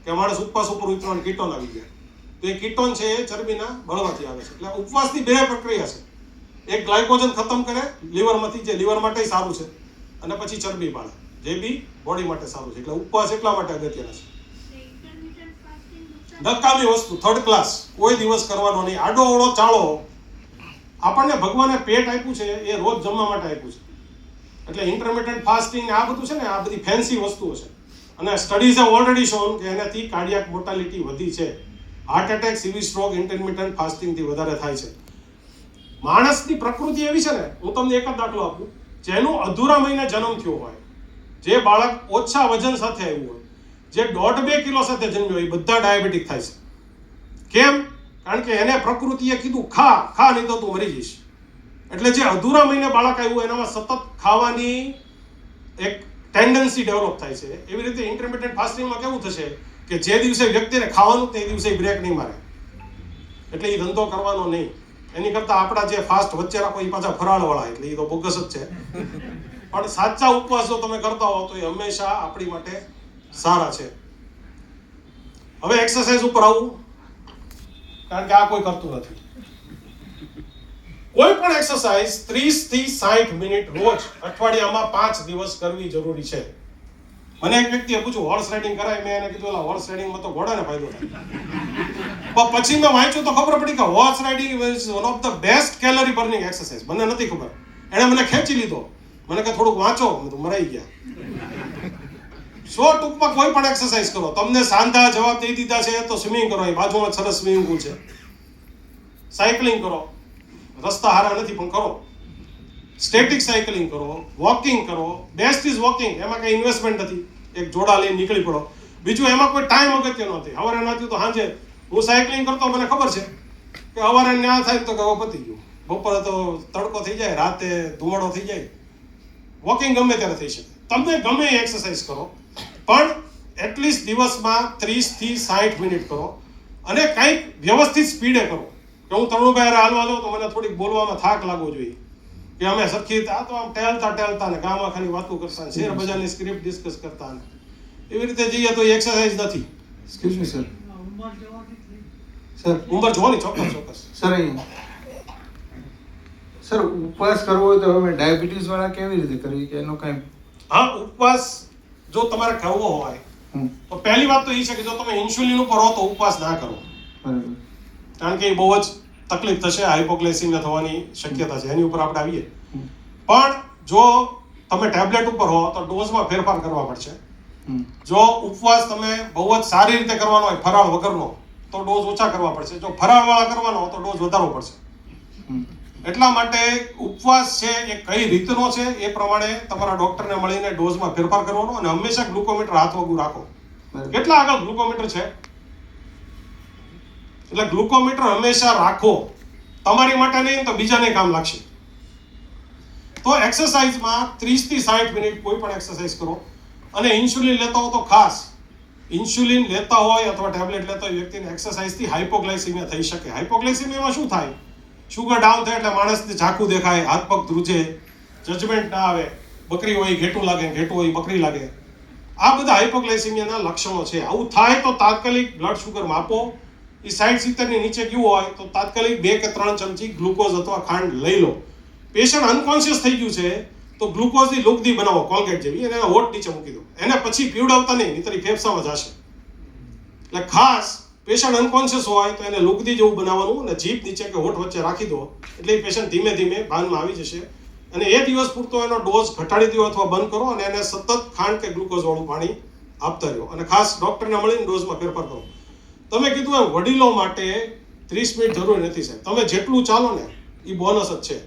કે માણસ ઉપવાસ ઉપર ઉતરવાનું કીટોન આવી ગયા. તો એ કીટોન છે એ ચરબીના બળવાથી આવે છે. એટલે ઉપવાસની બે પ્રક્રિયા છે. એક ગ્લાયકોજન ખતમ કરે લીવરમાંથી, જે લીવર માટે સારું છે, અને પછી ચરબી બાળે, જે બી બોડી માટે સારું છે. એટલે ઉપવાસ એટલા માટે અગત્યના છે. નકામી વસ્તુ, થર્ડ ક્લાસ, કોઈ દિવસ કરવાનો નહીં. આડો અવળો ચાળો, આપણને ભગવાને પેટ આપ્યું છે એ રોજ જમવા માટે આપ્યું છે. એટલે ઇન્ટરમિટન્ટ ફાસ્ટિંગ આ બધું છે ને, આ બધી ફેન્સી વસ્તુઓ છે. અને સ્ટડીઝ have ઓલરેડી શોન કે એનાથી કાર્ડિયાક મોર્ટાલિટી વધી છે. Heart attack, civil stroke intermittent ફાસ્ટિંગથી વધારે થાય છે. માણસની પ્રકૃતિ એવી છે ને, હું તમને એક જ દાખલો આપું. જેનું અધૂરા મહિને જન્મ થયો હોય, જે બાળક ઓછા વજન સાથે આવ્યું હોય, જે 1.5-2 કિલો સાથે જન્મ્યો હોય, એ બધા ડાયાબિટીક થાય છે. કેમ? કારણ કે એને પ્રકૃતિએ કીધું ખા નહીં તો તું મરી જઈશ. એટલે જે અધૂરા મહિને બાળક આવ્યું એનામાં સતત ખાવાની એક ટેન્ડન્સી ડેવલપ થાય છે. એવી રીતે ઇન્ટરમિટન્ટ ફાસ્ટિંગમાં કેવું થશે કે જે દિવસે વ્યક્તિને ખાવાનું તે દિવસે બ્રેક નહીં મારે. એટલે એ ધંધો કરવાનો નહીં. એની કરતાં આપણા જે ફાસ્ટ વચ્ચે રાખો એ પાછા ફરાળવાળા, એટલે એ તો બોગસ જ છે. પણ સાચા ઉપવાસ જો તમે કરતા હો તો એ હંમેશા આપણી માટે સારા છે. હવે એક્સરસાઇઝ ઉપર આવું, કારણ કે આ કોઈ કરતું નથી. કોઈ પણ એક્સરસાઇઝ 30 થી 60 મિનિટ રોજ અઠવાડિયામાં 5 દિવસ કરવી જરૂરી છે. મને એક વ્યક્તિએ પૂછ્યું હોર્સ રાઇડિંગ કરાય, મેં એને કીધું હોર્સ રાઇડિંગમાં તો ઘોડાને ફાયદો થાય. પણ પછી મેં વાંચ્યું તો ખબર પડી કે horse riding is one of the best calorie burning exercise. મને નથી ખબર, એણે મને ખેંચી લીધો. મને કે થોડુંક વાંચો, મેં તો મરાઈ ગયા. ટૂંકમાં કોઈ પણ એક્સરસાઇઝ કરો. તમને સાંધા જવાબ દઈ દીધા છે તો સ્વિમિંગ કરો, એ બાજુમાં સરસ સ્વિમિંગ પુલ છે. સાયકલિંગ કરો, રસ્તા હારા નથી પણ કરો. સ્ટેટિક સાયકલિંગ કરો, વોકિંગ કરો. બેસ્ટ ઇઝ વોકિંગ, એમાં કઈ ઇન્વેસ્ટમેન્ટ નથી. એક જોડા લઈને નીકળી પડો. બીજું એમાં કોઈ ટાઈમ અગત્યનો નથી. સવારે નથી તો સાંજે. હું સાયકલિંગ કરતો, મને ખબર છે કે સવારે ન્યા થાય તો કે પતી ગયું, બપોરે તો તડકો થઈ જાય, રાતે ધુમાડો થઈ જાય. વોકિંગ ગમે ત્યારે થઈ શકે. તમે ગમે એ એક્સરસાઇઝ કરો, પણ એટલીસ્ટ દિવસમાં 30 થી 60 મિનિટ કરો. અને કંઈક વ્યવસ્થિત સ્પીડે કરો. કે હું તરુણભાઈ હાલવા જાઉં તો મને થોડીક બોલવામાં થાક લાગવો જોઈએ. કે અમે સરખી આ તો આમ ટેલતા ને ગામમાં ખાલી વાતો કરતા, શેર બજારની સ્ક્રિપ્ટ ડિસ્કસ કરતા, એવી રીતે જઈએ તો એ એક્સરસાઇઝ નથી. Excuse me sir. ઉંમર જોવાની ચોક્કસ. સર અહીંયા સર ઉપવાસ કરવો હોય તો હવે ડાયાબિટીસ વાળા કેવી રીતે કરવી કે એનો કઈ? હા, ઉપવાસ જો તમારે કરવો હોય તો પહેલી વાત તો એ છે કે જો તમે ઇન્સ્યુલિન ઉપર હો તો ઉપવાસ ના કરો. બરાબર. કારણ કે એ બહુ જ તકલીફ થશે, હાઇપોગ્લાયસીમિયા થવાની શક્યતા છે. એની ઉપર આપણે આવીએ. પણ જો તમે ટેબ્લેટ ઉપર હો તો ડોઝમાં ફેરફાર કરવા પડશે. જો ઉપવાસ તમે બહુ જ સારી રીતે કરવાનો હોય, ફરાળ વગરનો, તો ડોઝ ઓછા કરવા પડશે. જો ફરાળવાળા કરવાનો હોય તો ડોઝ વધારવો પડશે. એટલા માટે ઉપવાસ છે એ કઈ રીતનો છે એ પ્રમાણે તમારા ડોક્ટરને મળીને ડોઝમાં ફેરફાર કરવાનો. અને હંમેશા ગ્લુકોમીટર હાથ વગું રાખો. કેટલા આગળ ગ્લુકોમીટર છે, એટલે ગ્લુકોમીટર હંમેશા રાખો. તમારી માટે નહીં તો બીજાને કામ લાગશે. તો એક્સરસાઇઝમાં 30 થી 60 મિનિટ કોઈ પણ એક્સરસાઇઝ કરો. અને ઇન્સ્યુલિન લેતા હો તો ખાસ, ઇન્સ્યુલિન લેતા હોય અથવા ટેબ્લેટ લેતા હોય વ્યક્તિને એક્સરસાઇઝથી હાઇપોગ્લાયસીમિયા થઈ શકે. હાઇપોગ્લાયસીમિયામાં શું થાય? શુગર ડાઉન થાય એટલે માણસને ઝાંખું દેખાય, હાથ પગ ધ્રુજે, જજમેન્ટ ના આવે. બકરી હોય ઘેટું લાગે, ઘેટું હોય બકરી લાગે. આ બધા હાઇપોગ્લાયસેમિયાના લક્ષણો છે. આવું થાય તો તાત્કાલિક બ્લડ શુગર માપો. એ 60-70 ની નીચે ગયું હોય તો તાત્કાલિક 2 કે 3 ચમચી ગ્લુકોઝ અથવા ખાંડ લઈ લો. પેશન્ટ અનકોન્શિયસ થઈ ગયું છે તો ગ્લુકોઝની લુગદી બનાવો કોલગેટ જેવી અને એના હોઠ નીચે મૂકી દો. એને પછી પીવડાવતા નહીં, નહીંતર ફેફસામાં જશે. એટલે ખાસ પેશન્ટ અનકોન્શિયસ હોય તો એને લુગદી જેવું બનાવવાનું અને જીભ નીચે કે હોઠ વચ્ચે રાખી દો, એટલે એ પેશન્ટ ધીમે ધીમે ભાનમાં આવી જશે. અને એ દિવસ પૂરતો એનો ડોઝ ઘટાડી દો અથવા બંધ કરો અને એને સતત ખાંડ કે ગ્લુકોઝ વાળું પાણી આપતા રહ્યો. અને ખાસ ડોક્ટરને મળીને ડોઝમાં ફેરફાર કરો. તમે કીધું એમ વડીલો માટે 30 મિનિટ જરૂરી નથી સાહેબ. તમે જેટલું ચાલો ને એ બોનસ જ છે.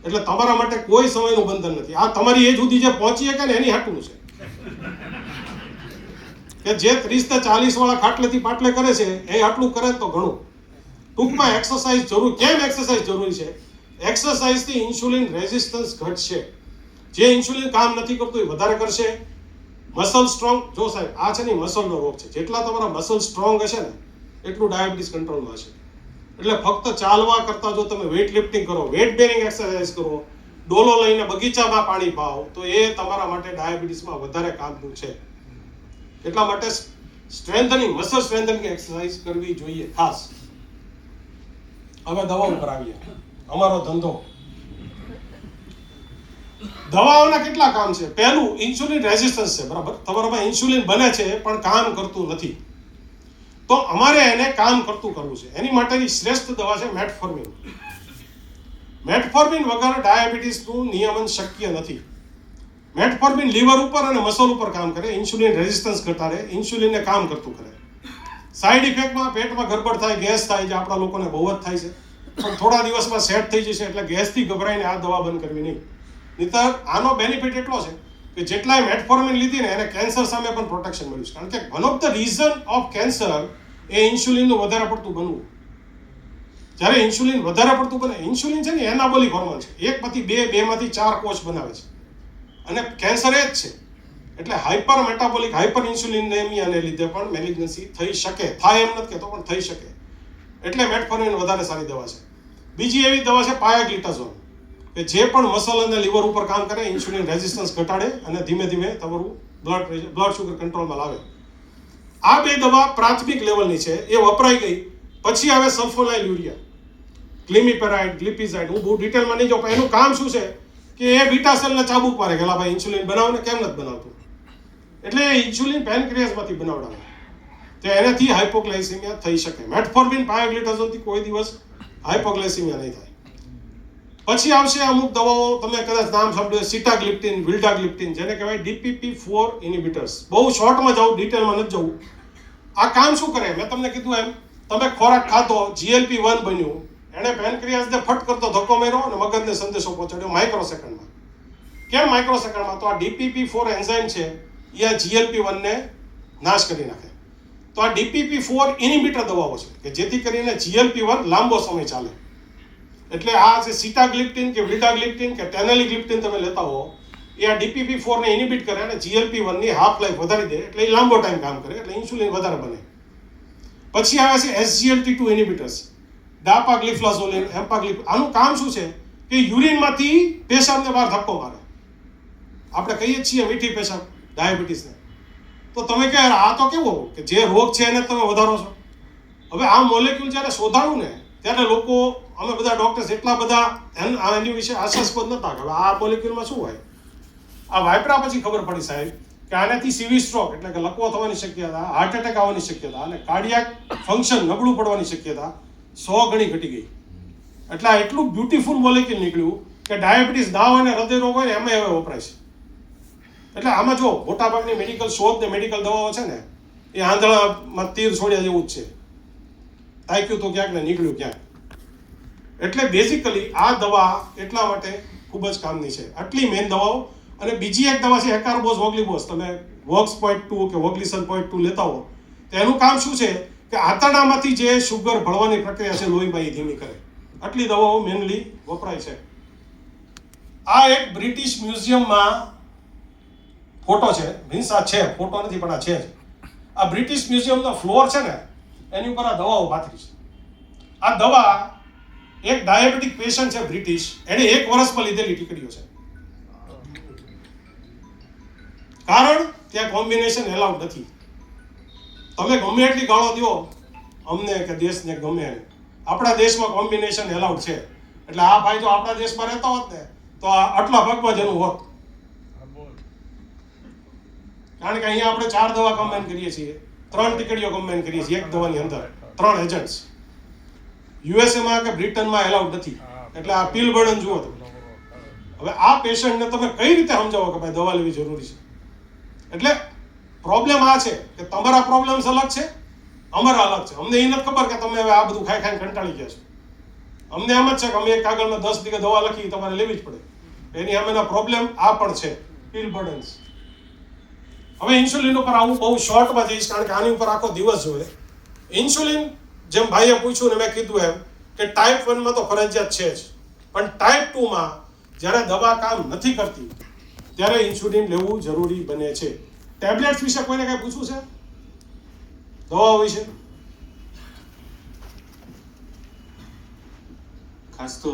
એટલે તમારા માટે કોઈ સમયનું બંધન નથી. આ તમારી એજ સુધી જે પહોંચી શકે ને એની હાટું છે કે જે 30 થી 40 વાળા ખાટલેથી પાટલે કરે છે એ આટલું કરે તો ઘણું. ટૂંકમાં એક્સરસાઇઝ જરૂરી. કેમ એક્સરસાઇઝ જરૂરી છે? એક્સરસાઇઝથી ઇન્સ્યુલિન રેઝિસ્ટન્સ ઘટશે. જે ઇન્સ્યુલિન કામ નથી કરતું એ વધારે કરશે. મસલ સ્ટ્રોંગ, જો સાહેબ આ છે ને મસલનો રોગ છે. જેટલા તમારા મસલ સ્ટ્રોંગ હશે ને એટલું ડાયાબિટીસ કંટ્રોલમાં હશે. એટલે ફક્ત ચાલવા કરતાં જો તમે વેઇટ લિફ્ટિંગ કરો, વેઇટ બેરિંગ એક્સરસાઇઝ કરો, ડોલો લઈને બગીચામાં પાણી પાઓ તો એ તમારા માટે ડાયાબિટીસમાં વધારે કામનું છે. એટલા માટે સ્ટ્રેન્થનિંગ, મસલ સ્ટ્રેન્થનિંગ એક્સરસાઇઝ કરવી જોઈએ ખાસ. હવે દવા ઉપર આવીએ. અમારો ધંધો, દવાઓના કેટલા કામ છે? પહેલું ઇન્સ્યુલિન રેઝિસ્ટન્સ છે, બરાબર. તમારામાં ઇન્સ્યુલિન બને છે પણ કામ કરતું નથી, તો અમારે એને કામ કરતું કરવું છે. એની માટેની શ્રેષ્ઠ દવા છે મેટફોર્મિન. મેટફોર્મિન વગર ડાયાબિટીસનું નિયમન શક્ય નથી. મેટફોર્મિન લીવર ઉપર અને મસલ ઉપર કામ કરે, ઇન્સ્યુલિન રેઝિસ્ટન્સ ઘટાડે, ઇન્સ્યુલિનને કામ કરતું કરે. સાઈડ ઇફેક્ટમાં પેટમાં ગડબડ થાય, ગેસ થાય, જે આપણા લોકોને બહુ જ થાય છે, પણ થોડા દિવસમાં સેટ થઈ જશે. એટલે ગેસથી ગભરાઈને આ દવા બંધ કરવી નહીં. નહીંતર આનો બેનિફિટ એટલો છે કે જેટલાય મેટફોર્મિન લીધી ને એને કેન્સર સામે પણ પ્રોટેક્શન મળ્યું છે. કારણ કે one of the reason of cancer એ ઇન્સ્યુલિનનું વધારે પડતું બનવું. જ્યારે ઇન્સ્યુલિન વધારે પડતું બને, ઇન્સ્યુલિન છે ને એનાબોલિક હોર્મોન છે. 1 માંથી 2, 2 માંથી 4 કોષ બનાવે છે અને કેન્સર એ જ છે. એટલે હાઇપર મેટાબોલિક હાઇપર ઇન્સ્યુલિનેમિયાને લીધે પણ મેલિગ્નન્સી થઈ શકે. થાય એમ નથી કહેતો, પણ થઈ શકે. એટલે મેટફોર્મિન વધારે સારી દવા છે. બીજી એવી દવા છે પાયાગ્લિટાઝોન, કે જે પણ મસલ અને લીવર ઉપર કામ કરે, ઇન્સ્યુલિન રેઝિસ્ટન્સ ઘટાડે અને ધીમે ધીમે તમારું બ્લડ શુગર કંટ્રોલમાં લાવે. આ 2 દવા પ્રાથમિક લેવલની છે, એ વપરાઈ ગઈ. પછી આવે સલ્ફોનાઇલ યુરિયા, ગ્લિમિપેરાઇડ, ગ્લિપિઝાઇડ. હું બહુ ડિટેલમાં નહીં જાઉં, પણ એનું કામ શું છે કે એ બીટા સેલને ચાબુક મારે કે ભાઈ ઇન્સ્યુલિન બનાવો ને કેમ નથી બનાવતું. એટલે ઇન્સ્યુલિન પેનક્રિયાસમાંથી બનાવડાવે તો એનાથી હાઇપોગ્લાયસેમિયા થઈ શકે. મેટફોર્મિન પાયાગ્લિટાઝોનથી કોઈ દિવસ હાઇપોગ્લાયસેમિયા નહીં થાય. પછી આવશે અમુક દવાઓ, તમે કદાચ નામ સાંભળ્યું, સિટાગ્લિપ્ટિન, વિલ્ડાગ્લિપ્ટિન, જેને કહેવાય DPP-4 ઇનિબિટર્સ. બહુ શોર્ટમાં જાઉં, ડિટેલમાં નથી જવું. આ કામ શું કરે? મેં તમને કીધું એમ, તમે ખોરાક ખાધો, GLP-1 બન્યું, એણે પેનક્રિયાસને ફટ કરતો ધક્કો માર્યો અને મગજને સંદેશો પહોંચાડ્યો માઇક્રોસેકન્ડમાં. કેમ માઇક્રોસેકન્ડમાં? તો આ DPP-4 એન્ઝાઇમ છે એ આ GLP-1 ને નાશ કરી નાખે. તો આ DPP-4 ઇનિબિટર દવાઓ છે કે જેથી કરીને GLP-1 લાંબો સમય ચાલે. એટલે આ જે સિટાગ્લિપ્ટિન કે વિલ્ડાગ્લિપ્ટિન કે ટેનેલિગ્લિપ્ટિન તમે લેતા હો, એ આ DPP-4 ને ઇનિબિટ કરે અને GLP-1 ની હાફ લાઈફ વધારી દે, એટલે એ લાંબો ટાઈમ કામ કરે, એટલે ઇન્સ્યુલિન વધારે બને. પછી આવે છે SGLT2 ઇનિબિટર્સ, ડાપાગ્લિફ્લાઝોલિન, એમ્પાગ્લિફ. આનું કામ શું છે કે યુરિનમાંથી પેશાબને બહાર ધક્કો મારે. આપણે કહીએ છીએ મીઠી પેશાબ ડાયાબિટીસને. તો તમે કહે આ તો કેવો કે જે રોગ છે એને તમે વધારો છો. હવે આ મોલેક્યુલ જ્યારે શોધાણું ને ત્યારે લોકો, અમે બધા ડોક્ટર્સ એટલા બધા એની વિશે આશાસ્પદ નતા કે આ મોલેક્યુલમાં શું હોય. આ વાપરા પછી ખબર પડી સાહેબ કે આનાથી સીવી સ્ટ્રોક એટલે કે લકવો થવાની શક્યતા, હાર્ટ એટેક આવવાની શક્યતા અને કાર્ડિયાક ફંક્શન નબળું પડવાની શક્યતા 100 ગણી ઘટી ગઈ. એટલે આ એટલું બ્યુટીફુલ મોલેક્યુલ નીકળ્યું કે ડાયાબિટીસ ના હોય ને હૃદય રોગ હોય ને એમાં હવે વપરાય છે. એટલે આમાં જો મોટાભાગની મેડિકલ શોધ ને મેડિકલ દવાઓ છે ને એ આંધળામાં તીર છોડ્યા જેવું જ છે. તાક્યું તો ક્યાંક ને નીકળ્યું ક્યાંક. એટલે બેઝિકલી આ દવા એટલા માટે ખૂબ જ કામની છે. આટલી મેઇન દવાઓ. અને બીજી એક દવા છે એકાર્બોઝ વોગ્લિબોઝ. તમે વોક્સ.2 કે વોગ્લિસન.2 લેતા હો તો એનું કામ શું છે કે આંતરડામાંથી જે શુગર ભળવાની પ્રક્રિયા છે લોહીમાં એ ધીમી કરે. આટલી દવાઓ મેનલી વપરાય છે. આ એક બ્રિટિશ મ્યુઝિયમમાં ફોટો છે, મીન્સ આ છે, ફોટો નથી પણ આ છે જ. આ બ્રિટિશ મ્યુઝિયમનો ફ્લોર છે ને એની ઉપર આ દવાઓ પાથરી છે. આ દવા એક ડાયાબિટીક પેશન્ટ છે બ્રિટિશ, એણે 1 વર્ષમાં લીધેલી ટીકડીઓ છે. કારણ ત્યાં કોમ્બિનેશન એલાઉડ નથી. તમે ગમે એટલી ગાળો દો અમને કે દેશને ગમે એને, આપણા દેશમાં કોમ્બિનેશન એલાઉડ છે. એટલે આ ભાઈ જો આપણા દેશમાં રહેતા હોત ને તો આટલા ભાગમાં જેનું હોત. કારણ કે અહીંયા આપણે 4 દવા કમ્બાઈન કરીએ છીએ, 3 ટીકડીઓ કમ્બાઈન કરીએ છીએ એક દવાની અંદર, 3 એજન્ટ્સ. યુએસએમાં કે બ્રિટનમાં એલાઉડ નથી. એટલે આ પીલ બર્ડન જુઓ તમે. હવે આ પેશન્ટને તમે કઈ રીતે સમજાવો કે ભાઈ દવા લેવી જરૂરી છે? એટલે પ્રોબ્લેમ આ છે કે તમારા પ્રોબ્લેમ્સ અલગ છે, અમારા અલગ છે. અમને એ નથી ખબર કે તમે હવે આ બધું ખાઈ ખાઈને કંટાળી ગયા છો. અમને એમ જ છે કે અમે એક કાગળમાં 10 દીકે દવા લખી તમારે લેવી જ પડે. એની સામેના પ્રોબ્લેમ આ પણ છે, પીલ બર્ડન્સ. હવે ઇન્સ્યુલિન ઉપર આવું બહુ શોર્ટમાં જઈશ કારણ કે આની ઉપર આખો દિવસ જોઈએ. ઇન્સ્યુલિન જેમ ભાઈએ પૂછ્યું ને મેં કીધું એમ કે ટાઈપ 1માં તો ફરજિયાત છે જ, પણ ટાઈપ 2માં જ્યારે દવા કામ નથી કરતી ત્યારે ઇન્સ્યુલિન લેવું જરૂરી બને છે. ટેબ્લેટ્સ વિશે કોઈને કંઈ પૂછવું છે? દવાઓ વિશે? ખાસ તો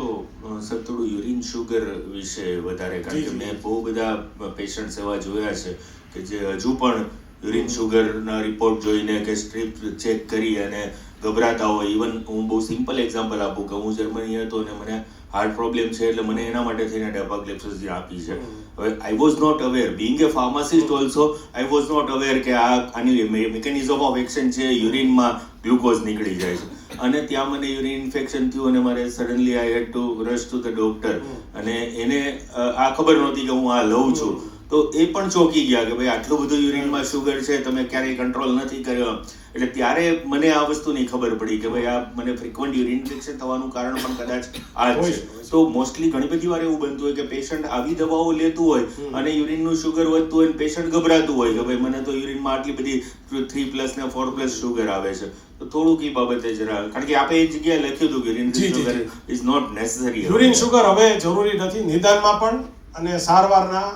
સર થોડું યુરિન શુગર વિશે વધારે, કારણ કે મેં બહુ બધા પેશન્ટ્સ એવા જોયા છે કે જે હજુ પણ યુરિન શુગરના રિપોર્ટ જોઈને કે સ્ટ્રીપ ચેક કરી અને ગભરાતા હોય. ઇવન હું બહુ સિમ્પલ એક્ઝામ્પલ આપું કે હું જર્મની હતો અને મને હાર્ટ પ્રોબ્લેમ છે એટલે મને એના માટે થઈને ડેપાગ્લેપ્સિસ આપી છે. હવે I was not aware, being a pharmacist also I was not aware કે આની મિકેનિઝમ ઓફ એક્શન છે, યુરિનમાં ગ્લુકોઝ નીકળી જાય છે. અને ત્યાં મને યુરિન ઇન્ફેક્શન થયું અને મારે suddenly I had to rush to the doctor. અને એને આ ખબર નહોતી કે હું આ લઉં છું, તો એ પણ ચોંકી ગયા કે ભાઈ આટલું બધું યુરિનમાં શુગર છે, તમે ક્યારેય કંટ્રોલ નથી કર્યો. એટલે ત્યારે મને આ વસ્તુની ખબર પડી કે ભાઈ આ મને ફ્રીક્વન્ટ યુરિન ઇન્ફેક્શન થવાનું કારણ પણ કદાચ આ જ છે. તો મોસ્ટલી ઘણી બધી વાર એવું બનતું હોય કે પેશન્ટ આવી દવાઓ લેતું હોય અને યુરિનનું શુગર વધતું હોય, પેશન્ટ ગભરાતું હોય કે ભાઈ મને તો યુરિનમાં આટલી બધી 3+ ને 4+ શુગર આવે છે. તો થોડુંક એ બાબતે જરા, કારણ કે આપણે એ જગ્યાએ લખ્યું હતું કે urine sugar is not necessary. Urine sugar હવે જરૂરી નથી, નિદાનમાં પણ અને સારવારના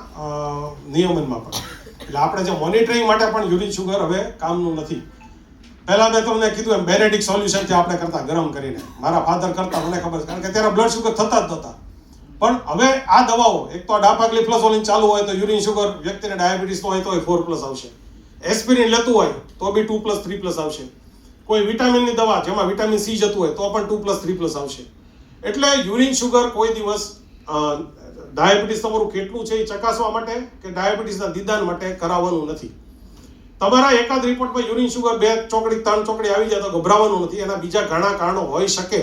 નિયમનમાં પણ. એટલે આપણે જે મોનિટરિંગ માટે પણ યુરિન શુગર હવે કામનું નથી. પહેલા મેં તમને કીધું એમ બેનેડિક સોલ્યુશન જે આપણે કરતા ગરમ કરીને, મારા ફાધર કરતા, મને ખબર છે, કારણ કે ત્યારે બ્લડ શુગર થતા જ નહોતા. પણ હવે આ દવાઓ, એક તો ડાપાગ્લિફ્લોઝોલિન ચાલુ હોય તો યુરિન શુગર વ્યક્તિને ડાયાબિટીસ હોય તો 4+ આવશે. એસ્પિરિન લેતું હોય તો બી 2+, 3+ આવશે. કોઈ વિટામિનની દવા જેમાં વિટામિન સી જતું હોય તો પણ 2+, 3+ આવશે. એટલે યુરિન શુગર કોઈ દિવસ ડાયાબિટીસ તમારું કેટલું છે એ ચકાસવા માટે કે ડાયાબિટીસના નિદાન માટે કરાવવાનું નથી. તમારા એકાદ રિપોર્ટમાં યુરિન શુગર 2 ચોકડી 3 ચોકડી આવી જાય તો ગભરાવાનું નથી. એના બીજા ઘણા કારણો હોઈ શકે,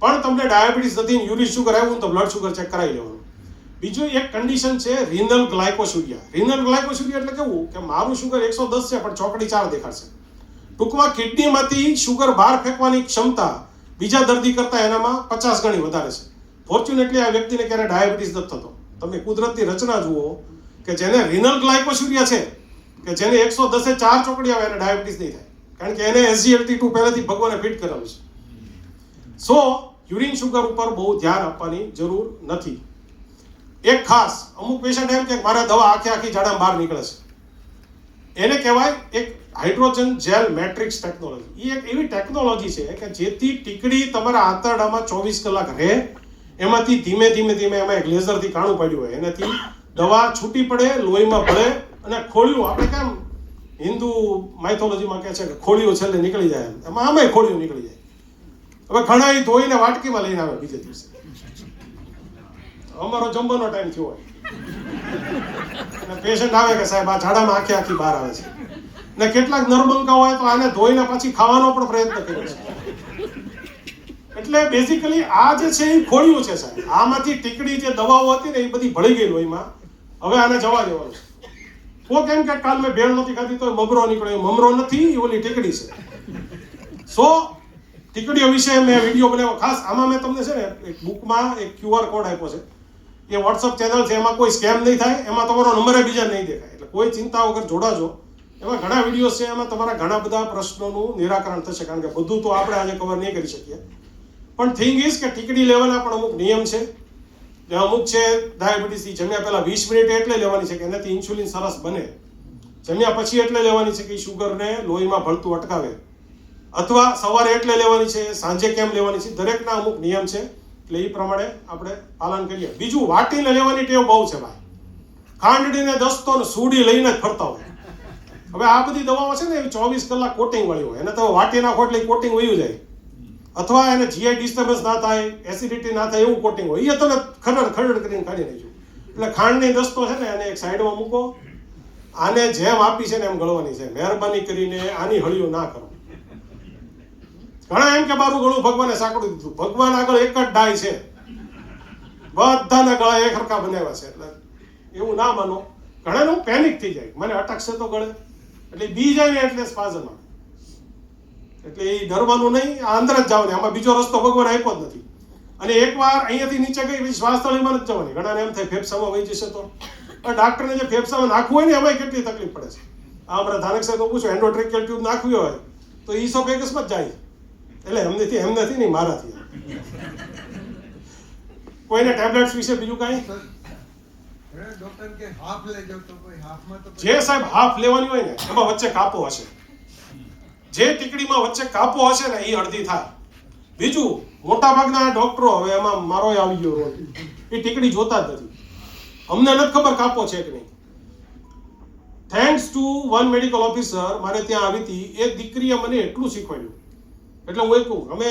પણ તમને ડાયાબિટીસ નથી, યુરિન શુગર આવ્યું તો બ્લડ શુગર ચેક કરાવી લેવાનું. બીજું એક કન્ડિશન છે રિનલ ગ્લાયકોસ્યુરિયા. રિનલ ગ્લાયકોસ્યુરિયા એટલે કેવું કે મારું શુગર 110 છે પણ ચોકડી 4 દેખાડશે. ટૂંકમાં કિડનીમાંથી શુગર બહાર ફેંકવાની ક્ષમતા બીજા દર્દી કરતાં એનામાં 50 ગણી વધારે છે. ફોર્ચ્યુનેટલી આ વ્યક્તિને ક્યારે ડાયાબિટીસ નથી થતો. તમે કુદરતની રચના જુઓ કે જેને રિનલ ગ્લાયકોસ્યુરિયા છે, કે જેને 110 4 ચોકડી આવે એને ડાયાબિટીસ નહીં થાય, કારણ કે એને SGLT2 પહેલેથી ભગવાને ફિટ કરેલું છે. સો યુરિન શુગર ઉપર બહુ ધ્યાન આપવાની જરૂર નથી. એક ખાસ અમુક પેશન્ટ એમ કે મારા દવા આખી જાડામાં બહાર નીકળે છે, એને કહેવાય એક હાઇડ્રોજન જેલ મેટ્રિક્સ ટેકનોલોજી. એ એક એવી ટેકનોલોજી છે કે જેથી ટીકડી તમારા આંતરડામાં 24 કલાક રહે, એમાંથી ધીમે ધીમે એમાં એક લેઝરથી કાણું પડ્યું હોય, એનાથી દવા છૂટી પડે, લોહીમાં ભળે અને ખોળિયું, આપણે કેમ હિન્દુ માઇથોલોજીમાં કહે છે કે ખોળિયું છેલ્લે નીકળી જાય, એમાં આમાંય ખોળિયું નીકળી જાય. હવે ઘણા એ ધોઈને વાટકીમાં લઈને આવે બીજે દિવસે. અમારો જમવાનો ટાઈમ થયો હોય અને પેશન્ટ આવે કે સાહેબ આ ઝાડામાં આખી બહાર આવે છે, ને કેટલાક નરબંકા હોય તો આને ધોઈને પછી ખાવાનો પણ પ્રયત્ન કર્યો છે. એટલે બેઝિકલી આ જે છે એ ખોળિયું છે સાહેબ. આમાંથી ટીકડી જે દવાઓ હતી ને એ બધી ભળી ગઈ લોહીમાં. હવે આને જવા દેવાનું છે. તો કેમ કે કાલ મેં ભેળ નથી ખાધી તો મમરો નીકળ્યો, મમરો નથી, એ ઓલી ટીકડી છે. સો ટીકડીઓ વિશે મેં વિડીયો બનાવ્યો ખાસ. આમાં મેં તમને છે ને એક બુકમાં એક QR કોડ આપ્યો છે. એ WhatsApp ચેનલ છે, એમાં કોઈ સ્કેમ નહીં થાય, એમાં તમારો નંબર બીજા નહીં દેખાય. એટલે કોઈ ચિંતા વગર જોડાજો. એમાં ઘણા વિડીયો છે, એમાં તમારા ઘણા બધા પ્રશ્નોનું નિરાકરણ થશે, કારણ કે બધું તો આપણે આજે કવર નહીં કરી શકીએ. પણ થિંગ ઇઝ કે ટીકડી લેવાના પણ અમુક નિયમ છે. અમુક છે ડાયાબિટીસથી જમ્યા પહેલા 20 મિનિટ એટલે લેવાની છે કે એનાથી ઇન્સ્યુલિન સરસ બને. જમ્યા પછી એટલે લેવાની છે કે શુગરને લોહીમાં ભળતું અટકાવે. અથવા સવારે એટલે લેવાની છે, સાંજે કેમ લેવાની છે, દરેકના અમુક નિયમ છે. એટલે એ પ્રમાણે આપણે પાલન કરીએ. બીજું વાટીને લેવાની ટેવ બહુ છે ભાઈ. ખાંડડીને દસ્તો ને સૂડી લઈને જ ફરતા હોય. હવે આ બધી દવાઓ છે ને એવી 24 કલાક કોટિંગ વાળી હોય. એને તો વાટી નાખો એટલે કોટિંગ વયું જાય, અથવા એને જીઆઈ ડિસ્ટર્બન્સ ના થાય, એસિડિટી ના થાય એવું કોટિંગ હોય. એ તમે ખરડ કરીને કાઢી નાખ્યું. એટલે ખાંડની દસ્તો છે ને એને એક સાઈડમાં મૂકો. આને જેમ આપી છે ને એમ ગળવાની છે. મહેરબાની કરીને આની હળિયું ના કરો. ઘણા એમ કે મારું ગળું ભગવાને સાંકળું દીધું. ભગવાન આગળ એક જ ડાય છે, બધાના ગળા એક હરખા બનાવ્યા છે. એટલે એવું ના માનો. ઘણાનું પેનિક થઈ જાય, મને અટકશે તો ગળે, એટલે બી જાય ને એટલે સ્પાઝમ આવે. એટલે એ ડરવાનું નહીં, આ અંદર જ જવાની. આમાં બીજો રસ્તો ભગવાન આપ્યો જ નથી. અને એકવાર અહીંયાથી નીચે ગઈ પછી શ્વાસ તળીમાં જ જવાની. ઘણાને એમ થાય ફેફસામાં વહી જશે તો. ડાક્ટરને જે ફેફસામાં નાખવું હોય ને એમાં કેટલી તકલીફ પડે છે. આ હમણાં ધાનક સાહેબ પૂછો, એન્ડોટ્રેકિયલ ટ્યુબ નાખવી હોય તો ઈસોફેગસમાં જ જાય. એટલે એમ નથી નહીં, મારાથી. કોઈને ટેબ્લેટ્સ વિશે બીજું કાંઈ? ડોક્ટર કે હાફ લેજો તો કોઈ હાફમાં તો જે સાહેબ હાફ લેવાની હોય ને એમાં વચ્ચે કાપો હશે. જે ટીકડીમાં વચ્ચે કાપો હશે ને એ અડધી થાય. બીજું, મોટા ભાગના ડોક્ટરો, હવે એમાં મારો આવી ગયો રોલ, એ ટીકડી જોતા જ નથી. અમને નથી ખબર કાપો છે કે નહીં. Thanks to one medical officer મારે ત્યાં આવી હતી, એ દીકરીએ મને એટલું શીખવાડ્યું. એટલે હું કહું, અમે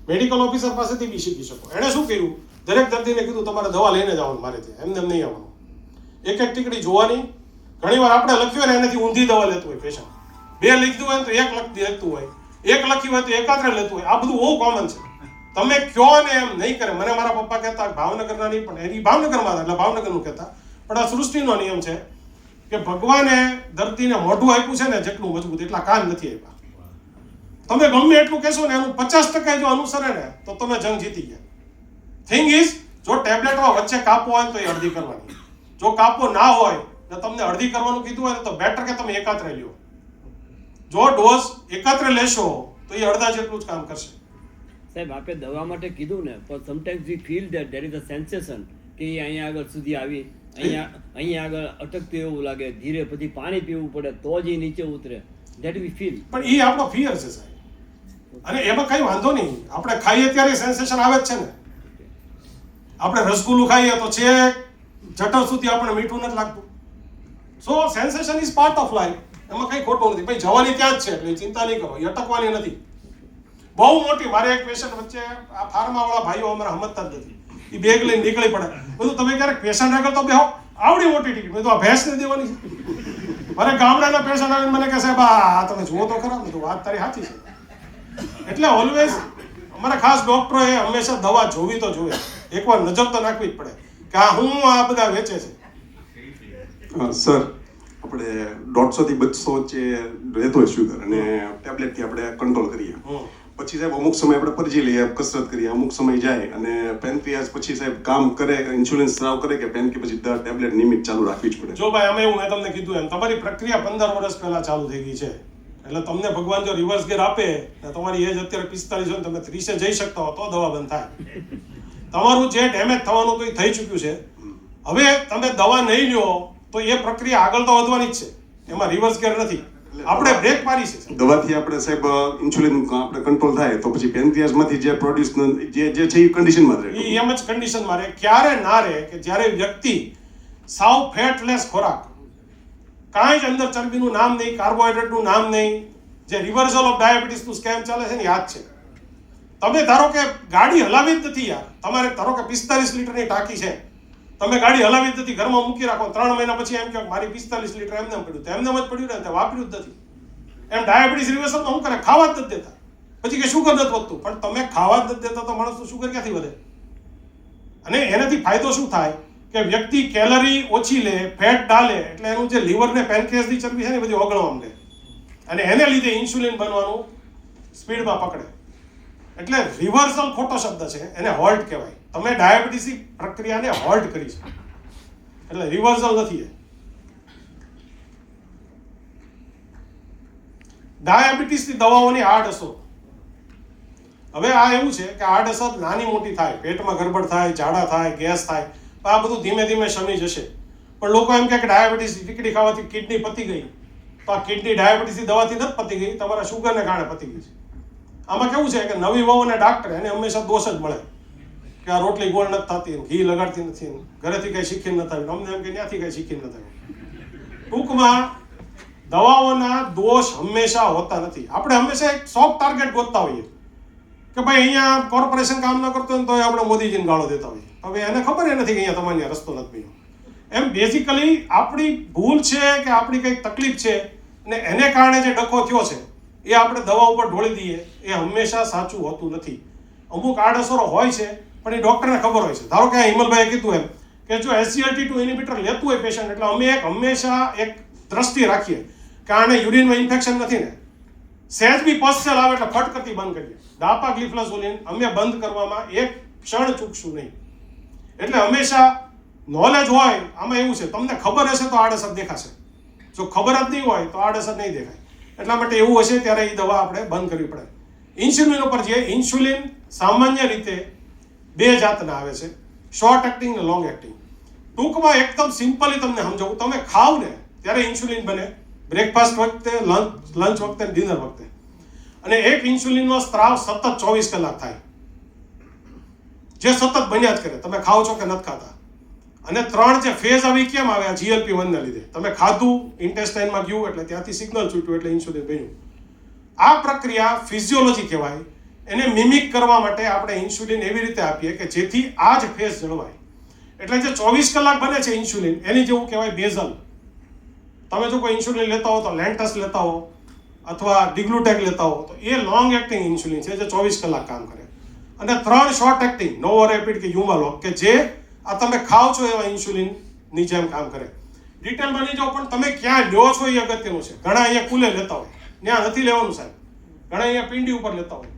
મેડિકલ ઓફિસર પાસેથી બી શીખી શકો. એણે શું કર્યું, દરેક દર્દીને કીધું તમારે દવા લઈને જવાનું મારે ત્યાં, એમને નહીં આવવાનું. એક એક ટીકડી જોવાની. ઘણી વાર આપણે લખ્યું હોય ને એનાથી ઊંધી દવા લેતું હોય પેશન્ટ. 2 લખી હોય તો 1 લેતું હોય, 1 લખી હોય તો એકાત્રે લેતું હોય. આ બધું બહુ કોમન છે. તમે કયો ને એમ નહીં કરે. મને મારા પપ્પા કહેતા, ભાવનગરના નહીં પણ એની ભાવનગરમાં હતા એટલે ભાવનગરનું કહેતા, પણ આ સૃષ્ટિનો નિયમ છે કે ભગવાને દર્દીને મોઢું આપ્યું છે ને જેટલું મજબૂત એટલા કાન નથી આપ્યા. તમે ગમે એટલું કહેશો ને એનું 50% જો અનુસરે ને તો તમે જંગ જીતી ગયા. થિંગ ઇઝ, જો ટેબ્લેટમાં વચ્ચે કાપો હોય તો એ અડધી કરવાની. જો કાપો ના હોય ને તમને અડધી કરવાનું કીધું હોય તો બેટર કે તમે એકાત્રે લ્યો. જો ડોઝ એકાત્રે લેશો તો એ અડધા જેટલું જ કામ કરશે. સાહેબ આપે દવા માટે કીધું ને, પણ sometimes V feel that there is a sensation કે અહીંયા આગળ સુધી આવી, અહીંયા આગળ અટકતું એવું લાગે, ધીરે પછી પાણી પીવું પડે તો જ એ નીચે ઉતરે. That we feel. પણ એ આપણો ફિયર છે સાહેબ. અને એમાં કઈ વાંધો નહીં, આપણે ખાઈએ ત્યારે સેન્સેશન આવે જ છે ને. આપણે રસગુલ્લું ખાઈએ તો છે જઠર સુધી આપણે મીઠું નથી લાગતું. So sensation is part of life. એમાં કઈ ખોટું નથી. ભાઈ જવાની ત્યાં જ છે એટલે ચિંતા નહીં કરો, એ અટકવાની નથી. બહુ મોટી, મારે એક પેશન્ટ વચ્ચે આ ફાર્માવાળા ભાઈઓ અમારા સમજતા જ નથી. એ બેગ લઈને નીકળી પડે. બધું તમે ક્યારેક પેશન્ટ આગળ તો બેહો, આવડી મોટી ટિકિટ, મેં તો આ ભેંસને દેવાની છે. મારે ગામડાના પેશન્ટ આવીને મને કહે સાહેબ આ તમે જુઓ તો ખરા. મેં તો વાત તારી સાચી છે. એટલે ઓલવેઝ અમારા ખાસ ડોક્ટરોએ હંમેશા દવા જોવી તો જોઈએ. એકવાર નજર તો નાખવી જ પડે કે આ હું આ બધા વેચે છે. સર, આપણે 150 થી 200 વચ્ચે રહેતો હોય શુગર, અને ટેબ્લેટથી આપણે કંટ્રોલ કરીએ. પછી સાહેબ અમુક સમય આપણે પરજી લઈએ, કસરત કરીએ, અમુક સમય જાય અને પેનક્રિયાસ પછી સાહેબ કામ કરે, ઇન્સ્યુલિન સ્રાવ કરે કે પેનકી પછી ટેબ્લેટ નિયમિત ચાલુ રાખવી જ પડે. જો ભાઈ અમે એવું મેં તમને કીધું એમ તમારી પ્રક્રિયા 15 વર્ષ પહેલા ચાલુ થઈ ગઈ છે. એટલે તમને ભગવાન જો રિવર્સ ગેર આપે ને તમારી એજ અત્યારે 45 હોય તમે 30 જઈ શકતા હો તો દવા બંધ થાય. તમારું જે ડેમેજ થવાનું તો એ થઈ ચૂક્યું છે. હવે તમે દવા નહીં લ્યો તો એ પ્રક્રિયા આગળ તો વધવાની જ છે. એમાં રિવર્સ ગેર નથી. આપણે બ્રેક મારી છે. દવાથી આપણે સાહેબ ઇન્સ્યુલિન આપણે કંટ્રોલ થાય તો પછી પેનક્રિયાસમાંથી જે પ્રોડ્યુસ જે છે એ કન્ડિશનમાં રહે. એ એમ જ કન્ડિશનમાં રહે. ક્યારે ના રહે કે જ્યારે વ્યક્તિ સાવ ફેટલેસ ખોરાક, કાંઈ જ અંદર ચરબીનું નામ નહીં, કાર્બોહાઈડ્રેટનું નામ નહીં, જે રિવર્સલ ઓફ ડાયાબિટીસનું સ્કેમ ચાલે છે ને યાદ છે. તમે ધારો કે ગાડી હલાવી જ નથી યાર, તમારે ધારો કે 45 લીટરની ટાંકી છે, તમે ગાડી હલાવી જ નથી, ઘરમાં મૂકી રાખો, 3 મહિના પછી એમ કે મારી 45 લીટર એમને પડ્યું, તો એમને જ પડ્યું ને, વાપર્યું જ નથી. એમ ડાયાબિટીસ રિવર્સલમાં શું કરે, ખાવા જ નથી દેતા. પછી કે શુગર નથી વધતું, પણ તમે ખાવા જ નથી દેતા તો માણસનું શુગર ક્યાંથી વધે? અને એનાથી ફાયદો શું થાય કે વ્યક્તિ કેલરી ઓછી લે, ફેટ ડાલે, એટલે એનું જે લીવર ને પેનક્રિયાસની ચરબી છે ને બધી ઓગળવા માંડે, અને એને લીધે ઇન્સ્યુલિન બનવાનું સ્પીડમાં પકડે. એટલે રિવર્સલ ખોટો શબ્દ છે, એને હોલ્ટ કહેવાય. તમે ડાયાબિટીસની પ્રક્રિયાને હોલ્ટ કરી છે, એટલે રિવર્સલ નથી. ડાયાબિટીસની દવાઓની આડઅસર. હવે આ એવું છે કે આડઅસર નાની મોટી થાય, પેટમાં ગડબડ થાય, ઝાડા થાય, ગેસ થાય, આ બધું ધીમે ધીમે શમી જશે. પણ લોકો એમ કહે કે ડાયાબિટીસ ટીકડી ખાવાથી કિડની પતી ગઈ, તો આ કિડની ડાયાબિટીસની દવાથી નથી પતી ગઈ, તમારા શુગરને કારણે પતી ગઈ છે. આમાં કેવું છે કે નવી વહુ અને ડાક્ટર એને હંમેશા દોષ જ મળે કે આ રોટલી ગોળ નથી થતી, ઘી લગાડતી નથી, ઘરેથી કઈ શીખીને નથી આવ્યું, અમને એમ કે ત્યાંથી કઈ શીખીને નથી આવ્યું. ટૂંકમાં દવાઓના દોષ હંમેશા હોતા નથી. આપણે હંમેશા એક સોફ્ટ ટાર્ગેટ ગોતતા હોઈએ કે ભાઈ અહીંયા કોર્પોરેશન કામ ન કરતું હોય તો આપણે મોદીજીને ગાળો દેતા હોઈએ. હવે એને ખબર નથી કે અહીંયા તમારે રસ્તો નથી બન્યો. એમ બેઝિકલી આપણી ભૂલ છે કે આપણી કંઈક તકલીફ છે ને એને કારણે જે ડખો થયો છે એ આપણે દવા ઉપર ઢોળી દઈએ, એ હંમેશા સાચું હોતું નથી. અમુક આડઅસરો હોય છે પણ એ ડૉક્ટરને ખબર હોય છે. ધારો કે હિમલભાઈએ કીધું એમ કે જો SGLT2 ઇન્હિબિટર લેતું હોય પેશન્ટ, એટલે અમે હંમેશા એક દ્રષ્ટિ રાખીએ કે આને યુરિનમાં ઇન્ફેક્શન નથી ને, સહેજ બી પસસેલ આવે એટલે ફટ કરતી બંધ કરીએ. દાપાગ્લિફ્લોઝોલિન અમે બંધ કરવામાં એક ક્ષણ ચૂકશું નહીં. એટલે હંમેશા નોલેજ હોય. આમાં એવું છે, તમને ખબર હશે તો આડઅસર દેખાશે, જો ખબર જ નહીં હોય તો આડઅસર નહીં દેખાય. એટલા માટે એવું હશે ત્યારે એ દવા આપણે બંધ કરવી પડે. ઇન્સ્યુલિન ઉપર જઈએ. ઇન્સ્યુલિન સામાન્ય રીતે 2 જાતના આવે છે, શોર્ટ એક્ટિંગ ને લોંગ એક્ટિંગ. ટૂંકમાં એકદમ સિમ્પલી તમને સમજાવું, તમે ખાવ ને ત્યારે ઇન્સ્યુલિન બને, બ્રેકફાસ્ટ વખતે, લંચ વખતે, ડિનર વખતે. અને એક ઇન્સ્યુલિનનો સ્ત્રાવ સતત 24 કલાક થાય, જે સતત બન્યા જ કરે, તમે ખાઓ છો કે નથી ખાતા. અને 3 જે ફેઝ આવી કેમ આવે? GLP-1 ને લીધે. તમે ખાધું, ઇન્ટેસ્ટાઇનમાં ગયું એટલે ત્યાંથી સિગ્નલ છૂટ્યું એટલે ઇન્સ્યુલિન બન્યું. આ પ્રક્રિયા ફિઝિયોલોજી કહેવાય. એને મિમિક કરવા માટે આપણે ઇન્સ્યુલિન એવી રીતે આપીએ કે જેથી આ જ ફેઝ જળવાય. એટલે જે 24 કલાક બને છે ઇન્સ્યુલિન, એની જેવું કહેવાય બેઝલ. તમે જો કોઈ ઇન્સ્યુલિન લેતા હો તો લેન્ટસ લેતા હો અથવા ડિગ્લુટેક લેતા હો તો એ લોંગ એક્ટિંગ ઇન્સ્યુલિન છે જે 24 કલાક કામ કરે. અને 3 શોર્ટ એક્ટિંગ નોવોરેપિડ કે યુમાલોક કે જે આ તમે ખાઓ છો એવા ઇન્સ્યુલિનની જેમ કામ કરે. ડિટેલમાં નહીં જાઓ, પણ તમે ક્યાં લ્યો છો એ અગત્યનું છે. ઘણા અહીંયા કુલે લેતા હોય, ત્યાં નથી લેવાનું સાહેબ. ઘણા અહીંયા પિંડી ઉપર લેતા હોય.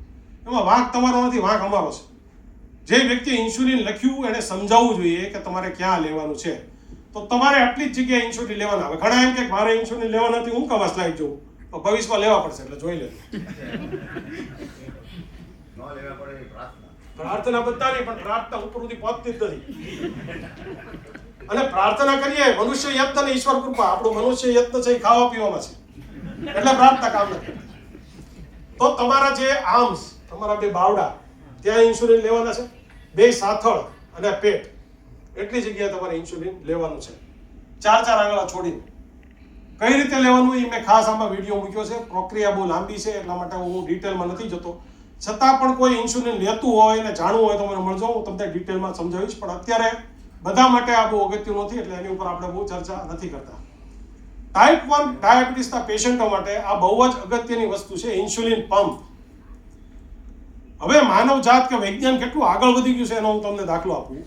એમાં વાંક તમારો નથી, વાંક અમારો છે. જે વ્યક્તિએ ઇન્સ્યુલિન લખ્યું એને સમજાવવું જોઈએ કે તમારે ક્યાં લેવાનું છે. તો તમારે આટલી જ જગ્યાએ ઇન્સ્યુલિન લેવાના. હવે ઘણા એમ કે મારે ઇન્સ્યુલિન લેવા નથી, હું કવા સ્લાઇડ જોઉં, તો ભવિષ્યમાં લેવા પડશે એટલે જોઈ લેજો. પ્રાર્થના બધાની, પણ પ્રાર્થના ઉપર સુધી પહોંચતી જ નથી. અને પ્રાર્થના કરીએ, મનુષ્ય યત્ન ને ઈશ્વર કૃપા. આપણું મનુષ્ય યત્ન છે એ ખાવા પીવામાં છે, એટલે પ્રાર્થના કામ નથી. તો તમારા જે આર્મ્સ, તમારા 2 બાવડા, ત્યાં ઇન્સ્યુલિન લેવાના છે. 2 સાથળ અને પેટ, એટલી જગ્યાએ તમારે ઇન્સ્યુલિન લેવાનું છે. 4 આંગળા છોડીને. કઈ રીતે લેવાનું એ મેં ખાસ આમાં વિડીયો મૂક્યો છે. પ્રક્રિયા બહુ લાંબી છે એટલા માટે હું ડિટેલમાં નથી જતો. છતાં પણ કોઈ ઇન્સ્યુલિન લેતું હોય ને જાણવું હોય તો મને મળજો, હું તમને ડિટેલમાં સમજાવીશ. પણ અત્યારે બધા માટે આ બહુ અગત્યનું નથી એટલે એની ઉપર આપણે બહુ ચર્ચા નથી કરતા. ટાઈપ 1 ડાયાબિટીસના પેશન્ટો માટે આ બહુ જ અગત્યની વસ્તુ છે, ઇન્સ્યુલિન પંપ. હવે માનવ જાત કે વિજ્ઞાન કેટલું આગળ વધી ગયું છે એનો હું તમને દાખલો આપું.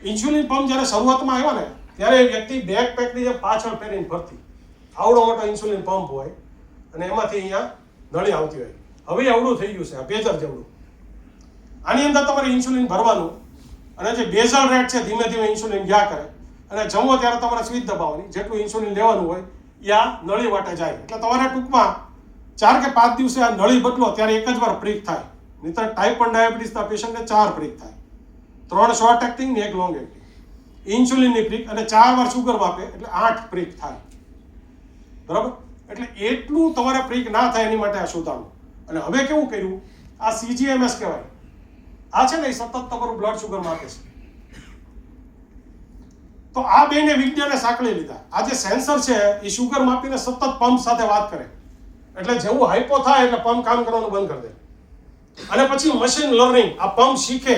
ઇન્સ્યુલિન પંપ જ્યારે શરૂઆતમાં આવ્યા ને ત્યારે એ વ્યક્તિ બેકપેકની જે પાછળ પહેરીને ફરતી, આવડો મોટો ઇન્સ્યુલિન પંપ હોય અને એમાંથી અહીંયા નળી આવતી હોય. હવે આવડું થઈ ગયું છે, આ પેજર જેવડું. આની અંદર તમારે ઇન્સ્યુલિન ભરવાનું અને જે બેઝલ રેટ છે ધીમે ધીમે ઇન્સ્યુલિન ગયા કરે અને જમો ત્યારે તમારે સ્વિચ દબાવવાની. જેટલું ઇન્સ્યુલિન લેવાનું હોય એ આ નળી વાટે જાય. એટલે તમારે ટૂંકમાં 4 કે 5 દિવસે આ નળી બદલો ત્યારે એક જ વાર પ્રિક થાય. નહીંતર ટાઈપ 1 ડાયાબિટીસના પેશન્ટને 4 પ્રિક થાય. 3 શોર્ટ એક્ટિંગ ને 1 લોંગ એક્ટિંગ. ઇન્સ્યુલિનની પ્રિક અને 4 વાર શુગર માપે એટલે 8 પ્રિક થાય. બરાબર? એટલે એટલું તમારે પ્રિક ના થાય એની માટે આ શોધાણું. અને હવે કેવું કર્યું, આ CGMS કહેવાય. આ છે ને એ સતત તમારું બ્લડ શુગર માપે છે. તો આ બેને વિજ્ઞાને સાંકળી લીધા. આ જે સેન્સર છે એ શુગર માપીને સતત પંપ સાથે વાત કરે. એટલે જેવું હાઇપો થાય એટલે પંપ કામ કરવાનું બંધ કરી દે. અને પછી મશીન લર્નિંગ, આ પંપ શીખે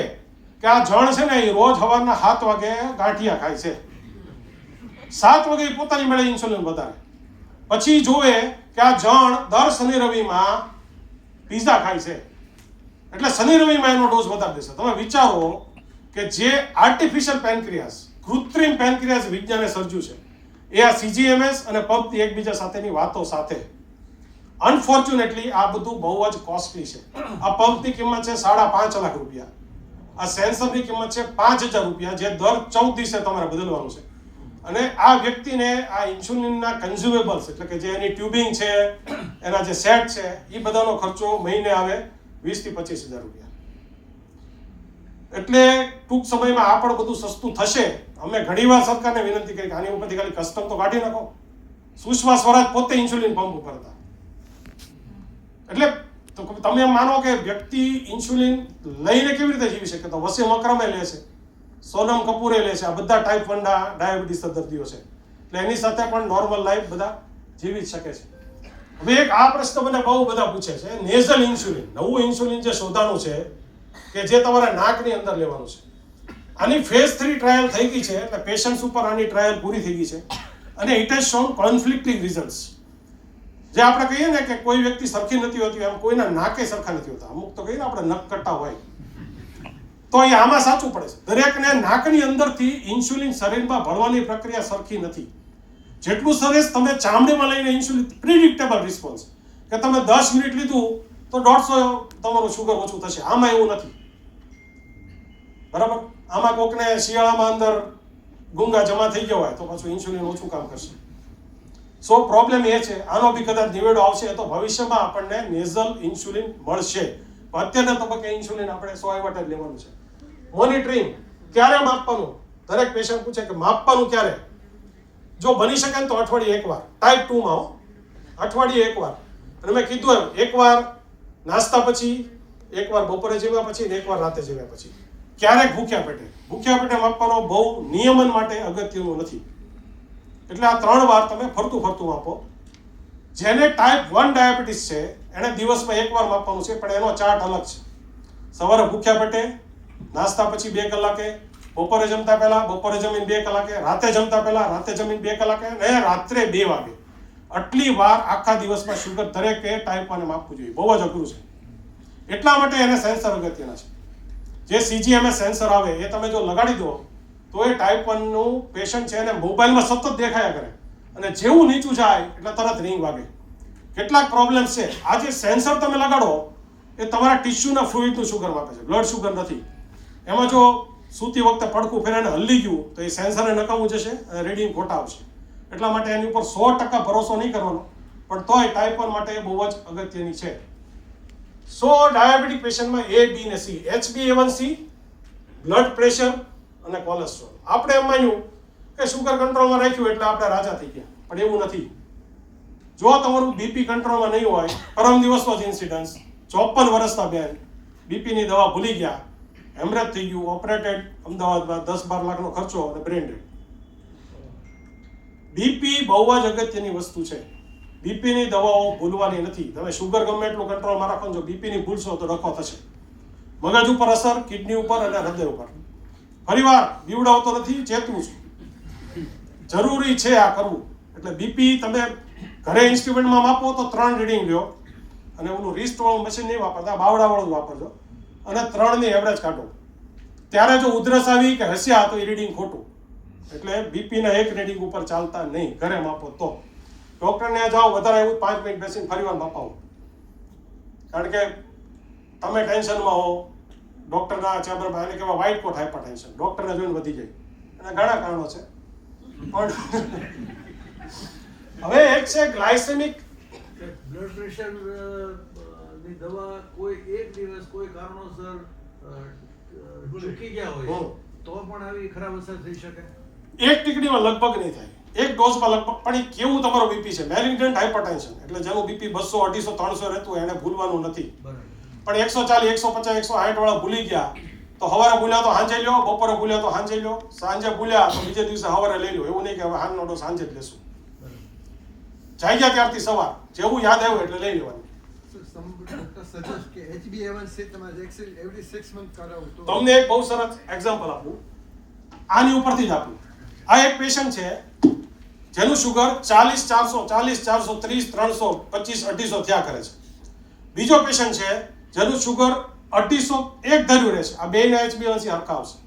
કે આ જણ છે ને એ રોજ સવારના 7 વાગે ગાંઠિયા ખાય છે, 7 વાગે પોતાની મેળે ઇન્સ્યુલિન વધારે. પછી જોવે કે આ જણ દર શનિ રવિમાં પીઝા ખાય છે, એટલે શનિ રવિમાં એનો ડોઝ વધારી દેશે. તમે વિચારો કે જે આર્ટિફિશિયલ પેનક્રિયાસ, કૃત્રિમ પેનક્રિયાસ વિજ્ઞાને સર્જ્યું છે એ આ CGMS અને પંપની એકબીજા સાથેની વાતો સાથે. અનફોર્ચ્યુનેટલી આ બધું બહુ જ કોસ્ટલી છે. આ પંપની કિંમત છે 5.5 લાખ રૂપિયા. આ સેન્સરની કિંમત છે 5000 રૂપિયા, જે દર 14 દિવસે તમારે બદલવાનું છે. અને આ વ્યક્તિને આ ઇન્સ્યુલિનના કન્ઝ્યુમેબલ્સ એટલે કે જે એની ટ્યુબિંગ છે, એના જે સેટ છે, એ બધાનો ખર્ચો મહિને આવે 20 થી 25 હજાર રૂપિયા. એટલે ટૂંક સમયમાં આ પણ બધું સસ્તું થશે. અમે ઘણીવાર સરકારને વિનંતી કરી કે આની ઉપરથી ખાલી કસ્ટમ તો કાઢી નાખો. સુષ્મા સ્વરાજ પોતે ઇન્સ્યુલિન પંપ ઉપર હતા. એટલે તો તમે એમ માનો કે વ્યક્તિ ઇન્સ્યુલિન લઈને કેવી રીતે જીવી શકે? તો વસીમ અકરમે લે છે, સોનમ કપૂરે લે છે, આ બધા ટાઈપ 1 ડાયાબિટીસ દર્દીઓ છે. એટલે એની સાથે પણ નોર્મલ લાઈફ બધા જીવી જ શકે છે. હવે એક આ પ્રશ્ન મને બહુ બધા પૂછે છે, નેઝલ ઇન્સ્યુલિન, નવું ઇન્સ્યુલિન જે શોધાણું છે કે જે તમારા નાકની અંદર લેવાનું છે. આની ફેઝ 3 ટ્રાયલ થઈ ગઈ છે, એટલે પેશન્ટ્સ ઉપર આની ટ્રાયલ પૂરી થઈ ગઈ છે અને ઇટ હેઝ શોન કોન્ફ્લિક્ટિંગ રિઝલ્ટ્સ. જે આપણે કહીએ ને કે કોઈ વ્યક્તિ સરખી નથી હોતી, એમ કોઈના નાકે સરખા નથી હોતા. અમુક તો કહીએ ને આપણે નખ કટ્ટા હોય, તો એ આમાં સાચું પડે છે. દરેકને નાકની અંદરથી ઇન્સ્યુલિન શરીરમાં ભળવાની પ્રક્રિયા સરખી નથી. જેટલું સરસ તમે ચામડીમાં લઈને ઇન્સ્યુલિન, પ્રિડિક્ટેબલ રિસ્પોન્સ, કે તમે 10 મિનિટ લીધું તો 150 તમારું શુગર ઓછું થશે. આમાં એવું નથી, બરાબર? આમાં કોકને શિયાળામાં અંદર ગુંગા જમા થઈ ગયા હોય તો પાછું ઇન્સ્યુલિન ઓછું કામ કરશે. સો પ્રોબ્લેમ એ છે, આનો બી કદાચ નિવેડો આવશે તો ભવિષ્યમાં આપણને નેઝલ ઇન્સ્યુલિન મળશે. અત્યારના તબક્કે ઇન્સ્યુલિન આપણે 100% જ લેવાનું છે. મોનિટરિંગ ક્યારે માપવાનું? દરેક પેશન્ટ પૂછે કે માપવાનું ક્યારે? જો બની શકે ને તો અઠવાડિયે એકવાર, ટાઈપ 2 માં અઠવાડિયે એકવાર. અને મેં કીધું એમ, એકવાર નાસ્તા પછી, એકવાર બપોરે જમ્યા પછી ને એકવાર રાતે જમ્યા પછી. ક્યારેક ભૂખ્યા પેટે માપવાનો બહુ નિયમન માટે અગત્યનું નથી. એટલે આ 3 વાર તમે ફરતું માપો. જેને ટાઈપ 1 ડાયાબિટીસ છે એને દિવસમાં એકવાર માપવાનું છે, પણ એનો ચાર્ટ અલગ છે. સવારે ભૂખ્યા પેટે, નાસ્તા પછી 2 કલાકે, બપોરે જમતા પહેલા, બપોરે જમીને 2 કલાકે, રાતે જમતા પહેલા, રાતે જમીને 2 કલાકે અને રાત્રે 2 વાગે. આટલી વાર આખા દિવસમાં શુગર દરેકે ટાઈપ 1 માપવું જોઈએ. બહુ જ અઘરું છે. એટલા માટે એને સેન્સર અગત્યના છે. જે CGMS સેન્સર આવે એ તમે જો લગાડી દો તો એ ટાઈપ 1 નું પેશન્ટ છે એને મોબાઈલમાં સતત દેખાયા કરે અને જેવું નીચું જાય એટલે તરત રિંગ વાગે. કેટલાક પ્રોબ્લેમ્સ છે. આ જે સેન્સર તમે લગાડો એ તમારા ટિશ્યુના ફ્લુઇડનું શુગર માપે છે, બ્લડ શુગર નથી. એમાં જો સૂતી વખતે પડખું ફેરાને હલી ગયું તો એ સેન્સરને નકામું જશે અને રીડિંગ ખોટા આવશે. એટલા માટે એની ઉપર 100% ભરોસો નહીં કરવાનો, પણ તોય ટાઈપ 1 માટે એ બહુ જ અગત્યની છે. સો ડાયાબિટીક પેશન્ટમાં A, B ને C, HbA1c, બ્લડ પ્રેશર અને કોલેસ્ટ્રોલ. આપણે એમ માન્યું કે શુગર કંટ્રોલમાં રાખ્યું એટલે આપણે રાજા થઈ ગયા, પણ એવું નથી. જો તમારું બીપી કંટ્રોલમાં નહીં હોય, પરમ દિવસનો જ ઇન્સિડન્સ, 54 વર્ષના બેન બીપીની દવા ભૂલી ગયા, હેમરેજ થઈ ગયું, ઓપરેટેડ, અમદાવાદમાં 10-12 લાખનો ખર્ચો અને બ્રેન ડેડ. બીપી બહુ જ અગત્યની વસ્તુ છે. બીપીની દવાઓ ભૂલવાની નથી. તમે શુગર ગમે એટલું કંટ્રોલમાં રાખો, જો બીપીની ભૂલશો તો ડખો થશે. મગજ ઉપર અસર, કિડની ઉપર અને હૃદય ઉપર. ફરીવાર બીવડાવતો નથી, ચેતવું છું, જરૂરી છે આ કરવું. એટલે બીપી તમે ઘરે ઇન્સ્ટ્રુમેન્ટમાં માપો તો 3 રીડિંગ લ્યો અને ઓલું રિસ્ટ વાળું મશીન નહીં વાપરતા, બાવડાવાળું જ વાપરજો અને 3ની એવરેજ કાઢો. ત્યારે જો ઉધરસ આવી કે હસ્યા તો એ રીડિંગ ખોટું. એટલે બીપીના એક રીડિંગ ઉપર ચાલતા નહીં, ઘરે માપો તો. ડૉક્ટરને જાઓ, વધારે એવું 5 મિનિટ બેસીને ફરીવાર માપાવો. કારણ કે તમે ટેન્શનમાં હો, ડૉક્ટરના ચેમ્બરમાં એને કહેવાય વ્હાઇટ કોટ હાઇપર ટેન્શન, ડૉક્ટરને જોઈને વધી જાય. એના ઘણા કારણો છે. પણ હવે એક છે ગ્લાયસેમિક બ્લડ પ્રેશર ની દવા કોઈ એક દિવસ કોઈ કારણોસર ચૂકી ગયા હોય તો પણ આવી ખરાબ અસર થઈ શકે. એક ટીકડીમાં લગભગ નહીં થાય, એક ડોઝમાં લગભગ. પણ એ કેવું તમારો બીપી છે, મેલિગ્નન્ટ હાઇપરટેન્શન, એટલે જેનું બીપી 200, 250, 300 રહેતું એને ભૂલવાનું નથી. પણ 140, 150, 160 વાળા ભૂલી ગયા તો સવારે ભૂલ્યા તો સાંજે લ્યો, બપોરે ભૂલ્યા તો સાંજે લ્યો, સાંજે ભૂલ્યા તો બીજે દિવસે સવારે લઈ લો. એવું નહીં કે હવે હાંજનો ડોઝ સાંજે જ લેશું. જાગ્યા ત્યારથી સવાર જેવું યાદ આવ્યું એટલે લઈ લેવાનું. તમને એક બહુ સરસ એક્ઝામ્પલ આપું, આની ઉપરથી જ આપું. આ એક પેશન્ટ છે જેનું શુગર 40, 440, 430, 300, 25, 250 થયા કરે છે. બીજો પેશન્ટ છે જેનું શુગર 201 ધર્યું રહેશે. આ બેને HbA1c હરખા આવશે.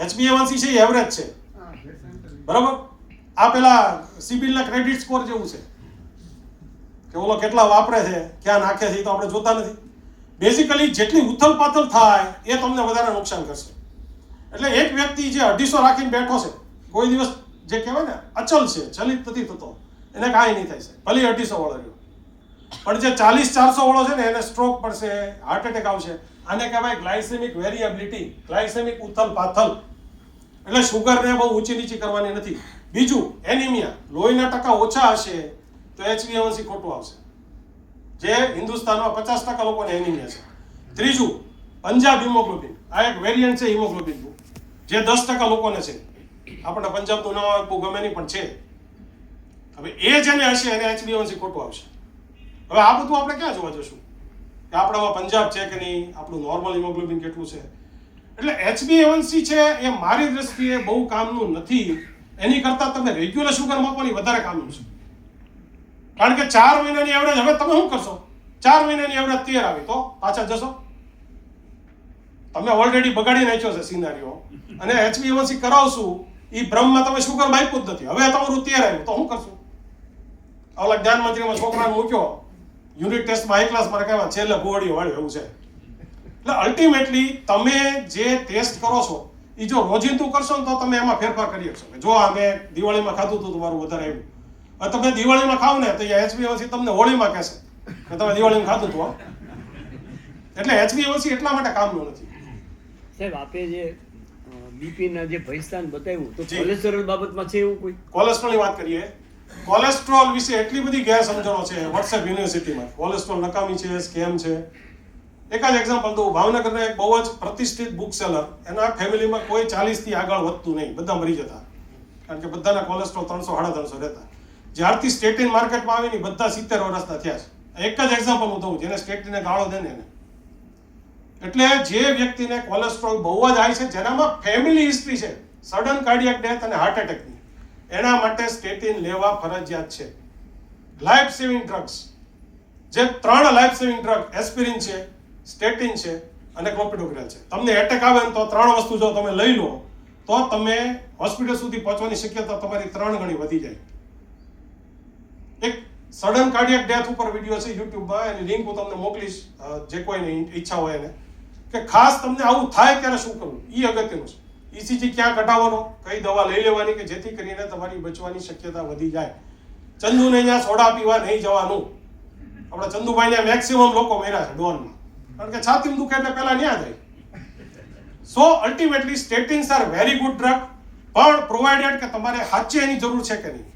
HbA1c છે એ એવરેજ છે, બરાબર. આ પેલા સિબિલના ક્રેડિટ સ્કોર જેવું છે કે ઓલો કેટલા વાપરે છે, ક્યાં નાખે છે, એ તો આપણે જોતા નથી. બેઝિકલી જેટલી ઉથલ પાથલ થાય એ તમને વધારે નુકસાન કરશે. એટલે એક વ્યક્તિ જે 250 રાખીને બેઠો છે, કોઈ દિવસ જે કહેવાય ને અચલ છે, ચલિત નથી થતો, એને કાંઈ નહીં થાય છે, ભલે 250 વાળો રહ્યો. પણ જે 40, 400 વાળો છે ને એને સ્ટ્રોક પડશે, હાર્ટ એટેક આવશે. આને કહેવાય ગ્લાયસેમિક વેરિએબિલિટી, ગ્લાયસેમિક ઉથલ પાથલ. એટલે શુગરને બહુ ઊંચી નીચી કરવાની નથી. બીજું એનિમિયા, લોહીના ટકા ઓછા હશે તો HbA1c ખોટું આવશે. જે હિન્દુસ્તાનમાં 50% લોકોને એનિમિયા છે. ત્રીજું પંજાબ હિમોગ્લોબિન, આ એક વેરિયન્ટ છે હિમોગ્લોબિનનું, જે 10% લોકોને છે. આપણને પંજાબનું નામ આવે બહુ ગમે નહીં પણ છે. હવે એ જેને હશે એને HbA1c ખોટું આવશે. હવે આ બધું આપણે ક્યાં જોવા જશું કે આપણામાં પંજાબ છે કે નહીં, આપણું નોર્મલ હિમોગ્લોબિન કેટલું છે. એટલે HbA1c છે એ મારી દ્રષ્ટિએ બહુ કામનું નથી. એની કરતાં તમે રેગ્યુલર શુગર માપવાની વધારે કામનું છે. કારણ કે 4 મહિનાની એવરેજ, હવે તમે શું કરશો, 4 મહિનાની એવરેજ 13 આવી તો પાછા જશો? તમે ઓલરેડી બગાડી નાખ્યો છે સિનારીઓ. અને HbA1c કરાવશું એ ભ્રમમાં તમે શુગર માપ્યું જ નથી. હવે તમારું 13 આવ્યું તો શું કરશું? ઓલા જ્ઞાન મંત્રીમાં છોકરાને મૂક્યો યુનિટ ટેસ્ટમાં હાઈ ક્લાસ મારે કહેવા છેલ્લે ગોળીઓ વાળ્યો એવું છે. એટલે અલ્ટિમેટલી તમે જે ટેસ્ટ કરો છો એ જો રોજિંદુ કરશો ને તો તમે એમાં ફેરફાર કરી શકશો. જો અમે દિવાળીમાં ખાધું હતું તમારું વધારે આવ્યું, હવે તમે દિવાળીમાં ખાવ ને તો HbA1c તમને હોળીમાં કહેશે કે તમે દિવાળીમાં ખાધું હતું. એટલે HbA1c એટલા માટે કામનું નથી. સાહેબ આપે જે બીપી ના જે ભયસ્થાન બતાવ્યું તો કોલેસ્ટ્રોલ બાબતમાં છે એવું કોઈ? કોલેસ્ટ્રોલની વાત કરીએ. કોલેસ્ટ્રોલ વિશે એટલી બધી ગેરસમજણો છે વોટ્સએપ યુનિવર્સિટીમાં. કોલેસ્ટ્રોલ નકામી છે, સ્કેમ છે. એક જ એક્ઝામ્પલ દઉં. ભાવનગરના એક બહુ જ પ્રતિષ્ઠિત બુક સેલર, એના ફેમિલીમાં કોઈ 40 થી આગળ વધતું નહીં, બધા મરી જતા. કારણ કે બધાના કોલેસ્ટ્રોલ 300-350 રહેતા. જ્યારથી સ્ટેટિન માર્કેટમાં આવી ને બધા 70 વર્ષના થયા છે. એક જ એક્ઝામ્પલ હું દઉં, જેને સ્ટેટિને ગાળો દે ને એને. એટલે જે વ્યક્તિને કોલેસ્ટ્રોલ બહુ જ હાઈ છે, જેનામાં ફેમિલી હિસ્ટ્રી છે સડન કાર્ડિયક ડેથ અને હાર્ટ એટેકની, એના માટે સ્ટેટિન લેવા ફરજિયાત છે. લાઈફ સેવિંગ ડ્રગ્સ, જે 3 લાઈફ સેવિંગ ડ્રગ એસ્પિરિન છે, સ્ટેટિન છે અને ક્લોપિડોગ્રેલ છે. તમને એટેક આવે ને તો 3 વસ્તુ જો તમે લઈ લો તો તમે હોસ્પિટલ સુધી પહોંચવાની શક્યતા તમારી 3 ગણી વધી જાય. એક સડન કાર્ડિયક ડેથ ઉપર વિડીયો છે યુટ્યુબમાં, એની લિંક હું તમને મોકલીશ જે કોઈને ઈચ્છા હોય એને, કે ખાસ તમને આવું થાય ત્યારે શું કરવું એ અગત્યનું છે. ECG ક્યાં કઢાવવાનો, કઈ દવા લઈ લેવાની કે જેથી કરીને તમારી બચવાની શક્યતા વધી જાય. ચંદુને અહીંયા સોડા પીવા નહીં જવાનું. આપણા ચંદુભાઈને મેક્સિમમ લોકો મર્યા છે ડોનમાં, કારણ કે છાતીમાં દુખે એટલે પહેલા ન્યા જાય. So ultimately statins are very good drug, પણ પ્રોવાઇડેડ કે તમારે સાચે એની જરૂર છે કે નહીં.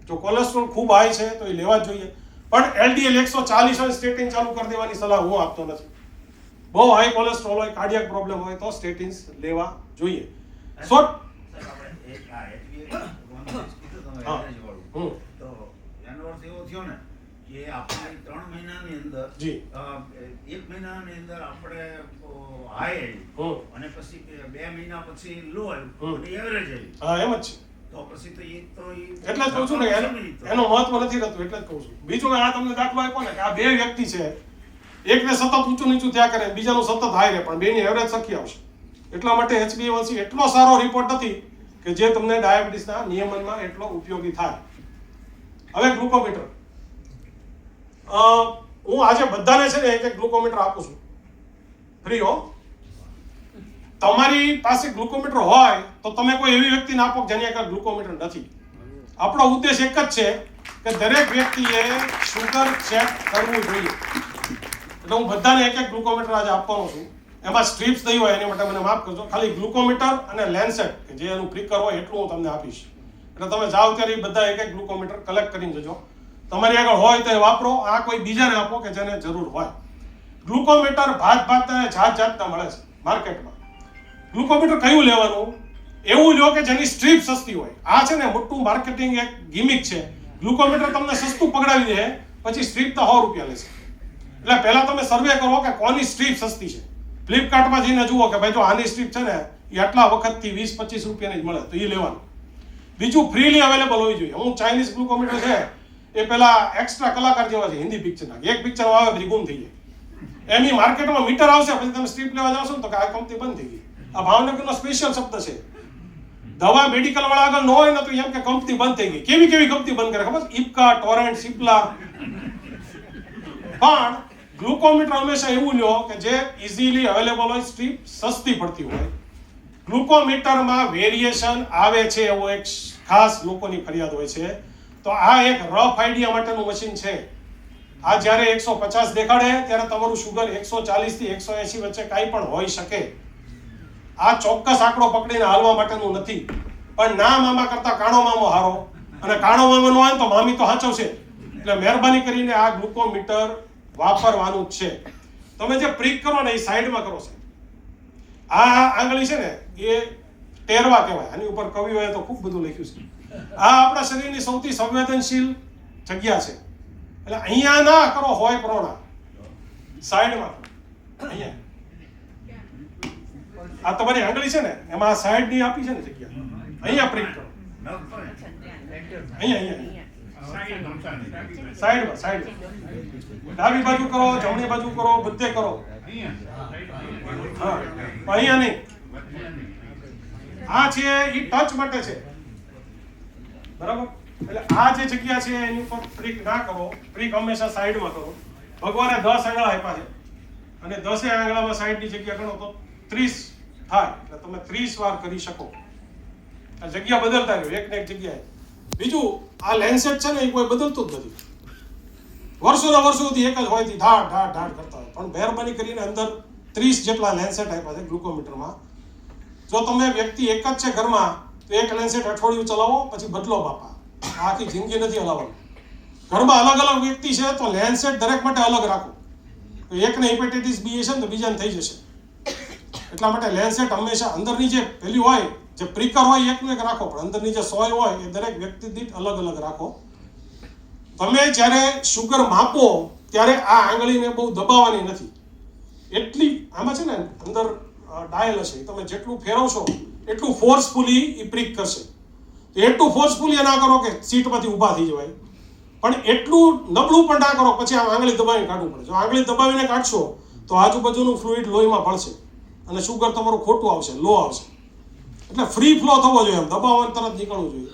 જો કોલેસ્ટ્રોલ ખૂબ હાઈ છે તો એ લેવા જ જોઈએ, પણ LDL 140 હોય સ્ટેટિન ચાલુ કરી દેવાની સલાહ હું આપતો નથી. બહુ હાઈ કોલેસ્ટ્રોલ હોય, કાર્ડિયક પ્રોબ્લેમ હોય તો સ્ટેટિન્સ લેવા જોઈએ. સો એનો અર્થ એવો થયો ને કે આપણે 3 મહિનાની અંદર જી 1 મહિનાની અંદર આપણે હાઈ આવ્યું અને પછી 2 મહિના પછી લો આવ્યું અને એવરેજ આવ્યું. હા એમ જ છે. તો પછી તો એટલે જ કહું છું ને એનો મહત્વ નથી રહેતું, એટલે જ કહું છું. બીજું આ તમને દાખલો આપ્યો ને કે આ 2 વ્યક્તિ છે, એકને સતત ઊંચું નીચું થયા કરે, બીજાનું સતત હાઈ રહે, પણ બેની એવરેજ સરખી આવશે. એટલા માટે HbA1c એટલો સારો રિપોર્ટ નથી કે જે તમને ડાયાબિટીસના નિયમનમાં એટલો ઉપયોગી થાય. હવે ગ્લુકોમીટર, હું આજે બધાને છે ને એક ગ્લુકોમીટર આપું છું ફ્રી હો. તમારી પાસે ગ્લુકોમીટર હોય તો તમે કોઈ એવી વ્યક્તિને આપો જેની આગળ ગ્લુકોમીટર નથી. આપણો ઉદ્દેશ એક જ છે કે દરેક વ્યક્તિએ શુગર ચેક કરવું જોઈએ. એટલે હું બધાને એક ગ્લુકોમીટર આજે આપવાનો છું. એમાં સ્ટ્રીપ્સ નહીં હોય એની માટે મને માફ કરજો. ખાલી ગ્લુકોમીટર અને લેન્સેટ કે જે એનું પ્રિકર હોય એટલું હું તમને આપીશ. એટલે તમે જાઓ ત્યારે બધા એક ગ્લુકોમીટર કલેક્ટ કરીને જજો. તમારી આગળ હોય તો એ વાપરો, આ કોઈ બીજાને આપો કે જેને જરૂર હોય. ગ્લુકોમીટર જાત જાતના મળે છે માર્કેટમાં. ગ્લુકોમીટર કયું લેવાનું? એવું લ્યો કે જેની સ્ટ્રીપ સસ્તી હોય. આ છે ને મોટું માર્કેટિંગ એક ગિમિક છે. ગ્લુકોમીટર તમને સસ્તું પકડાવી દે, પછી સ્ટ્રીપ તો 100 રૂપિયા લેશે. એટલે પહેલા તમે સર્વે કરો કે કોની સ્ટ્રીપ સસ્તી છે. ફ્લિપકાર્ટમાં જઈને જુઓ કે ભાઈ જો આની સ્ટ્રીપ છે ને એ આટલા વખતથી 20-25 રૂપિયાની જ મળે તો એ લેવાનું. બીજું ફ્રીલી અવેલેબલ હોવી જોઈએ. હું ચાઇનીઝ ગ્લુકોમીટર છે એ પેલા એક્સ્ટ્રા કલાકાર જેવા છે હિન્દી પિક્ચરના, એક પિક્ચરમાં આવે પછી ગુમ થઈ જાય. એની માર્કેટમાં મીટર આવશે પછી તમે સ્ટ્રીપ લેવા જાવશો ને તો કે આ કંપની બંધ થઈ ગઈ. આ ભાવનગરનો સ્પેશિયલ શબ્દ છે. દવા મેડિકલ વાળા આગળ ન હોય ને તો એમ કે કંપની બંધ થઈ ગઈ. કેવી કેવી કંપની બંધ કરે ખબર? ઇપ્કા, ટોરેન્ટ, સિપ્લા. પણ ગ્લુકોમીટર હંમેશા એવું લ્યો કે જે ઇઝીલી અવેલેબલ હોય, સ્ટ્રીપ સસ્તી પડતી હોય. ગ્લુકોમીટરમાં વેરિએશન આવે છે એવો એક ખાસ લોકોની ફરિયાદ હોય છે. તો આ એક રફ આઈડિયા માટેનું મશીન છે. આ જ્યારે 150 દેખાડે ત્યારે તમારું શુગર 140 થી 180 વચ્ચે કાંઈ પણ હોઈ શકે. આ ચોક્કસ આંકડો પકડીને હાલવા માટેનું નથી. પણ ના મામા કરતા કાણો મામો હારો, અને કાણો મામો ન હોય તો મામી તો સાચવશે. એટલે મહેરબાની કરીને આ ગ્લુકોમીટર વાપરવાનું જ છે. તમે જે પ્રિક કરો ને એ સાઈડમાં કરો છો. આ આંગળી છે ને એ ટેરવા કહેવાય. આની ઉપર કવિઓએ તો ખૂબ બધું લખ્યું છે. આ આપણા શરીરની સૌથી સંવેદનશીલ જગ્યા છે. એટલે અહીંયા ના કરો હોય પ્રોણા, સાઈડમાં અહીંયા. આ તમારી આંગળી છે ને એમાં આ સાઈડની આપી છે ને જગ્યા, અહીંયા પ્રિક કરો. અહીંયા સાઈડમાં ડાબી બાજુ કરો, જમણી બાજુ કરો, બધે કરો. હા, અહીંયા નહીં. આ છે એ ટચ માટે છે, બરાબર? એટલે આ જે જગ્યા છે એની ઉપર પ્રિક ના કરો. પ્રિક હંમેશા સાઈડમાં કરો. ભગવાને 10 આંગળા આપ્યા છે અને 10 આંગળામાં સાઈડની જગ્યા ગણો તો 30 થાય. એટલે તમે 30 વાર કરી શકો. આ જગ્યા બદલતા રહ્યો એક ને એક જગ્યાએ. બીજું, આ લેન્સેટ છે ને એ કોઈ બદલતું જ નથી. વર્ષોના વર્ષો સુધી એક જ હોય ધાડ ધાડ ધાડ કરતા હોય. પણ મહેરબાની કરીને અંદર 30 જેટલા લેન્સેટ આપ્યા છે ગ્લુકોમીટરમાં. જો તમે વ્યક્તિ એક જ છે ઘરમાં તો એક લેન્સેટ અઠવાડિયું ચલાવો, પછી બદલો બાપા. આખી જિંદગી નથી હલાવવાની. ઘરમાં અલગ અલગ વ્યક્તિ છે તો લેન્સેટ દરેક માટે અલગ રાખો. તો એકને હેપેટાઇટિસ બી છે ને તો બીજાને થઈ જશે. એટલા માટે લેન્સેટ હંમેશા અંદરની જે પેલી હોય, જે પ્રિકર હોય એકનું એક રાખો, પણ અંદરની જે સોય હોય એ દરેક વ્યક્તિ દીઠ અલગ અલગ રાખો. તમે જ્યારે શુગર માપો ત્યારે આ આંગળીને બહુ દબાવવાની નથી. એટલી આમાં છે ને અંદર ડાયલ હશે, તમે જેટલું ફેરવશો એટલું ફોર્સફુલી એ પ્રિક કરશે. એટલું ફોર્સફુલી ના કરો કે સીટમાંથી ઊભા થઈ જવાય, પણ એટલું નબળું પણ ના કરો પછી આમ આંગળી દબાવીને કાઢવું પડે. જો આંગળી દબાવીને કાઢશો તો આજુબાજુનું ફ્લુઇડ લોહીમાં ભળશે અને શુગર તમારું ખોટું આવશે, લો આવશે. એટલે ફ્રી ફ્લો થવો જોઈએ, એમ દબાવવાનું તરત નીકળવું જોઈએ.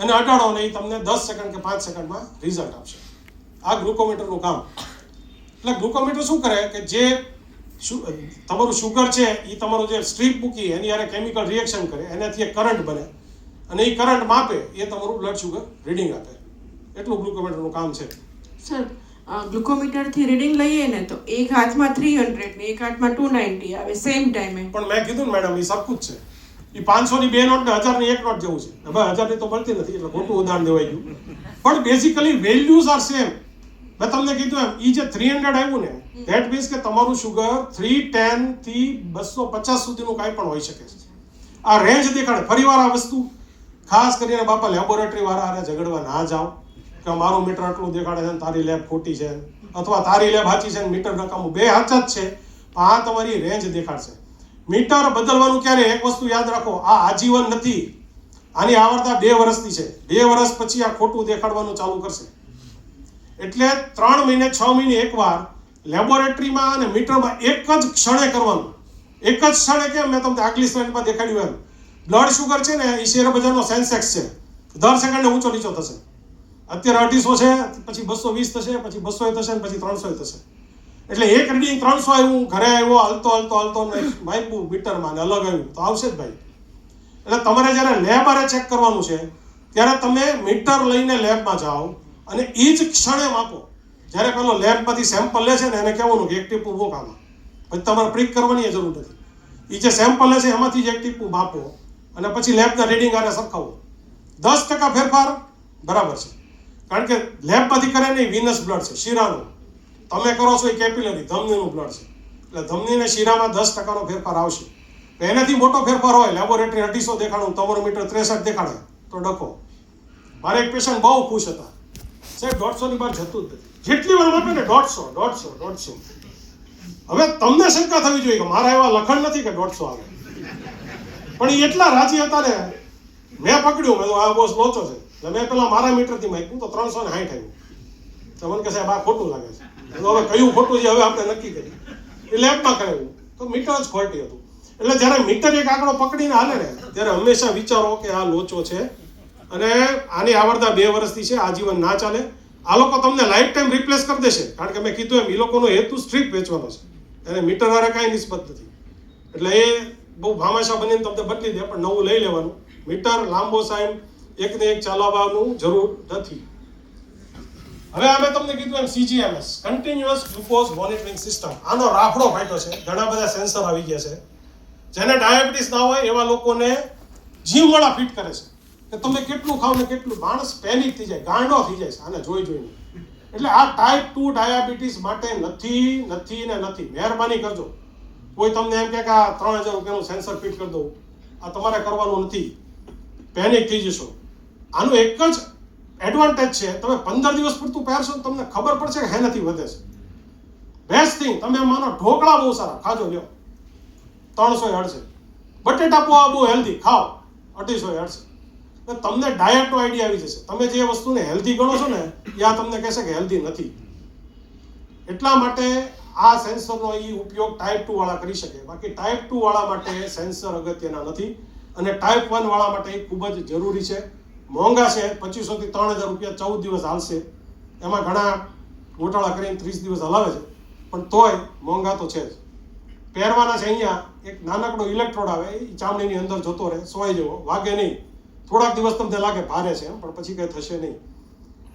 એને અડાડો ને એ તમને 10 સેકન્ડ કે 5 સેકન્ડમાં રિઝલ્ટ આપશે. આ ગ્લુકોમીટરનું કામ. એટલે ગ્લુકોમીટર શું કરે કે જે તમારું શુગર છે એ તમારું જે સ્ટ્રીપ મૂકી એની હારે કેમિકલ રિએક્શન કરે, એનાથી એક કરંટ બને અને એ કરંટ માપે, એ તમારું બ્લડ શુગર રીડિંગ આપે. એટલું ગ્લુકોમીટરનું કામ છે. સર, ગ્લુકોમીટરથી રીડિંગ લઈએ ને તો એક હાથમાં 300 ને એક હાથમાં 290 આવે સેમ ટાઈમે. પણ મેં કીધું ને મેડમ, એ સરખું જ છે. એ 500ની 2 નોટ ને 1000ની 1 નોટ જેવું છે. હવે 1000ની તો મળતી નથી એટલે ખોટું ઉદાહરણ દેવાઈ ગયું. પણ બેઝિકલી વેલ્યુઝ આર સેમ. મેં તમને કીધું એમ, એ જે 300 આવ્યું ને ધેટ મીન્સ કે તમારું શુગર 310 થી 250 સુધીનું કાંઈ પણ હોઈ શકે છે. આ રેન્જ દેખાડે. ફરીવાર આ વસ્તુ ખાસ કરીને બાપા લેબોરેટરી વાળા હારે ઝઘડવા ના જાઓ કે મારું મીટર આટલું દેખાડે છે ને તારી લેબ ખોટી છે, અથવા તારી લેબ સાચી છે ને મીટર નકામું. બે સાચા જ છે, આ તમારી રેન્જ દેખાડશે. મીટર બદલવાનું ક્યારે? એક વસ્તુ યાદ રાખો, આ આજીવન નથી. આની આવર્તતા 2 વર્ષની છે. 2 વર્ષ પછી આ ખોટું દેખાડવાનું ચાલુ કરશે. એટલે 3 મહિને 6 મહિને એકવાર લેબોરેટરીમાં અને મીટરમાં એક જ ક્ષણે કરવાનું. એક જ ક્ષણે કેમ? મેં તમને આગલી સ્લાઇડમાં દેખાડ્યું એમ. બ્લડ શુગર છે ને એ શેર બજારનો સેન્સેક્સ છે. દર સેકન્ડે ઊંચો નીચો થશે. અત્યારે 250 છે, પછી 220 થશે, પછી 200 થશે, પછી 300 થશે. એટલે એક રીડિંગ 300 આવ્યું, ઘરે આવ્યો, હાલતો માપ્યું મીટરમાં ને અલગ આવ્યું તો આવશે જ ભાઈ. એટલે તમારે જ્યારે લેબ આરે ચેક કરવાનું છે ત્યારે તમે મીટર લઈને લેબમાં જાઓ અને એ જ ક્ષણે માપો. જ્યારે પેલો લેબમાંથી સેમ્પલ લે છે ને એને કહેવાનું કે એક ટીપું મૂક આમાં, પછી તમારે પ્રિક કરવાની જરૂર નથી. એ જે સેમ્પલ લે છે એમાંથી જ એક ટીપું માપો અને પછી લેબના રીડિંગ આરે સરખાવો. 10% ફેરફાર બરાબર છે, કારણ કે લેબમાંથી કરે ને એ વિનસ બ્લડ છે, શીરાનું. તમે કરો છો એ કેપિલરી ધમનીનું બ્લડ છે. એટલે ધમની ને શીરામાં 10%નો ફેરફાર આવશે. તો એનાથી મોટો ફેરફાર હોય, લેબોરેટરી 250 દેખાડું, તમારું મીટર 63 દેખાડે તો ડખો. મારે એક પેશન્ટ બહુ ખુશ હતા, સાહેબ 150ની બહાર જતું જ નથી. જેટલી વાર માપે ને 150. હવે તમને શંકા થવી જોઈએ કે મારા એવા લખણ નથી કે 150 આવે, પણ એ એટલા રાજી હતા ને. મેં પકડ્યું, મેં આ બોસ લોચો છે. એટલે મેં પેલા મારા મીટરથી માપ્યું તો 360 આવ્યું. તો મને કહે સાહેબ આ ખોટું લાગે છે. હવે કયું ખોટું છે હવે આપણે નક્કી કરીએ. એ લેબમાં કરાવ્યું તો મીટર જ ફોલ્ટી હતું. એટલે જ્યારે મીટર એક આંકડો પકડીને હાલે ને ત્યારે હંમેશા વિચારો કે આ લોચો છે અને આની આવર્તતા 2 વર્ષથી છે, આજીવન ના ચાલે. આ લોકો તમને લાઈફ ટાઈમ રિપ્લેસ કરી દેશે, કારણ કે મેં કીધું એમ એ લોકોનો હેતુ સ્ટ્રીપ વેચવાનો છે, એને મીટર હારે કાંઈ નિસ્બત નથી. એટલે એ બહુ ભામાશા બનીને તમને બદલી દે, પણ નવું લઈ લેવાનું. મીટર લાંબો ટાઈમ એકને એક ચલાવવાનું જરૂર નથી. હવે અમે તમને કીધું એમ CGMS continuous glucose monitoring system. આનો રાફડો ફાટ્યો છે, ઘણા બધા સેન્સર આવી ગયા છે. જેને ડાયાબિટીસ ના હોય એવા લોકોને જીમવાળા ફિટ કરે છે. કે તમે કેટલું ખાવ ને કેટલું. માણસ પેનિક થઈ જાય, ગાંડો થઈ જાય છે આને જોઈને. એટલે આ ટાઈપ 2 ડાયાબિટીસ માટે નથી. મહેરબાની કરજો. કોઈ તમને એમ કે આ 3000 રૂપિયાનું સેન્સર ફિટ કરી દઉં, આ તમારે કરવાનું નથી. પેનિક થઈ જશો. આનું એક જ એડવાન્ટેજ છે, તમે 15 દિવસ પૂરતું પહેરશો ને તમને ખબર પડશે કે હેનાથી વધે છે. બેસ્ટ થિંગ, તમે માનો ઢોકળા બહુ સારા ખાજો, લ્યો 300 હડશે. બટેટા પૌવા બહુ હેલ્ધી, ખાઓ 250 હડશે. તમને ડાયટનો આઈડિયા આવી જશે. તમે જે વસ્તુને હેલ્ધી ગણો છો ને એ આ તમને કહેશે કે હેલ્ધી નથી. એટલા માટે આ સેન્સરનો ઉપયોગ ટાઈપ 2 વાળા કરી શકે. બાકી ટાઈપ 2 વાળા માટે સેન્સર અગત્યના નથી, અને ટાઈપ 1 વાળા માટે ખૂબ જ જરૂરી છે. મોંઘા છે, 2500 થી 3000 રૂપિયા 14 દિવસ હાલશે. એમાં ઘણા ગોટાળા કરીને 30 દિવસ હલાવે છે, પણ તોય મોંઘા તો છે જ. પહેરવાના છે અહીંયા એક નાનકડો ઇલેક્ટ્રોડ આવે, એ ચામડીની અંદર જતો રહે, સોય જેવો, વાગે નહીં. થોડાક દિવસ તમને લાગે ભારે છે, પણ પછી કંઈ થશે નહીં.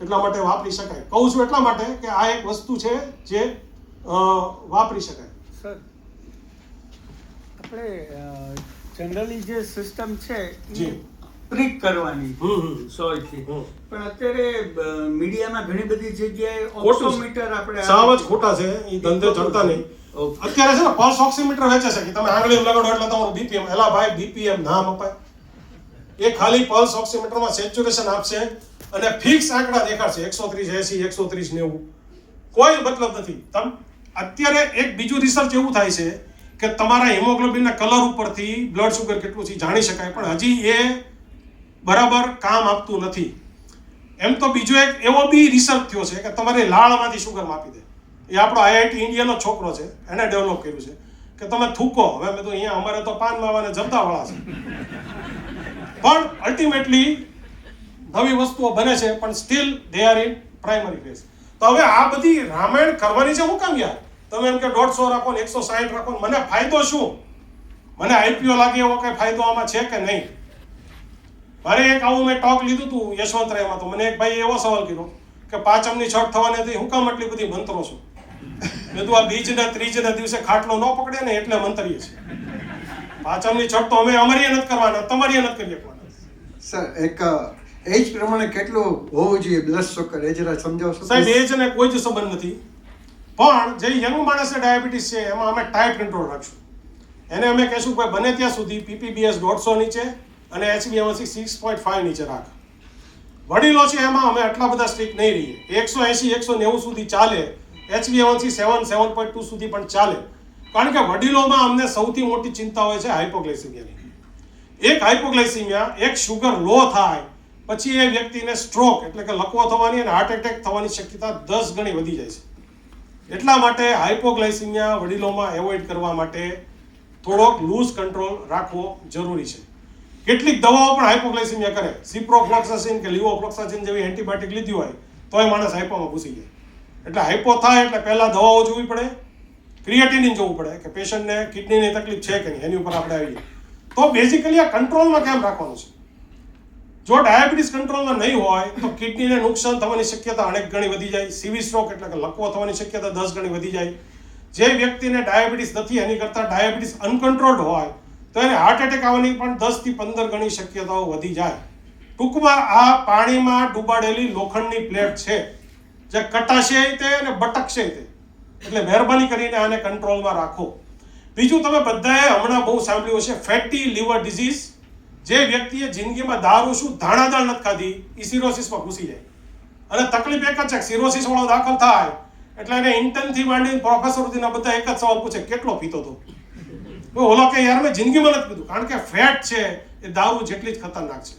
એટલા માટે વાપરી શકાય. કહું છું એટલા માટે કે આ એક વસ્તુ છે જે વાપરી શકાય. સર, આપણે જનરલી જે સિસ્ટમ છે એ પ્રિક કરવાની સોયથી, પણ અત્યારે મીડિયામાં ઘણી બધી જગ્યાએ ઓક્સિમીટર આપણે સાવ જ ખોટા છે, એ ધંધે ચડતા નહીં. અત્યારે છે ને પલ્સ ઓક્સિમીટર વેચે છે કે તમે આંગળી લગાડો એટલે તમારું બીપીએમ. એલા ભાઈ, બીપીએમ નામ અપાય. એ ખાલી પલ્સ ઓક્સિમીટરમાં સેચ્યુરેશન આપશે અને ફિક્સ આંકડા દેખાડશે, 130 80 130 90. કોઈ મતલબ નથી. અત્યારે એક બીજું રિસર્ચ એવું થાય છે કે તમારા હિમોગ્લોબિનના કલર ઉપરથી બ્લડ શુગર કેટલું છે જાણી શકાય, પણ હજી એ બરાબર કામ આપતું નથી. એમ તો બીજો એક એવો બી રિસર્ચ થયો છે કે તમારી લાળમાંથી શુગર માપી દે. એ આપણો આઈઆઈટી ઇન્ડિયાનો છોકરો છે, એને ડેવલપ કર્યું છે કે તમે થૂકો. હવે મેં તો અહીંયા અમારે તો પાન માવા અને જરદાવાળા છે, પણ અલ્ટિમેટલી નવી વસ્તુઓ બને છે, પણ steel they are in primary phase. તો હવે આ બધી રામાયણ કરવાની છે હું કામ યાર? તમે એમ કે 150 રાખો ને 160 રાખો, મને ફાયદો શું? મને આઈપીઓ લાગે એવો કઈ ફાયદો આમાં છે કે નહીં? મારે એક આવું મેં ટોક લીધું હતું યશવંતરાયમાં, તો મને એક ભાઈ એવો સવાલ કર્યો કે પાંચમની છઠ થવાની હતી, હું કામ આટલી બધી મંત્રો છો? મેં કીધું આ બીજના ત્રીજના દિવસે ખાટલો ન પકડે ને એટલે મંતરીએ છે. પાંચમની છઠ તો અમે અમારી નથી કરવાના, તમારી નથી કરી શકવાના. સર, એક એજ પ્રમાણે કેટલું હોવું જોઈએ બ્લડ શુગર, એ જરા સમજાવશો? સાહેબ, એજ ને કોઈ જ સંબંધ નથી, પણ જે યંગ માણસને ડાયાબિટીસ છે એમાં અમે ટાઈટ કંટ્રોલ રાખશું. એને અમે કહેશું કે બને ત્યાં સુધી પીપીબીએસ 150 નીચે અને HbA1c 6.5 નીચે રાખ. વડીલો છે એમાં અમે આટલા બધા સ્ટ્રિક્ટ નહીં રહીએ. 180 190 સુધી ચાલે, HbA1c 7.2 સુધી પણ ચાલે, કારણ કે વડીલોમાં અમને સૌથી મોટી ચિંતા હોય છે હાઇપોગ્લાયસેમિયાની. એક હાઇપોગ્લાયસેમિયા, એક શુગર લો થાય પછી એ વ્યક્તિને સ્ટ્રોક એટલે કે લકવો થવાની અને હાર્ટ એટેક થવાની શક્યતા 10 ગણી વધી જાય છે. એટલા માટે હાઇપોગ્લાયસેમિયા વડીલોમાં એવોઇડ કરવા માટે થોડોક લૂઝ કંટ્રોલ રાખવો જરૂરી છે. કેટલીક દવાઓ પણ હાઇપોગ્લાયસેમિયા કરે. સિપ્રોફ્લોક્સાસિન કે લિવોફ્લોક્સાસિન જેવી એન્ટીબાયોટિક લીધી હોય તોય માણસ હાઇપોમાં ઘૂસી જાય. એટલે હાઇપો થાય એટલે પહેલા દવાઓ જોવી પડે, ક્રિએટિનિન જોવું પડે કે પેશન્ટને કિડનીની તકલીફ છે કે નહીં, એની ઉપર આપણે આવીએ. તો બેઝિકલી આ કંટ્રોલમાં કેમ રાખવાનું છે? જો ડાયાબિટીસ કંટ્રોલમાં નહીં હોય તો કિડનીને નુકસાન થવાની શક્યતા અનેક ગણી વધી જાય. સીવી સ્ટ્રોક એટલે કે લકવો થવાની શક્યતા 10 ગણી વધી જાય. જે વ્યક્તિને ડાયાબિટીસ નથી એની કરતાં ડાયાબિટીસ અનકન્ટ્રોલ્ડ હોય તો એને હાર્ટ એટેક આવવાની પણ 10 થી 15 ગણી શક્યતાઓ વધી જાય. ટૂંકમાં આ પાણીમાં ડૂબાડેલી લોખંડની પ્લેટ છે, જે કટાશે તે અને બટકશે તે. એટલે મહેરબાની કરીને આને કંટ્રોલમાં રાખો. બીજું, તમે બધાએ હમણાં બહુ સાંભળ્યું હશે ફેટી લિવર ડિઝીઝ. જે વ્યક્તિએ જિંદગીમાં દારૂ શું દાણાદાળ નથી ખાધી એ સિરોસિસમાં ઘૂસી જાય. અને તકલીફ એક જ છે, સિરોસિસ વાળો દાખલ થાય એટલે એને ઇન્ટર્નથી માંડીને પ્રોફેસર સુધીના બધા એક જ સવાલ પૂછે, કેટલો પીતો હતો? ઓલો કે યાર મેં જિંદગીમાં નથી પીધું, કારણ કે ફેટ છે એ દારૂ જેટલી જ ખતરનાક છે.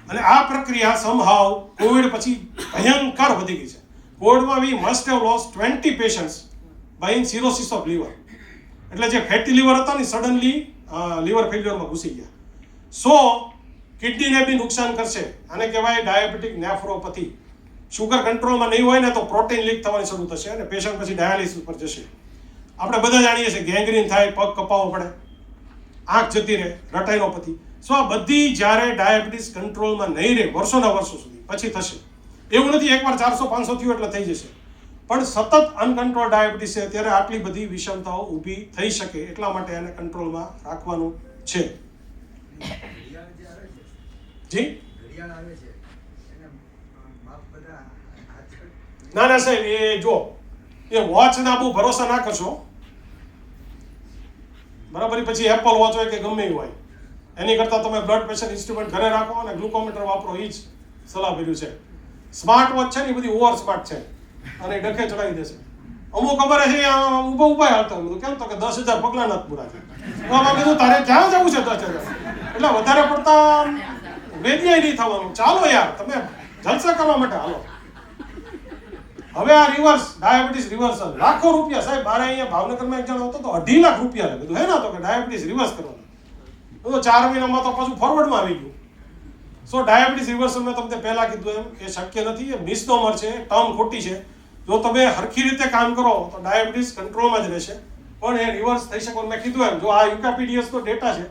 અને આ પ્રક્રિયા સમહાવ કોવિડ પછી ભયંકર વધી ગઈ છે. કોવિડમાં we must have lost 20 patients by cirrhosis of liver. એટલે જે ફેટી લીવર હતા ને સડનલી લીવર ફેલ્યોરમાં ઘૂસી ગયા. સો કિડનીને બી નુકસાન કરશે. આને કહેવાય ડાયાબિટીક નેફ્રોપેથી. શુગર કંટ્રોલમાં નહીં હોય ને તો પ્રોટીન લીક થવાની શરૂ થશે અને પેશન્ટ પછી ડાયાલિસિસ પર જશે. આપણે બધા જાણીએ છીએ ગેંગ્રીન થાય, પગ કપાવવો પડે, આંખ જતી રહે, રટાઇનોપેથી. સો આ બધી જ્યારે ડાયાબિટીસ કંટ્રોલમાં નહીં રહે વર્ષોના વર્ષો સુધી પછી થશે. એવું નથી એકવાર 400-500 થયું એટલે થઈ જશે, પણ સતત અનકન્ટ્રોલ ડાયાબિટીસ છે ત્યારે આટલી બધી વિષમતાઓ ઊભી થઈ શકે. એટલા માટે એને કંટ્રોલમાં રાખવાનું છે. જી ઘડિયાળ આવે છે એને માપ બધા ના ના સાહેબ, એ જો એ વોચના બહુ ભરોસા ના કરશો, બરાબર? પછી એપલ વોચ હોય કે ગમે એ હોય, એની કરતાં તમે બ્લડ પ્રેશર ઇન્સ્ટ્રુમેન્ટ ઘરે રાખો અને ગ્લુકોમીટર વાપરો, એ જ સલાહ કર્યું છે. સ્માર્ટ વોચ છે ને એ બધી ઓવર સ્માર્ટ છે અને એ ડખે ચડાવી દેશે. અમુક ખબર છે ઊભા હાલતા બધું કેમ તો કે 10,000 પગલા નથી પૂરા થયા. આમાં કીધું તારે ક્યાં જવું છે 10,000? એટલે વધારે પડતા વેદિયાય નહીં થવાનું. ચાલો યાર, તમે જલસા કરવા માટે હાલો. હવે આ રિવર્સ ડાયાબિટીસ રિવર્સલ લાખો રૂપિયા સાહેબ. મારે અહીંયા ભાવનગરમાં એક જણ હતો તો 2.5 લાખ રૂપિયા બધું હે ના તો કે ડાયાબિટીસ રિવર્સ કરવાનું. તો 4 મહિનામાં તો પાછું ફોરવર્ડમાં આવી ગયું. સો ડાયાબિટીસ રિવર્સલ મેં તમને પહેલા કીધું એમ એ શક્ય નથી, એ મિસનોમર છે, ટર્મ ખોટી છે. જો તમે હરખી રીતે કામ કરો તો ડાયાબિટીસ કંટ્રોલમાં જ રહેશે, પણ એ રિવર્સ થઈ શકે. મેં કીધું એમ, જો આ યુકાપીડીએસ નો ડેટા છે,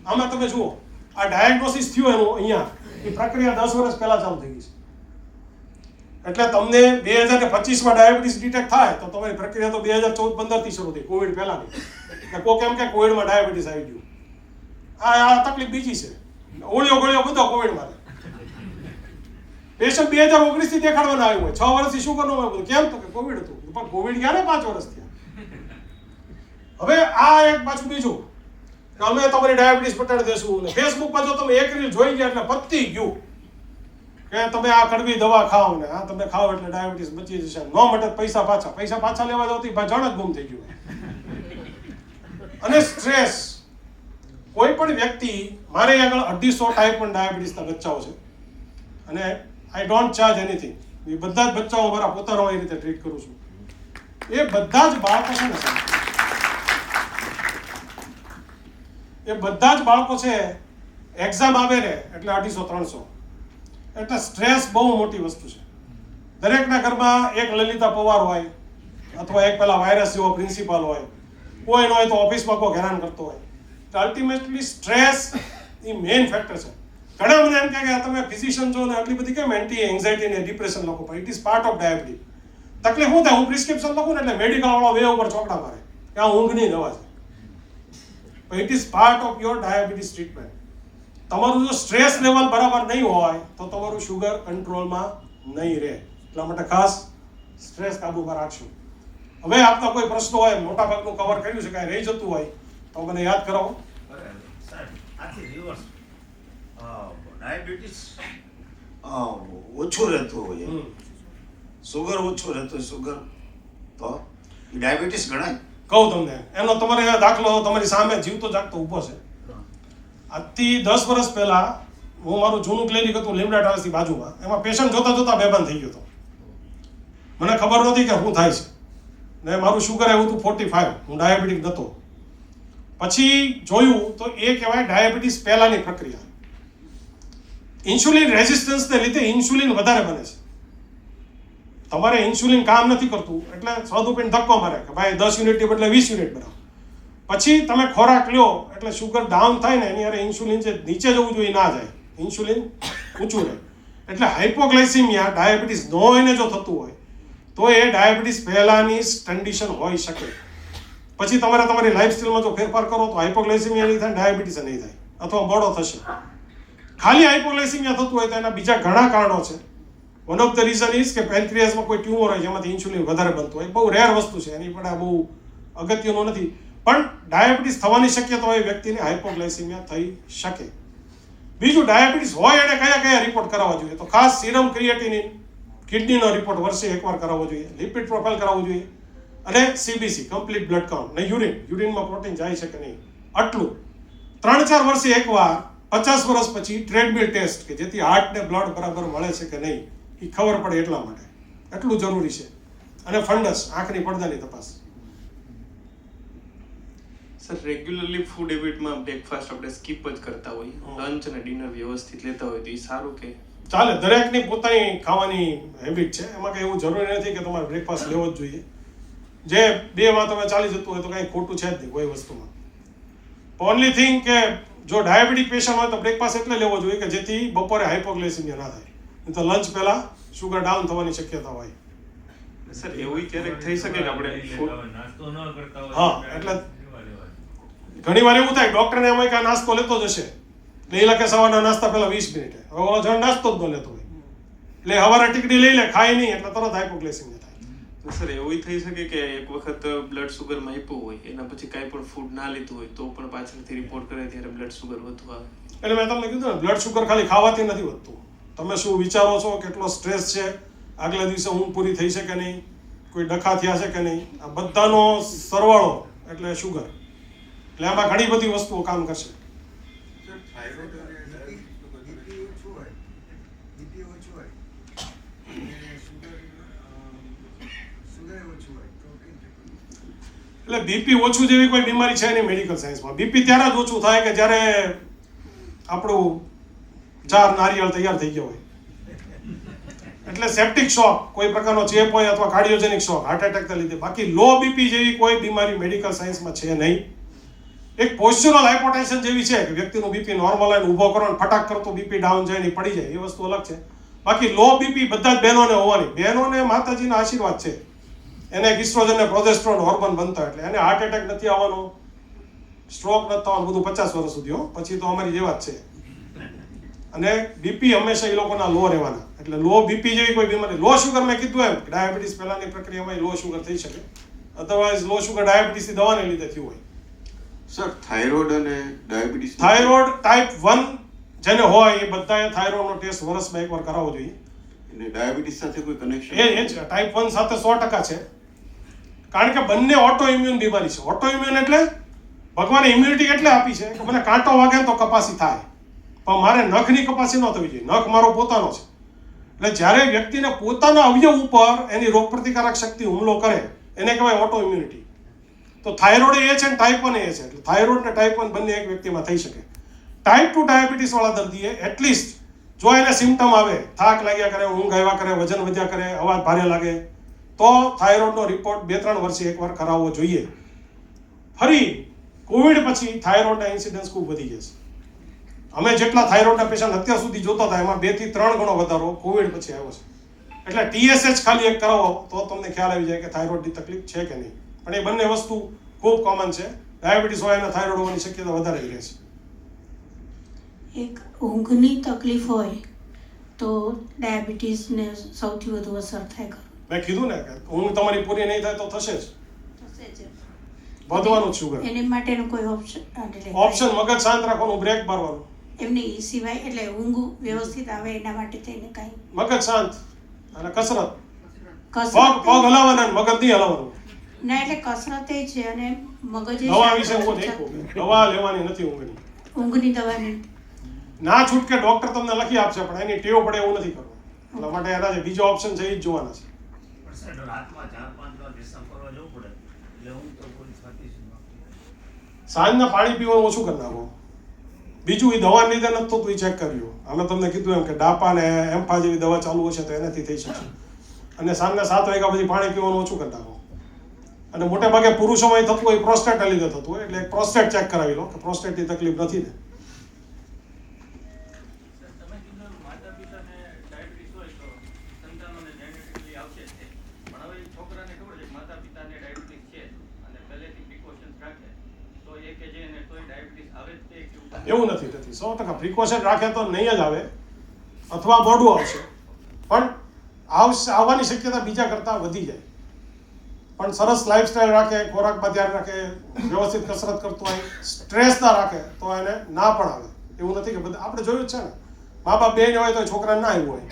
આમાં તમે જુઓ આ ડાયગ્નોસિસ થયું એનું અહીંયા, એ પ્રક્રિયા 10 વર્ષ પહેલા ચાલુ થઈ ગઈ છે. એટલે તમને 2025માં ડાયાબિટીસ ડિટેક્ટ થાય તો તમારી પ્રક્રિયા તો 2014-15 થી શરૂ થઈ, કોવિડ પહેલાની. એટલે કોઈ કેમ કે કોવિડમાં ડાયાબિટીસ આવી ગયું, આ તકલીફ બીજી છે. ઓળિયો ગળ્યો બધો કોવિડમાં. પેશન્ટ 2019 થી દેખાડવાના આવ્યું હોય, 6 વર્ષથી શું કરવાનું હોય, કેમ તો કે કોવિડ હતું. પણ કોવિડ ક્યારે 5 વર્ષ થયા. હવે આ એક પાછું બીજું કે અમે તમારી ડાયાબિટીસ પટાડી દેશું, ને ફેસબુકમાં જો તમે એક રીલ જોઈ ગયા એટલે પતી ગયું કે તમે આ કડવી દવા ખાઓ ને આ તમે ખાઓ એટલે ડાયાબિટીસ બચી જશે. ન મટે પૈસા પાછા લેવા જાવ તો જણ જ ગુમ થઈ ગયું. અને સ્ટ્રેસ, કોઈ પણ વ્યક્તિ, મારે આગળ 250 ટાઈપ 1 ડાયાબિટીસના બચ્ચાઓ છે અને આઈ ડોન્ટ ચાર્જ એનીથિંગ. એ બધા જ બચ્ચાઓ મારા પોતાનો એ રીતે ટ્રીટ કરું છું. એ બધા જ બાળકો છે ને સાહેબ, એ બધા જ બાળકો છે એક્ઝામ આવે ને એટલે 250-300. એટલે સ્ટ્રેસ બહુ મોટી વસ્તુ છે. દરેકના ઘરમાં એક લલિતા પવાર હોય અથવા એક પેલા વાયરસ જેવો પ્રિન્સિપાલ હોય, કોઈ ન હોય તો ઓફિસમાં કોઈ હેરાન કરતો હોય. તો અલ્ટિમેટલી સ્ટ્રેસ એ મેઇન ફેક્ટર છે. ઘણા મને એમ કહે કે તમે ફિઝિશિયન છો ને આટલી બધી કેમ એન્ટી એન્ઝાઇટી ને ડિપ્રેશન લખો, પણ it is part of diabetes. તકલીફ શું થાય, હું પ્રિસ્ક્રિપ્શન લખું ને એટલે મેડિકલ વાળો વે ઉપર ચોકડા મારે કે આ ઊંઘની દવા છે. પણ it is part of your diabetes treatment. તમારું જો સ્ટ્રેસ લેવલ બરાબર નહીં હોય તો તમારું શુગર કંટ્રોલમાં નહીં રહે. એટલા માટે ખાસ સ્ટ્રેસ કાબૂમાં રાખશું. હવે આપના કોઈ પ્રશ્નો હોય, મોટા ભાગનું કવર કર્યું છે, કાંઈ રહી જતું હોય તો મને યાદ કરાવો. ડાયાબિટીસ ઓછું રહેતું હોય, સુગર ઓછું રહેતું હોય, સુગર તો ડાયાબિટીસ ગણાય. કહું તમને એનો તમારે દાખલો તમારી સામે જીવતો જાગતો ઊભો છે. આજથી 10 વર્ષ પહેલા હું મારું જૂનું ક્લિનિક હતું લીમડા ટાવર્સની બાજુમાં, એમાં પેશન્ટ જોતા જોતા બેભાન થઈ ગયો હતો. મને ખબર નહોતી કે શું થાય છે, ને મારું શુગર આવ્યું હતું 45, હું ડાયાબિટીક નહોતો. પછી જોયું તો એ કહેવાય ડાયાબિટીસ પહેલાની પ્રક્રિયા. ઇન્સ્યુલિન રેઝિસ્ટન્સને લીધે ઇન્સ્યુલિન વધારે બને છે. તમારે ઇન્સ્યુલિન કામ નથી કરતું એટલે સ્વાદુપિંડ ધક્કો મારે કે ભાઈ 10 યુનિટની બદલે 20 યુનિટ બનાવો. પછી તમે ખોરાક લ્યો એટલે શુગર ડાઉન થાય ને એની અરે ઇન્સ્યુલિન જે નીચે જવું જોઈએ ના જાય, ઇન્સ્યુલિન ઊંચું રહે. એટલે હાઇપોગ્લાયસીમિયા ડાયાબિટીસ ન હોઈને જો થતું હોય તો એ ડાયાબિટીસ પહેલાની કન્ડિશન હોઈ શકે. પછી તમારે તમારી લાઈફસ્ટાઈલમાં જો ફેરફાર કરો તો હાઇપોગ્લાયસીમિયા નહીં થાય, ડાયાબિટીસ નહીં થાય અથવા મોડો થશે. ખાલી હાઇપોગ્લાયસીમિયા થતું હોય તો એના બીજા ઘણા કારણો છે. One of the reason is કે પેન્ક્રિયાસમાં કોઈ ટ્યુમર હોય જેમાંથી ઇન્સ્યુલિન વધારે બનતું હોય. બહુ રેર વસ્તુ છે, એની પણ આ બહુ અગત્યનું નથી. પણ ડાયાબિટીસ થવાની શક્યતા હોય વ્યક્તિને હાઇપોગ્લાયસીમિયા થઈ શકે. બીજું, ડાયાબિટીસ હોય એને કયા કયા રિપોર્ટ કરાવવા જોઈએ તો ખાસ સીરમ ક્રિએટિનિન, કિડનીનો રિપોર્ટ વર્ષે એકવાર કરાવવો જોઈએ, લિપિડ પ્રોફાઇલ કરાવવું જોઈએ, અને CBC કમ્પ્લીટ બ્લડ કાઉન્ટ ને યુરિનમાં પ્રોટીન જાય છે કે નહીં આટલું. 3-4 વર્ષે એકવાર 50 વર્ષ પછી ટ્રેડમિલ ટેસ્ટ કે જેથી હાર્ટને બ્લડ બરાબર મળે છે કે નહીં એ ખબર પડે એટલા માટે એટલું જરૂરી છે. અને ફંડસ, આંખની પડદાની તપાસ. સર, રેગ્યુલરલી ફૂડ હેબિટમાં બ્રેકફાસ્ટ આપણે સ્કીપ જ કરતા હોઈએ, લંચ અને ડિનર વ્યવસ્થિત લેતા હોય તો એ સારું કે ચાલે? દરેકની પોતાની ખાવાની હેબિટ છે, એમાં કંઈ એવું જરૂરી નથી કે તમારે બ્રેકફાસ્ટ લેવો જ જોઈએ. જે 2 તમે ચાલી જતું હોય તો કંઈ ખોટું છે જ નહીં કોઈ વસ્તુમાં. ઓનલી થિંગ કે જો ડાયાબિટીક પેશન્ટ હોય તો બ્રેકફાસ્ટ એટલે લેવો જોઈએ કે જેથી બપોરે હાઇપોગ્લાયસીમિયા ના થાય, નહીં તો લંચ પહેલા શુગર ડાઉન થવાની શક્યતા હોય. સર, એવું ક્યારેક થઈ શકે કે આપણે નાસ્તો ન કરતા હોય? હા, એટલે ઘણી વાર એવું થાય ડોક્ટરને એમાં કે નાસ્તો લેતો જ હશે, એટલે એ લખે સવારના નાસ્તા પહેલા 20 મિનિટે. હવે ઓલો જણ નાસ્તો જ ન લેતો હોય એટલે સવારે ટીકડી લઈ લે, ખાય નહીં એટલે તરત હાઇપોગ્લાયસેમિયા થાય. સર એવું થઈ શકે કે એક વખત બ્લડ સુગર માપ્યું હોય એના પછી કાંઈ પણ ફૂડ ના લીધું હોય તો પણ પાછળથી રિપોર્ટ કરે ત્યારે બ્લડ સુગર વધવા આવે. એટલે મેં તમને કીધું ને, બ્લડ સુગર ખાલી ખાવાથી નથી વધતું. તમે શું વિચારો છો, કેટલો સ્ટ્રેસ છે, આગલા દિવસે ઊંઘ પૂરી થઈ છે કે નહીં, કોઈ ડખા થયા છે કે નહીં, આ બધાનો સરવાળો એટલે સુગર. એટલે આમાં ઘણી બધી વસ્તુઓ કામ કરશે. એટલે બીપી ઓછું જેવી કોઈ બીમારી છે નહીં મેડિકલ સાયન્સમાં. બીપી ત્યારે જ ઓછું થાય કે જ્યારે આપણું 4 નારિયેળ તૈયાર થઈ ગયો હોય. એટલે સેપ્ટિક શોક, કોઈ પ્રકારનો ચેપ હોય અથવા કાર્ડિયોજેનિક શોક, હાર્ટ એટેકના લીધે. બાકી લો બીપી જેવી કોઈ બીમારી મેડિકલ સાયન્સમાં છે નહીં. એક પોસ્ચ્યુરલ હાઇપોટેન્શન જેવી છે કે વ્યક્તિનું બીપી નોર્મલ હોય, ઊભો કરો ને ફટાક કરતો બીપી ડાઉન જાય ને પડી જાય, એ વસ્તુ અલગ છે. બાકી લો બીપી બધા જ બહેનોને હોવાની. બહેનોને માતાજીના આશીર્વાદ છે, એને ઇસ્ટ્રોજન ને પ્રોજેસ્ટ્રોન હોર્મોન બનતા, એટલે એને હાર્ટ એટેક નથી આવવાનો, સ્ટ્રોક નથી થવાનું, બધું 50 વર્ષ સુધી હો. પછી તો અમારી જેવા જ છે. અને બીપી હંમેશા એ લોકોના લો રહેવાના. એટલે લો બીપી જેવી કોઈ બીમારી, લો શુગર મેં કીધું એમ ડાયાબિટીસ પહેલાની પ્રક્રિયામાં લો શુગર થઈ શકે, અધરવાઇઝ લો શુગર ડાયાબિટીસની દવાને લીધે થયું હોય. સર થાઇરોઇડ અને ડાયાબિટીસ, થાઇરોઇડ ટાઈપ 1 જેને હોય એ બધાએ થાઇરોઇડનો ટેસ્ટ વર્ષમાં એકવાર કરાવવો જોઈએ. અને ડાયાબિટીસ સાથે કોઈ કનેક્શન? એ જ ટાઈપ 1 સાથે 100% છે. કારણ કે બંને ઓટો ઇમ્યુન બીમારી છે. ઓટો ઇમ્યુન એટલે ભગવાને ઇમ્યુનિટી એટલે આપી છે કે મને કાંટો વાગે તો કપાસી થાય, પણ મારે નખની કપાસી ન થવી જોઈએ. નખ મારો પોતાનો છે. એટલે જ્યારે વ્યક્તિને પોતાના અવયવ ઉપર એની રોગપ્રતિકારક શક્તિ હુમલો કરે એને કહેવાય ઓટો ઇમ્યુનિટી. તો થાઇરોઇડ એ છે ને ટાઈપ 1 એ છે. એટલે થાઇરોઇડ ને ટાઈપ 1 બંને એક વ્યક્તિમાં થઈ શકે. ટાઈપ 2 ડાયાબિટીસ વાળા દર્દીએ એટલીસ્ટ જો એને સિમ્પટમ આવે, થાક લાગ્યા કરે, ઊંઘ આવ્યા કરે, વજન વધ્યા કરે, અવાજ ભારે લાગે, તો થાઇરોઇડનો રિપોર્ટ 2-3 વર્ષે એકવાર કરાવવો જોઈએ. ફરી કોવિડ પછી થાઇરોઇડના ઇન્સિડન્સ ખૂબ વધી ગયા છે. અમે જેટલા થાઇરોઇડના પેશન્ટ અત્યાર સુધી જોતા હતા એમાં 2 થી 3 ગણો વધારો કોવિડ પછી આવ્યો છે. એટલે TSH ખાલી એક કરાવો તો તમને ખ્યાલ આવી જાય કે થાઇરોઇડની તકલીફ છે કે નહીં. પણ એ બંને વસ્તુ ખૂબ કોમન છે. ડાયાબિટીસ હોય અને થાઇરોઇડ હોવાની શક્યતા વધારે રહે છે. એક ઊંઘની તકલીફ હોય તો ડાયાબિટીસને સૌથી વધુ અસર થાય ખરું? મેં કીધું ને કે ઊંઘ તમારી પૂરી નહીં થાય તો થશે જ, વધવાનું શુગર. એને માટેનો કોઈ ઓપ્શન મગજ શાંત રાખવાનું, બ્રેક મારવાનું. એમને એ સિવાય એટલે ઊંઘ વ્યવસ્થિત આવે એના માટે થઈને કાંઈ? મગજ શાંત અને કસરત, પગ હલાવવાના, મગજ નહીં હલાવવાનું. ના એટલે કસરત એ છે અને મગજ દવા વિશે હું નહીં કહું. દવા લેવાની નથી ઊંઘની. ઊંઘની દવાની ના છૂટકે ડોક્ટર તમને લખી આપશે, પણ એની ટેવ પડે એવું નથી કરવું. એટલા માટે એના જે બીજો ઓપ્શન છે એ જ જોવાના છે. સાંજના પાણી પીવાનું ઓછું કરી નાખો. બીજું એ દવા લીધે નથી થતું, એ ચેક કર્યું. અમે તમને કીધું એમ કે ડાપા ને એમ્ફા જેવી દવા ચાલુ હશે તો એનાથી થઈ શકશે. અને સાંજના 7 વાગ્યા પછી પાણી પીવાનું ઓછું કરી નાખો. અને મોટે ભાગે પુરુષોમાં થતું હોય પ્રોસ્ટેટના લીધે થતું હોય, એટલે એક પ્રોસ્ટેટ ચેક કરાવી લો કે પ્રોસ્ટેટની તકલીફ નથી ને. એવું નથી, 100% પ્રિકોશન રાખે તો નહીં જ આવે અથવા મોડું આવશે, પણ આવવાની શક્યતા બીજા કરતાં વધી જાય. પણ સરસ લાઈફસ્ટાઈલ રાખે, ખોરાકમાં ધ્યાન રાખે, વ્યવસ્થિત કસરત કરતો હોય, સ્ટ્રેસ ના રાખે તો એને ના પણ આવે. એવું નથી કે બધા આપણે જોયું જ છે ને, મા બાપ બે હોય તો છોકરાને ના આવ્યું હોય.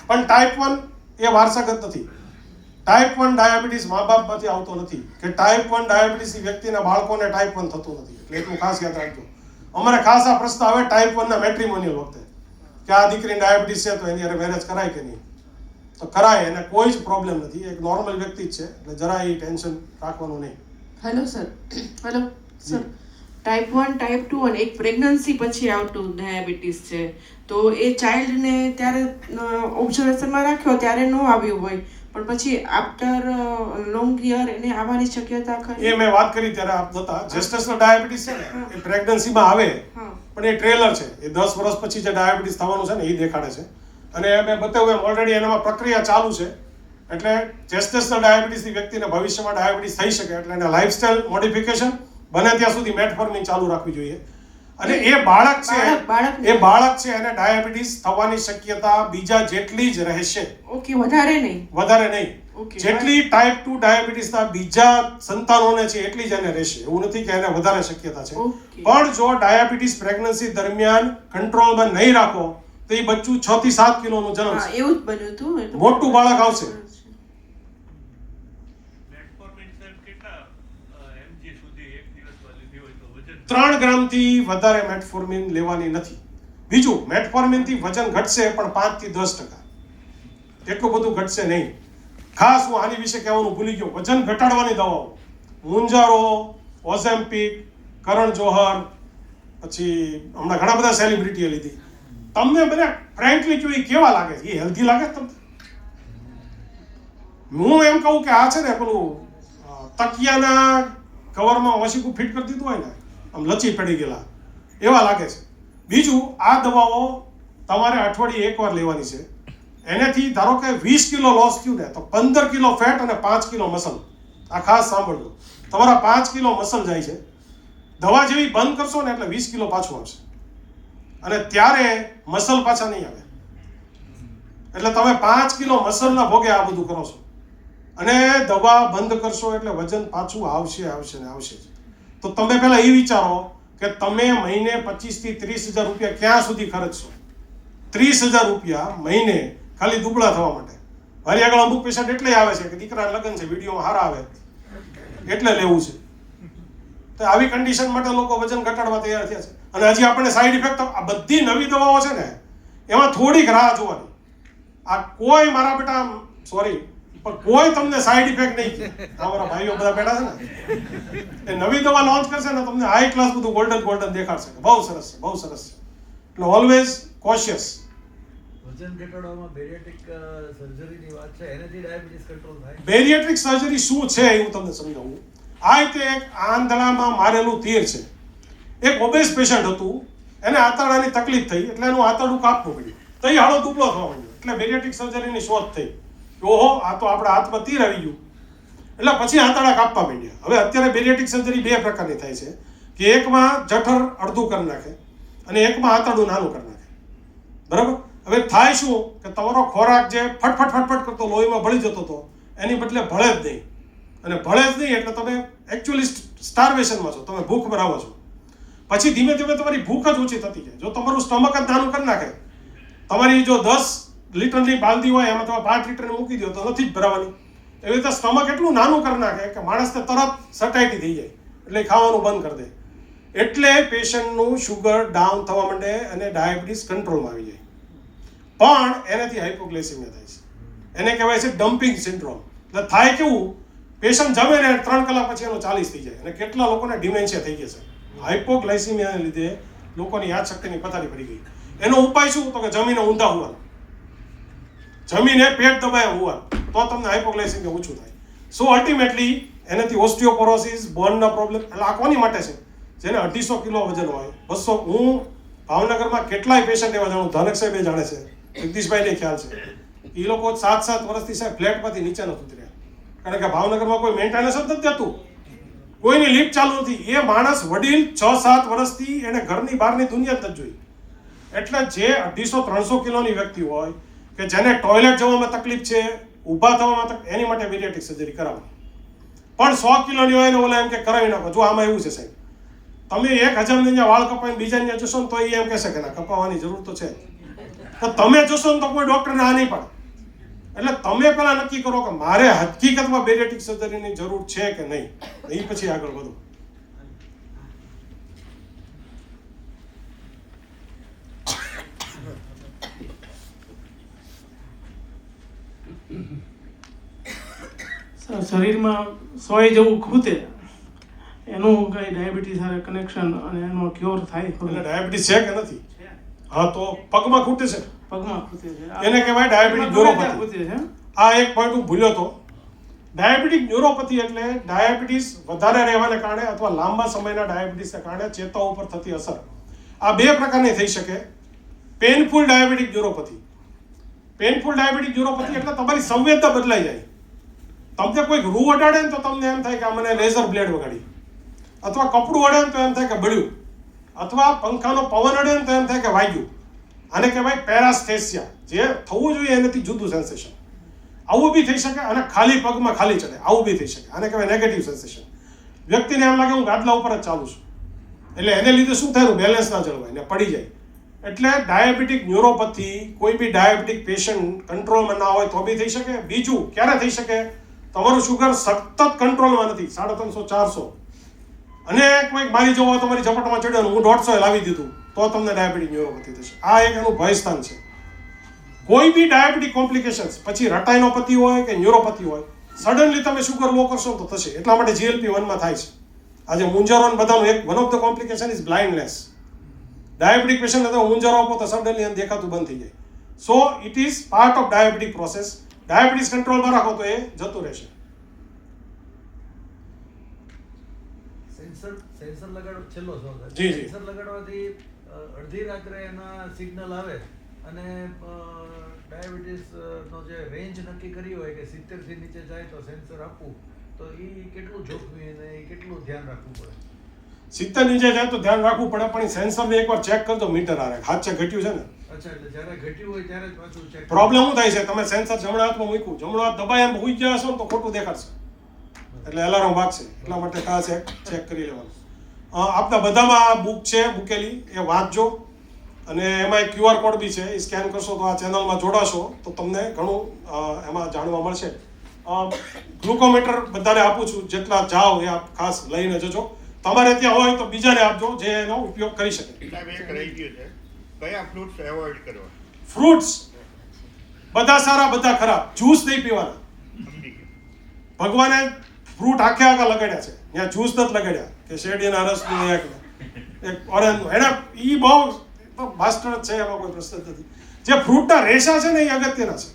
પણ ટાઈપ 1 એ વારસાગત નથી. ટાઈપ 1 ડાયાબિટીસ મા બાપમાંથી આવતો નથી, કે ટાઈપ 1 ડાયાબિટીસ વ્યક્તિના બાળકોને ટાઈપ 1 થતું નથી. એટલે એટલું ખાસ યાદ રાખજો. અમારે ખાસ આ પ્રશ્ન આવે ટાઈપ 1 ના મેટ્રિમોનિયલ વખતે કે આ દીકરીને ડાયાબિટીસ છે તો એની હારે મેરેજ કરાય કે નહીં, તો કરાય, એને કોઈ જ પ્રોબ્લેમ નથી. એક નોર્મલ વ્યક્તિ જ છે, એટલે જરાય ટેન્શન રાખવાનું નહીં. Hello sir. Hello sir, type 1, type 2 અને એક પ્રેગ્નન્સી પછી આવતું ડાયાબિટીસ છે, તો એ ચાઇલ્ડને ત્યારે ઓબ્ઝર્વેશનમાં રાખ્યો ત્યારે ન આવ્યું હોય, પણ પછી આફ્ટર લોંગ યર એને આવવાની શક્યતા ખરી? એ મેં વાત કરી ત્યારે આપ હતા જેસ્ટેશનલ ડાયાબિટીસ છે ને, એ પ્રેગ્નન્સીમાં આવે, પણ એ ટ્રેલર છે. એ 10 વર્ષ પછી જે ડાયાબિટીસ થવાનું છે ને એ દેખાડે છે. અને મેં બતાવ્યું એમ ઓલરેડી એનામાં પ્રક્રિયા ચાલુ છે. એટલે જેસ્ટેશનલ ડાયાબિટીસની વ્યક્તિને ભવિષ્યમાં ડાયાબિટીસ થઈ શકે, એટલે એને લાઇફસ્ટાઇલ મોડિફિકેશન બને ત્યાં સુધી મેટફોર્મિન ચાલુ રાખવી જોઈએ. અને એ બાળક બાળક છે, એ બાળક છે એને ડાયાબિટીસ થવાની શક્યતા બીજા જેટલી જ રહેશે. ઓકે, વધારે નહીં. જેટલી ટાઈપ 2 ડાયાબિટીસના બીજા સંતાનોને છે એટલી જ એને રહેશે. એવું નથી કે એને વધારે શક્યતા છે. પણ જો ડાયાબિટીસ પ્રેગ્નન્સી દરમિયાન કંટ્રોલમાં નહીં રાખો તો એ બચ્ચું 6 થી 7 કિલોનું જન્મશે. એવું જ બન્યું હતું. મોટું બાળક આવશે. 3 ગ્રામથી વધારે મેટફોર્મિન લેવાની નથી. બીજું, મેટફોર્મિનથી વજન ઘટશે પણ 5 થી 10%. એટલું બધું ઘટશે નહીં. ખાસ હું આની વિશે કહેવાનું ભૂલી ગયો. વજન ઘટાડવાની દવાઓ, મુંજારો, ઓઝેમ્પિક, કરણ જોહર, પછી હમણાં ઘણા બધા સેલિબ્રિટીએ લીધી. તમને મને ફ્રેન્કલી કહ્યું, એ કેવા લાગે છે? એ હેલ્ધી લાગે તમને? હું એમ કહું કે આ છે ને પેલું તકિયાના કવરમાં વસીકું ફિટ કરી દીધું હોય ને, આમ લચી પડી ગયેલા એવા લાગે છે. બીજું, આ દવાઓ તમારે અઠવાડિયે 1 વાર લેવાની છે. એનાથી ધારો કે 20 કિલો લોસ થયું ને તો 15 કિલો ફેટ અને 5 કિલો મસલ. આ ખાસ સાંભળજો, તમારા 5 કિલો મસલ જાય છે. દવા જેવી બંધ કરશો ને એટલે 20 કિલો પાછું આવશે અને ત્યારે મસલ પાછા નહીં આવે. એટલે તમે 5 કિલો મસલના ભોગે આ બધું કરો છો અને દવા બંધ કરશો એટલે વજન પાછું આવશે ને આવશે. તો તમે પહેલા એ વિચારો કે તમે મહિને 25 થી 30,000 રૂપિયા ક્યાં સુધી ખર્ચશો? 30,000 રૂપિયા મહિને ખાલી દુબળા થવા માટે. મારી આગળ અમુક પેશન્ટ એટલે આવે છે કે દીકરાના લગ્ન છે, વિડીયોમાં સારા આવે એટલે લેવું છે. તો આવી કન્ડિશન માટે લોકો વજન ઘટાડવા તૈયાર થયા છે. અને હજી આપણને સાઈડ ઇફેક્ટ, આ બધી નવી દવાઓ છે ને એમાં થોડીક રાહ જોવાની. આ કોઈ મારા બેટા સોરી પણ કોઈ તમને સાઈડ ઇફેક્ટ નહીં છે. અમારા ભાઈઓ બધા બેઠા છે ને, એ નવી દવા લોન્ચ કરશે ને તમને હાઈ ક્લાસ બધું ગોલ્ડન દેખાડશે. બહુ સરસ છે. એટલે ઓલવેઝ કોશિયસ. વજન ઘટાડવામાં બેરિયાટ્રિક સર્જરીની વાત છે, એનાથી ડાયાબિટીસ કંટ્રોલ થાય. બેરિયાટ્રિક સર્જરી શું છે એ હું તમને સમજાવું. આ રીતે એક આંધળામાં મારેલું તીર છે. એક ઓબેસ પેશન્ટ હતું, એને આંતરડાની તકલીફ થઈ એટલે એનું આંતરડું કાપવું પડ્યું, તો એ હાડો દુબળો થવા માંડ્યો. એટલે બેરિયાટ્રિક સર્જરીની શોધ થઈ. ઓહો, આ તો આપણા હાથમાં તીર આવી ગયું. એટલે પછી આંતરડા કાપવા માંડ્યા. હવે અત્યારે બેરિયાટ્રિક સર્જરી 2 પ્રકારની થાય છે કે એકમાં જઠર અડધું કરી નાખે અને એકમાં આંતરડું નાનું કરી નાખે. બરાબર? હવે થાય શું કે તમારો ખોરાક જે ફટફટ કરતો લોહીમાં ભળી જતો હતો એની બદલે ભળે જ નહીં. અને ભળે જ નહીં એટલે તમે એકચ્યુઅલી સ્ટાર્વેશનમાં છો, તમે ભૂખ બનાવો છો. પછી ધીમે ધીમે તમારી ભૂખ જ ઓછી થતી જાય. જો તમારું સ્ટમક જ નાનું કરી નાખે, તમારી જો 10 લીટરની બાલદી હોય એમાં તમે 5 લીટર મૂકી દો તો નથી જ ભરાવાની. એવી રીતે સ્ટમક એટલું નાનું કરી નાખે કે માણસને તરત સટાઈટી થઈ જાય એટલે ખાવાનું બંધ કરી દે. એટલે પેશન્ટનું શુગર ડાઉન થવા માંડે અને ડાયાબિટીસ કંટ્રોલમાં આવી જાય. પણ એનાથી હાઇપોગ્લાયસેમિયા થાય છે. એને કહેવાય છે ડમ્પિંગ સિન્ડ્રોમ. એટલે થાય કેવું, પેશન્ટ જમે ને 3 કલાક પછી એનો 40 થઈ જાય. અને કેટલા લોકોને ડિમેન્શિયા થઈ ગયા છે હાઇપોગ્લાયસેમિયાને લીધે. લોકોની યાદશક્તિની પથારી પડી ગઈ. એનો ઉપાય શું? તો કે જમીને ઊંધા હોવાનું, જમીને પેટ દબાયા હોવાનું, તો તમને હાઇપોગ્લાયસેમિયા ઓછું થાય. સો અલ્ટિમેટલી એનાથી ઓસ્ટિયોપોરોસિસ, બોનના પ્રોબ્લેમ. એટલે આ કોની માટે છે? જેને 250 કિલો વજન હોય, 200. હું ભાવનગરમાં કેટલાય પેશન્ટ એવા જાણું, ધનક સાહેબ જાણે છે, જગદીશભાઈને ખ્યાલ છે. એ લોકો 7 વર્ષથી સાહેબ ફ્લેટમાંથી નીચે નથી ઉતર્યા. કારણ કે ભાવનગરમાં કોઈ મેન્ટેનન્સ જ નથી થતું, કોઈની લિફ્ટ ચાલુ નથી. એ માણસ વડીલ 6-7 વર્ષથી એને ઘરની બહારની દુનિયા જ નથી જોઈ. એટલે જે 250-300 કિલોની વ્યક્તિ હોય કે જેને ટોયલેટ જવામાં તકલીફ છે, ઊભા થવામાં તકલીફ, એની માટે બેરિયાટ્રિક સર્જરી કરાવવાની. પણ 100 કિલોની હોય ને ઓલા એમ કે કરાવી નાખો. જો આમાં એવું છે સાહેબ, તમે 1000 ને વાળ કપાઈને બીજાને જશો ને તો એ એમ કહેશે કે ના, કપાવવાની જરૂર તો છે. તો તમે જોશો ને તો કોઈ ડોક્ટરને આ નહીં પાડે. એટલે તમે પહેલા નક્કી કરો કે મારે હકીકતમાં બેરિયાટ્રિક સર્જરીની જરૂર છે કે નહીં, એ પછી આગળ વધો. શરીરમાં સોય જેવું ખૂતે, એનું કઈ ડાયાબિટીસ સાથે કનેક્શન અને એનો ક્યોર થાય? એટલે ડાયાબિટીસ છે કે નથી? હા, તો પગમાં ખૂટે છે, પગમાં ખૂટે છે, એને કહેવાય ડાયાબિટીક ન્યુરોપેથી. આ એક પોઈન્ટ હું ભૂલ્યો હતો. ડાયાબિટીક ન્યુરોપેથી એટલે ડાયાબિટીસ વધારે રહેવાને કારણે અથવા લાંબા સમયના ડાયાબિટીસને કારણે ચેતા ઉપર થતી અસર. આ 2 પ્રકારની થઈ શકે. Painful diabetic neuropathy. Painful diabetic neuropathy એટલે તમારી સંવેદના બદલાઈ જાય. તમને કોઈક રૂ અડાડે ને તો તમને એમ થાય કે આ મને લેઝર બ્લેડ વગાડી, અથવા કપડું અડે ને તો એમ થાય કે બળ્યું. અથવા પંખાનો પવન અડે ને તો એમ થાય કે વાગ્યું. આને કહેવાય પેરાસ્થેસિયા. જે થવું જોઈએ એનાથી જુદું સેન્સેશન. આવું બી થઈ શકે અને ખાલી પગમાં ખાલી ચડે, આવું બી થઈ શકે. આને કહેવાય નેગેટિવ સેન્સેશન. વ્યક્તિને એમ લાગે હું ગાદલા ઉપર જ ચાલું છું, એટલે એને લીધે શું થાય, બેલેન્સ ના જળવાય ને પડી જાય. એટલે ડાયાબિટીક ન્યુરોપથી કોઈ બી ડાયાબિટીક પેશન્ટ કંટ્રોલમાં ના હોય તો બી થઈ શકે. બીજું ક્યારે થઈ શકે, તમારું શુગર સતત કંટ્રોલમાં નથી, 350 400, અને કોઈ મારી જવો તમારી ઝપટમાં ચડ્યો હું 150 લાવી દીધું તો તમને ડાયાબિટીક ન્યુરોપથી થશે. આ એક એનું ભયસ્થાન છે. કોઈ બી ડાયાબિટીક કોમ્પ્લિકેશન્સ, પછી રટાઇનોપથી હોય કે ન્યુરોપથી હોય, સડનલી તમે શુગર લો કરશો તો થશે. એટલા માટે GLP-1 માં થાય છે. આજે મૂંઝારો બધાનું એક one of the complication is blindness. Diabetic પેશન્ટને તમે મૂંઝારો આપો તો સડનલી એને દેખાતું બંધ થઈ જાય. સો it is part of diabetic process. Diabetes કંટ્રોલમાં રાખો તો એ જતું રહેશે. સેન્સર લગાડો, છેલ્લો સવાલ. જી. સેન્સર લગાડવાથી અડધી રાત્રે એના સિગ્નલ આવે અને ડાયાબિટીસ નો જે રેન્જ નક્કી કરી હોય કે 70 થી નીચે જાય તો સેન્સર આપવું, તો એ કેટલું જોખમી અને એ કેટલું ધ્યાન રાખવું પડે? 70 નીચે જાય તો ધ્યાન રાખવું પડે, પણ સેન્સરને એકવાર ચેક કરજો મીટર આરે હાથ છે ઘટ્યું છે ને. અચ્છા, એટલે જ્યારે ઘટ્યું હોય ત્યારે જ પાછું ચેક. પ્રોબ્લેમ શું થાય છે, તમે સેન્સર જમણા હાથમાં મૂક્યું, જમણો હાથ દબાય એમ હોઈ ગયા હશો તો ખોટું દેખાડશે, એટલે એલાર્મ વાગશે. એટલા માટે ખાસ ચેક કરી લેવાનું. આપના બધામાં આ બુક છે મૂકેલી, એ વાંચજો. અને એમાં એક QR કોડ બી છે, એ સ્કેન કરશો તો આ ચેનલમાં જોડાશો તો તમને ઘણું એમાં જાણવા મળશે. ગ્લુકોમીટર બધાને આપું છું, જેટલા જાઓ એ આપ ખાસ લઈને જજો. તમારે ત્યાં હોય તો બીજાને આપજો જે એનો ઉપયોગ કરી શકે. કયા ફ્રૂટ્સ એવોઇડ કરવા? ફ્રૂટ્સ બધા સારા બધા ખરાબ. જ્યુસ નહીં પીવાના. ભગવાને ફ્રૂટ આખે આખા લગાડ્યા છે, ત્યાં જ્યુસ નથી લગાડ્યા કે શેરડીના રસનું એક ઓરેન્જનું. એને એ બહુ માસ્ટર જ છે, એમાં કોઈ પ્રશ્ન નથી. જે ફ્રૂટના રેશા છે ને એ અગત્યના છે.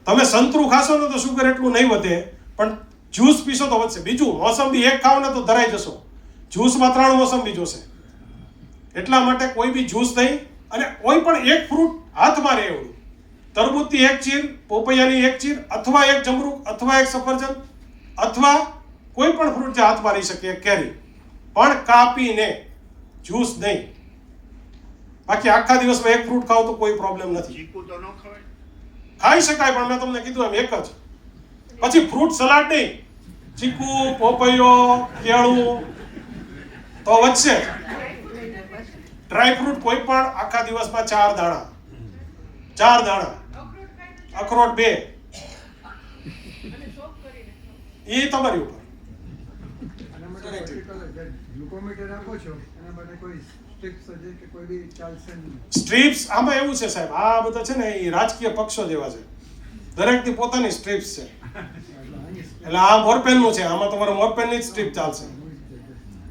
તમે સંતરું ખાશો ને તો શુગર એટલું નહીં વધે, પણ જ્યુસ પીશો તો વધશે. બીજું, મોસંબી એક ખાવ ને તો ધરાઈ જશો, જ્યુસમાં 3 મોસંબી જોશે. એટલા માટે કોઈ બી જ્યુસ નહીં, અને કોઈ પણ એક ફ્રૂટ હાથમાં રહે એવું. તરબૂચની એક ચીર, પોપૈયાની એક ચીર, અથવા એક જમરૂખ, અથવા એક સફરજન, અથવા કોઈ પણ ફ્રૂટ જે હાથમાં રહી શકે, એક કેરી, પણ કાપીને, જ્યુસ નહીં. બાકી આખા દિવસમાં એક ફ્રૂટ ખાવ તો કોઈ પ્રોબ્લેમ નથી. ચીકુ તો ન ખવાય? ખાઈ શકાય, પણ મેં તમને કીધું એમ એક જ. પછી ફ્રૂટ સલાડ નહીં, ચીકુ, પોપૈયો, કેળું તો વધશે. ડ્રાય ફ્રૂટ કોઈ પણ આખા દિવસમાં 4 દાણા, 4 દાણા. અખરોટ 2, એ તમારી ઉપર. ગ્લુકોમીટર આપો છો એના માટે કોઈ સ્ટ્રીપ્સ છે કે કોઈ બી ચાલશે નહીં? સ્ટ્રીપ્સ આમાં એવું છે સાહેબ, આ બધા છે ને એ રાજકીય પક્ષો જેવા છે, દરેકની પોતાની સ્ટ્રીપ્સ છે. એટલે આ મોરપેનનું છે, આમાં તમારે મોરપેનની જ સ્ટ્રીપ ચાલશે.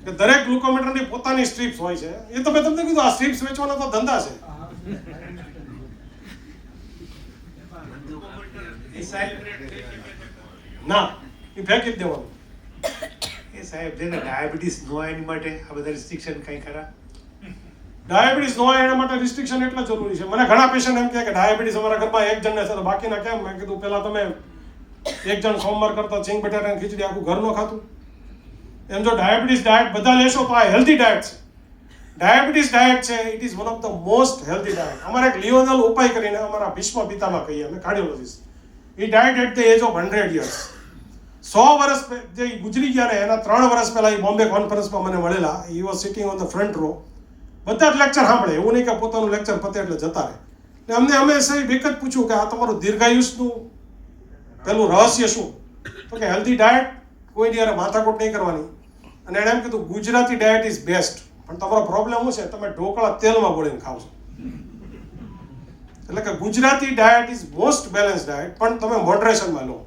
કે દરેક ગ્લુકોમીટરની પોતાની સ્ટ્રીપ્સ હોય છે. એ તો મેં તમને કીધું, આ સ્ટ્રીપ્સ વેચવાનો તો ધંધા છે. ના, એ ફેંકી જ દેવાનું. એ સાહેબ જેને ડાયાબિટીસ ન હોય એની માટે આ બધા રિસ્ટ્રિક્શન કંઈ ખરા? ડાયાબિટીસ ન હોય એના માટે રિસ્ટ્રિક્શન એટલે જરૂરી છે. મને ઘણા પેશન્ટ એમ કહે કે ડાયાબિટીસ અમારા ઘરમાં એક જણને છે તો બાકીના કેમ? મેં કીધું પહેલા તમે એક જણ સોમવાર કરતા ચીંગ બટાટાની ખીચડી આખું ઘર ન ખાતું. એમ જો ડાયાબિટીસ ડાયટ બધા લેશો તો આ હેલ્ધી ડાયટ છે. ડાયાબિટીસ ડાયટ છે, it is one of the most healthy diet. અમારે એક લિયોનલ ઉપાય કરીને અમારા ભીષ્મ પિતામાં કહીએ અમે કાર્ડિયોલોજીસ્ટ, એ died at the age of 100 years. 100 વર્ષ જે ગુજરી ગયા ને એના 3 વર્ષ પહેલા એ બોમ્બે કોન્ફરન્સમાં મને મળેલા. He was sitting on the front row. બધા જ લેક્ચર સાંભળે, એવું નહીં કે પોતાનું લેક્ચર પતે એટલે જતા રહે. ને અમને હંમેશા એક જ પૂછ્યું કે આ તમારું દીર્ઘાયુષનું પેલું રહસ્ય શું? તો કે હેલ્ધી ડાયટ, કોઈની યાર માથાકૂટ નહીં કરવાની. અને એણે એમ કીધું ગુજરાતી ડાયટ ઇઝ બેસ્ટ, પણ તમારો પ્રોબ્લેમ શું છે, તમે ઢોકળા તેલમાં બોળીને ખાવ છો. એટલે કે Gujarati diet is most balance diet, પણ તમે મોડરેશનમાં લો.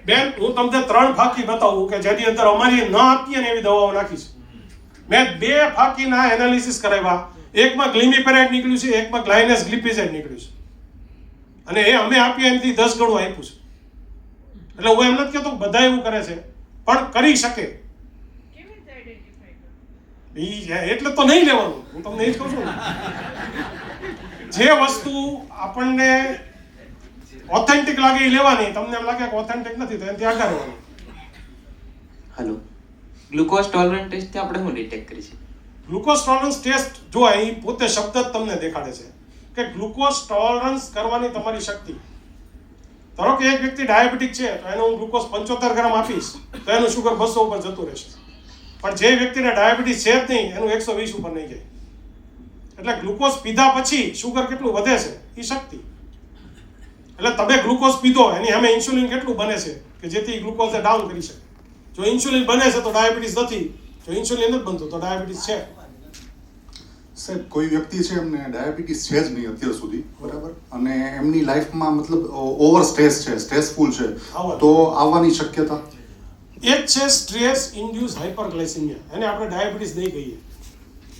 બેન, હું તમને 3 ફાંકી બતાવું કે જેની અંદર અમારી ન આપીએ ને એવી દવાઓ નાખી છે. મેં 2 ફાંકીના એનાલિસિસ કરાવ્યા. એકમાં ગ્લિમિપેરાઇડ નીકળ્યું છે, એકમાં ગ્લાયનેસ ગ્લિપિઝાઇડ નીકળ્યું છે. અને એ અમે આપીએ એનાથી 10 ગણું આપ્યું છે. એટલે હું એમ નથી કહેતો બધા એવું કરે છે, પણ કરી શકે. એટલે તો નહીં લેવાનું, હું તમને એ જ કહું છું. જે વસ્તુ આપણને ઓથેન્ટિક લાગે એ લેવાની, તમને એમ લાગે કે ઓથેન્ટિક નથી તો એનાથી આગળ રહેવાનું. હેલો, ગ્લુકોઝ ટોલરન્ટ ટેસ્ટથી આપણે શું ડિટેક્ટ કરી છે? ગ્લુકોઝ ટોલરન્સ ટેસ્ટ જો અહીં પોતે શબ્દ જ તમને દેખાડે છે કે ગ્લુકોઝ ટોલરન્સ કરવાની તમારી શક્તિ. ધારો કે એક વ્યક્તિ ડાયાબિટીક છે તો એને હું ગ્લુકોઝ 75 ગ્રામ આપીશ તો એનું શુગર 200 ઉપર જતું રહેશે, પણ જે વ્યક્તિને ડાયાબિટીસ છે જ નહીં એનું 120 ઉપર નહીં જાય. એટલે ગ્લુકોઝ પીધા પછી શુગર કેટલું વધે છે એ શક્તિ. એટલે તમે ગ્લુકોઝ પીધો એની સામે ઇન્સ્યુલિન કેટલું બને છે કે જેથી ગ્લુકોઝને ડાઉન કરી શકે. જો ઇન્સ્યુલિન બને છે તો ડાયાબિટીસ નથી, જો ઇન્સ્યુલિન નથી બનતું તો ડાયાબિટીસ છે. સાહેબ, કોઈ વ્યક્તિ છે એમને ડાયાબિટીસ છે જ નહીં અત્યાર સુધી, બરાબર, અને એમની લાઈફમાં મતલબ ઓવર સ્ટ્રેસ છે, સ્ટ્રેસફુલ છે, તો આવવાની શક્યતા એક છે સ્ટ્રેસ ઇન્ડ્યુસ હાઇપરગ્લાયસેમિયા, એને આપણે ડાયાબિટીસ નહીં કહીએ.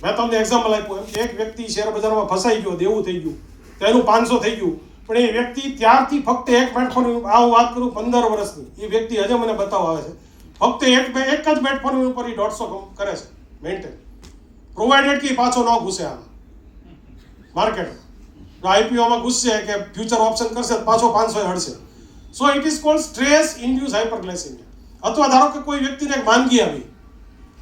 મેં તમને એક્ઝામ્પલ આપ્યું એમ કે એક વ્યક્તિ શેર બજારમાં ફસાઈ ગયો, દેવું થઈ ગયું, તો એનું 500 થઈ ગયું, પણ એ વ્યક્તિ ત્યારથી ફક્ત એક મેટફોર્મિન, આ હું વાત કરું 15 વર્ષની, એ વ્યક્તિ હજે મને બતાવવા આવે છે, ફક્ત એક જ મેટફોર્મિન ઉપર એ 150 કરે છે મેન્ટેન, પ્રોવાઇડેડ કે પાછો ન ઘૂસે આમાં માર્કેટમાં. આઈપીઓમાં ઘૂસશે કે ફ્યુચર ઓપ્શન કરશે પાછો 500 હડશે. So it is called stress induce hyperglycaemia. અથવા ધારો કે કોઈ વ્યક્તિને એક માંદગી આવી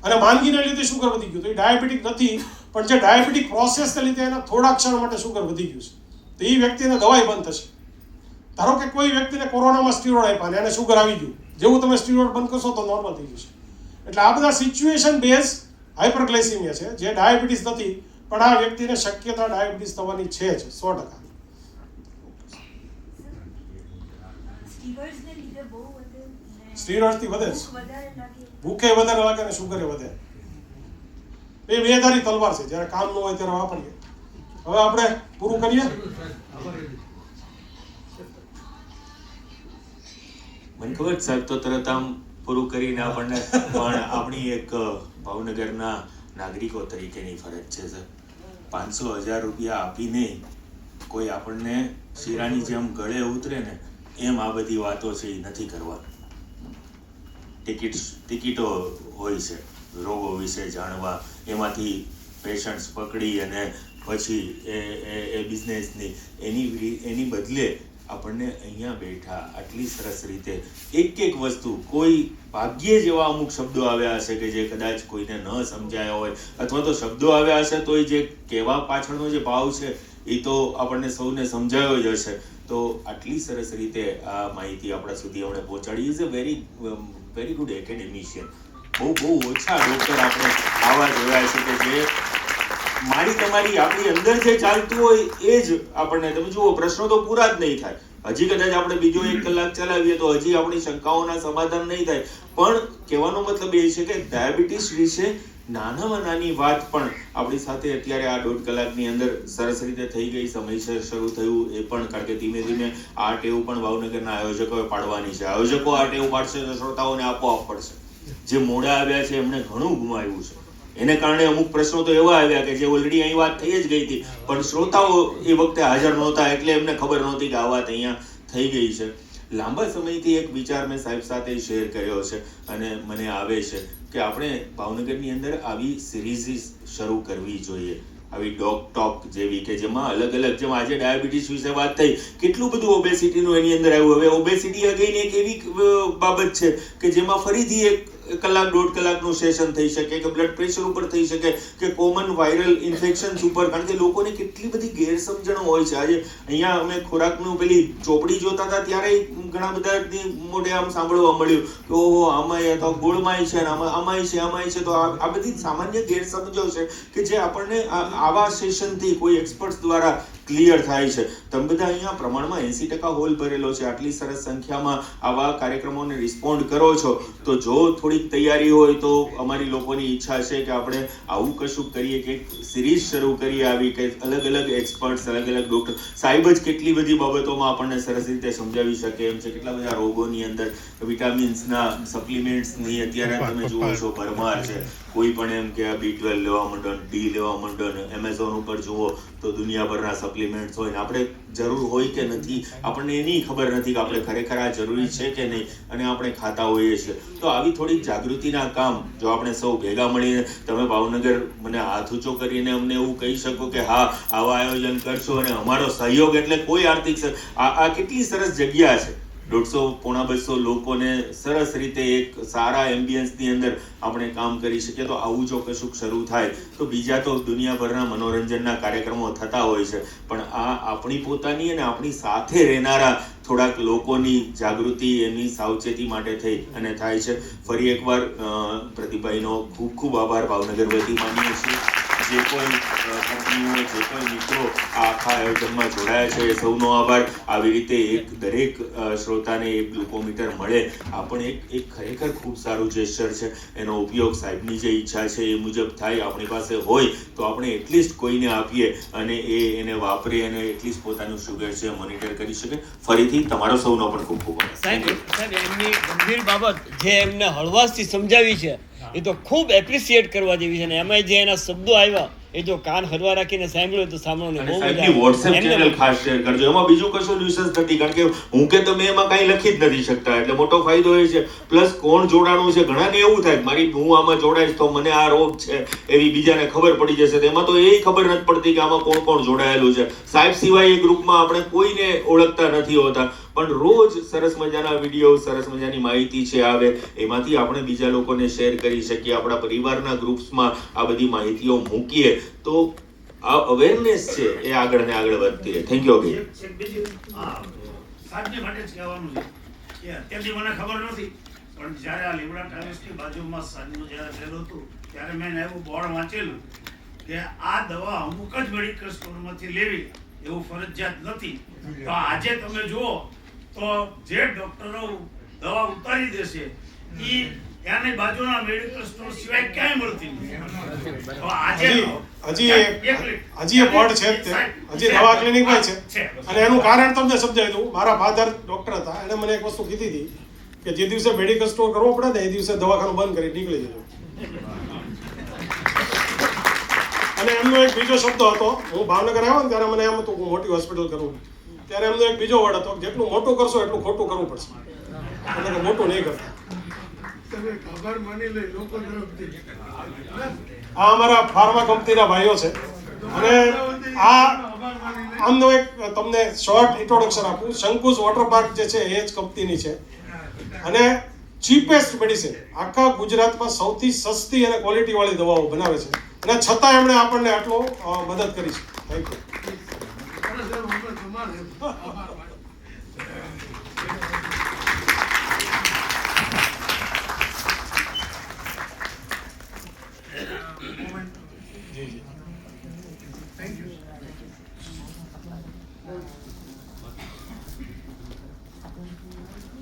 અને માંદગીને લીધે શુગર વધી ગયું, તો એ ડાયાબિટીક નથી, પણ જે ડાયાબિટીક પ્રોસેસને લીધે એના થોડા ક્ષણ માટે શુગર વધી ગયું છે, તો એ વ્યક્તિને દવાઈ બંધ થશે. ધારો કે કોઈ વ્યક્તિને કોરોનામાં સ્ટીરોઇડ આપ્યા અને એને શુગર આવી ગયું, જેવું તમે સ્ટીરોઇડ બંધ કરશો તો નોર્મલ થઈ જશે. એટલે આ બધા સિચ્યુએશન બેઝ હાઇપરગ્લાયસેમિયા છે, જે ડાયાબિટીસ નથી, પણ આ વ્યક્તિને શક્યતા ડાયાબિટીસ થવાની છે જ 100%. સ્ટીરોઇડથી વધે છે, ભૂખે વધારે લાગે અને શુગરે વધે. એ બે ધારી તલવાર છે, જ્યારે કામ ન હોય ત્યારે વાપરીએ. હવે આપણે પૂરું કરીએ. મને ખબર સાહેબ તો તરત આમ પૂરું કરીને આપણને પણ આપણી એક ભાવનગરના નાગરિકો તરીકેની ફરજ છે સર. 500,000 રૂપિયા આપીને કોઈ આપણને શીરાની જેમ ગળે ઉતરે ને એમ આ બધી વાતો છે એ નથી કરવા. ટિકિટો હોય છે રોગો વિશે જાણવા, એમાંથી પેશન્ટ્સ પકડી અને પછી એ બિઝનેસની એની બદલે આપણને અહીંયા બેઠા આટલી સરસ રીતે એક વસ્તુ, કોઈ ભાગ્યે જેવા અમુક શબ્દો આવ્યા હશે કે જે કદાચ કોઈને ન સમજાયા હોય, અથવા તો શબ્દો આવ્યા હશે તો જે કહેવા પાછળનો જે ભાવ છે એ તો આપણને સૌને સમજાયો જ હશે. તો આટલી સરસ રીતે આ માહિતી આપણા સુધી આપણે પહોંચાડી. Is a very good એકેડેમિશિયન. બહુ ઓછા ડૉક્ટર આપણે આવા જોયા છે કે જે તમારી આપણી અંદર જે ચાલતું હોય એ જ આપણને, તમે જુઓ પ્રશ્નો તો પૂરા જ નહીં થાય. હજી કદાચ આપણે બીજો 1 કલાક ચલાવીએ તો હજી આપણી શંકાઓના સમાધાન નહીં થાય. પણ કહેવાનો મતલબ એ છે કે ડાયાબિટીસ વિશે નાનામાં નાની વાત પણ આપણી સાથે અત્યારે આ 1.5 કલાકની અંદર સરસ રીતે થઈ ગઈ. સમયસર શરૂ થયું એ પણ, કારણ કે ધીમે ધીમે આ ટેવ પણ ભાવનગરના આયોજકોએ પાડવાની છે. આયોજકો આ ટેવ પાડશે તો શ્રોતાઓને આપોઆપ પડશે. જે મોડા આવ્યા છે એમણે ઘણું ગુમાવ્યું છે. એને કારણે અમુક પ્રશ્નો તો એવા આવ્યા કે જે ઓલરેડી અહીં વાત થઈ જ ગઈ હતી, પણ શ્રોતાઓ એ વખતે હાજર નહોતા એટલે એમને ખબર નહોતી કે આ વાત અહીંયા થઈ ગઈ છે. લાંબા સમયથી એક વિચાર મેં સાહેબ સાથે શેર કર્યો છે અને મને આવે છે કે આપણે ભાવનગરની અંદર આવી સિરીઝ શરૂ કરવી જોઈએ, આવી ડોગ ટોક જેવી, કે જેમાં અલગ અલગ, જેમ આજે ડાયાબિટીસ વિશે વાત થઈ, કેટલું બધું ઓબેસિટીનું એની અંદર આવ્યું. હવે ઓબેસિટી અગેન એક એવી બાબત છે કે જેમાં ફરીથી 1 કલાક 1.5 કલાકનું સેશન થઈ શકે, કે બ્લડ પ્રેશર ઉપર થઈ શકે, કે કોમન વાયરલ ઇન્ફેક્શન્સ ઉપર, કારણ કે લોકોને કેટલી બધી ગેરસમજણો હોય છે. આજે અહીંયા અમે ખોરાકનું પેલી ચોપડી જોતા હતા ત્યારે ઘણા બધા મોઢે આમ સાંભળવા મળ્યું કે ઓહો આમાંય તો ગોળમાંય છે, આમાંય છે. તો આ બધી સામાન્ય ગેરસમજો છે કે જે આપણને આવા સેશનથી કોઈ એક્સપર્ટ્સ દ્વારા ક્લિયર થાય છે. તમે બધા અહીંયા પ્રમાણમાં 80% હોલ ભરેલો છે. આટલી સરસ સંખ્યામાં આવા કાર્યક્રમોને રિસ્પોન્ડ કરો છો, તો જો થોડીક તૈયારી હોય તો અમારી લોકોની ઈચ્છા છે કે આપણે આવું કશું કરીએ, કે સિરીઝ શરૂ કરીએ આવી, કે અલગ અલગ એક્સપર્ટ્સ, અલગ અલગ ડૉક્ટર સાહેબ જ કેટલી બધી બાબતોમાં આપણને સરસ રીતે સમજાવી શકે એમ છે. કેટલા બધા રોગોની અંદર વિટામિન્સના સપ્લિમેન્ટ્સની અત્યારે તમે જુઓ છો ભરમાર છે. કોઈ પણ એમ કે આ B12 લેવા માંડો ને D લેવા માંડો ને એમેઝોન ઉપર જુઓ તો દુનિયાભરના સપ્લિમેન્ટ્સ હોય ને આપણે જરૂર હોય કે નથી આપણને એની ખબર નથી કે આપણે ખરેખર આ જરૂરી છે કે નહીં અને આપણે ખાતા હોઈએ છીએ. તો આવી થોડીક જાગૃતિના કામ જો આપણે સૌ ભેગા મળીને, તમે ભાવનગર મને હાથ ઊંચો કરીને અમને એવું કહી શકો કે હા આવા આયોજન કરશો અને અમારો સહયોગ એટલે કોઈ આર્થિક આ કેટલી સરસ જગ્યા છે. 150-200 લોકોને સરસ રીતે એક સારા એમ્બિયન્સની અંદર આપણે કામ કરી શકીએ. તો આવું જો કશુંક શરૂ થાય તો બીજા તો દુનિયાભરના મનોરંજનના કાર્યક્રમો થતા હોય છે, પણ આ આપણી પોતાની અને આપણી સાથે રહેનારા થોડાક લોકોની જાગૃતિ, એની સાવચેતી માટે થઈ અને થાય છે. ફરી એકવાર પ્રદીપભાઈનો ખૂબ ખૂબ આભાર ભાવનગર વતી માનીએ છીએ. જે કોઈ કંપનીઓ, જે કોઈ મિત્રો આ આખા આયોજનમાં જોડાયા છે એ સૌનો આભાર. આવી રીતે એક દરેક શ્રોતાને એક ગ્લુકોમીટર મળે આ પણ એક ખરેખર ખૂબ સારું જેસ્ચર છે. એનો ઉપયોગ સાહેબની જે ઈચ્છા છે એ મુજબ થાય, આપણી પાસે હોય તો આપણે એટલીસ્ટ કોઈને આપીએ અને એને વાપરે અને એટલીસ્ટ પોતાનું શુગર છે મોનિટર કરી શકે. ફરીથી તમારો સૌનો પણ ખૂબ ખૂબ આભાર. સાહેબ એમની ગંભીર બાબત જે એમને હળવાશથી સમજાવી છે એ તો ખૂબ એપ્રિશિએટ કરવા જેવી છે. ને એમાં જે એના શબ્દો આવ્યા એ જો કાન હરવા રાખીને સાંભળ્યો તો સાંભળવાનું બહુ મજા આવે. વોટ્સએપ ચેનલ ખાસ શેર કરજો. એમાં બીજું કશું ન્યુસન્સ નથી, કારણ કે હું કે તમે એમાં કાંઈ લખી જ નથી શકતા, એટલે મોટો ફાયદો એ છે. પ્લસ કોણ જોડાણું છે, ઘણાને એવું થાય હું આમાં જોડાઈશ તો મને આ રોગ છે એવી બીજાને ખબર પડી જશે. એમાં તો એ ખબર નથી પડતી કે આમાં કોણ કોણ જોડાયેલું છે. સાહેબ સિવાય એ ગ્રુપમાં આપણે કોઈને ઓળખતા નથી હોતા, પણ રોજ સરસ મજાના વિડીયો, સરસ મજાની માહિતી છે આવે, એમાંથી આપણે બીજા લોકોને શેર કરી શકીએ. આપણા પરિવારના ગ્રુપ્સમાં આ બધી માહિતીઓ મૂકીએ તો આ અવેરનેસ છે એ આગળ ને આગળ વધતી રહે. Thank you. સાહેબને માટે જ કહેવાનું છે કે અત્યારથી મને ખબર નથી, પણ જ્યારે આ લીમડા ટ્રાવેલ્સની બાજુમાં સાંજનું જ્યારે થયેલું હતું ત્યારે મેં એવું બોર્ડ વાંચેલું કે આ દવા અમુક જ મેડિકલ સ્ટોરમાંથી લેવી એવું ફરજિયાત નથી. તો આજે તમે જુઓ તો જે ડોક્ટરો દવા ઉતારી દેશે એ ત્યાંની બાજુના મેડિકલ સ્ટોર સિવાય ક્યાંય મળતી નથી. તો આજે હજી એ બોર્ડ છે જ તે, હજી દવા ક્લિનિકમાં છે. અને એનું કારણ તમને સમજાવી દઉં. મારા ફાધર ડોક્ટર હતા, એણે મને એક વસ્તુ કીધી હતી કે જે દિવસે મેડિકલ સ્ટોર કરવો પડે ને એ દિવસે દવાખાનું બંધ કરી નીકળી જજો. અને એમનો એક બીજો શબ્દ હતો, હું ભાવનગર આવ્યો ને ત્યારે મને એમ હતું હું મોટી હોસ્પિટલ કરું, ત્યારે એમનો એક બીજો વર્ડ હતો, જેટલું મોટું કરશો એટલું ખોટું કરવું પડશે, એટલે કે મોટું નહીં કરતા. આ અમારા ફાર્મા કંપનીના ભાઈઓ છે અને આમનો એક તમને શોર્ટ ઇન્ટ્રોડક્શન આપું. શંકુશ વોટર પાર્ક જે છે એ જ કંપનીની છે અને ચીપેસ્ટ મેડિસિન આખા ગુજરાતમાં સૌથી સસ્તી અને ક્વોલિટી વાળી દવાઓ બનાવે છે અને છતાં એમણે આપણને આટલો મદદ કરી છે. Thank you.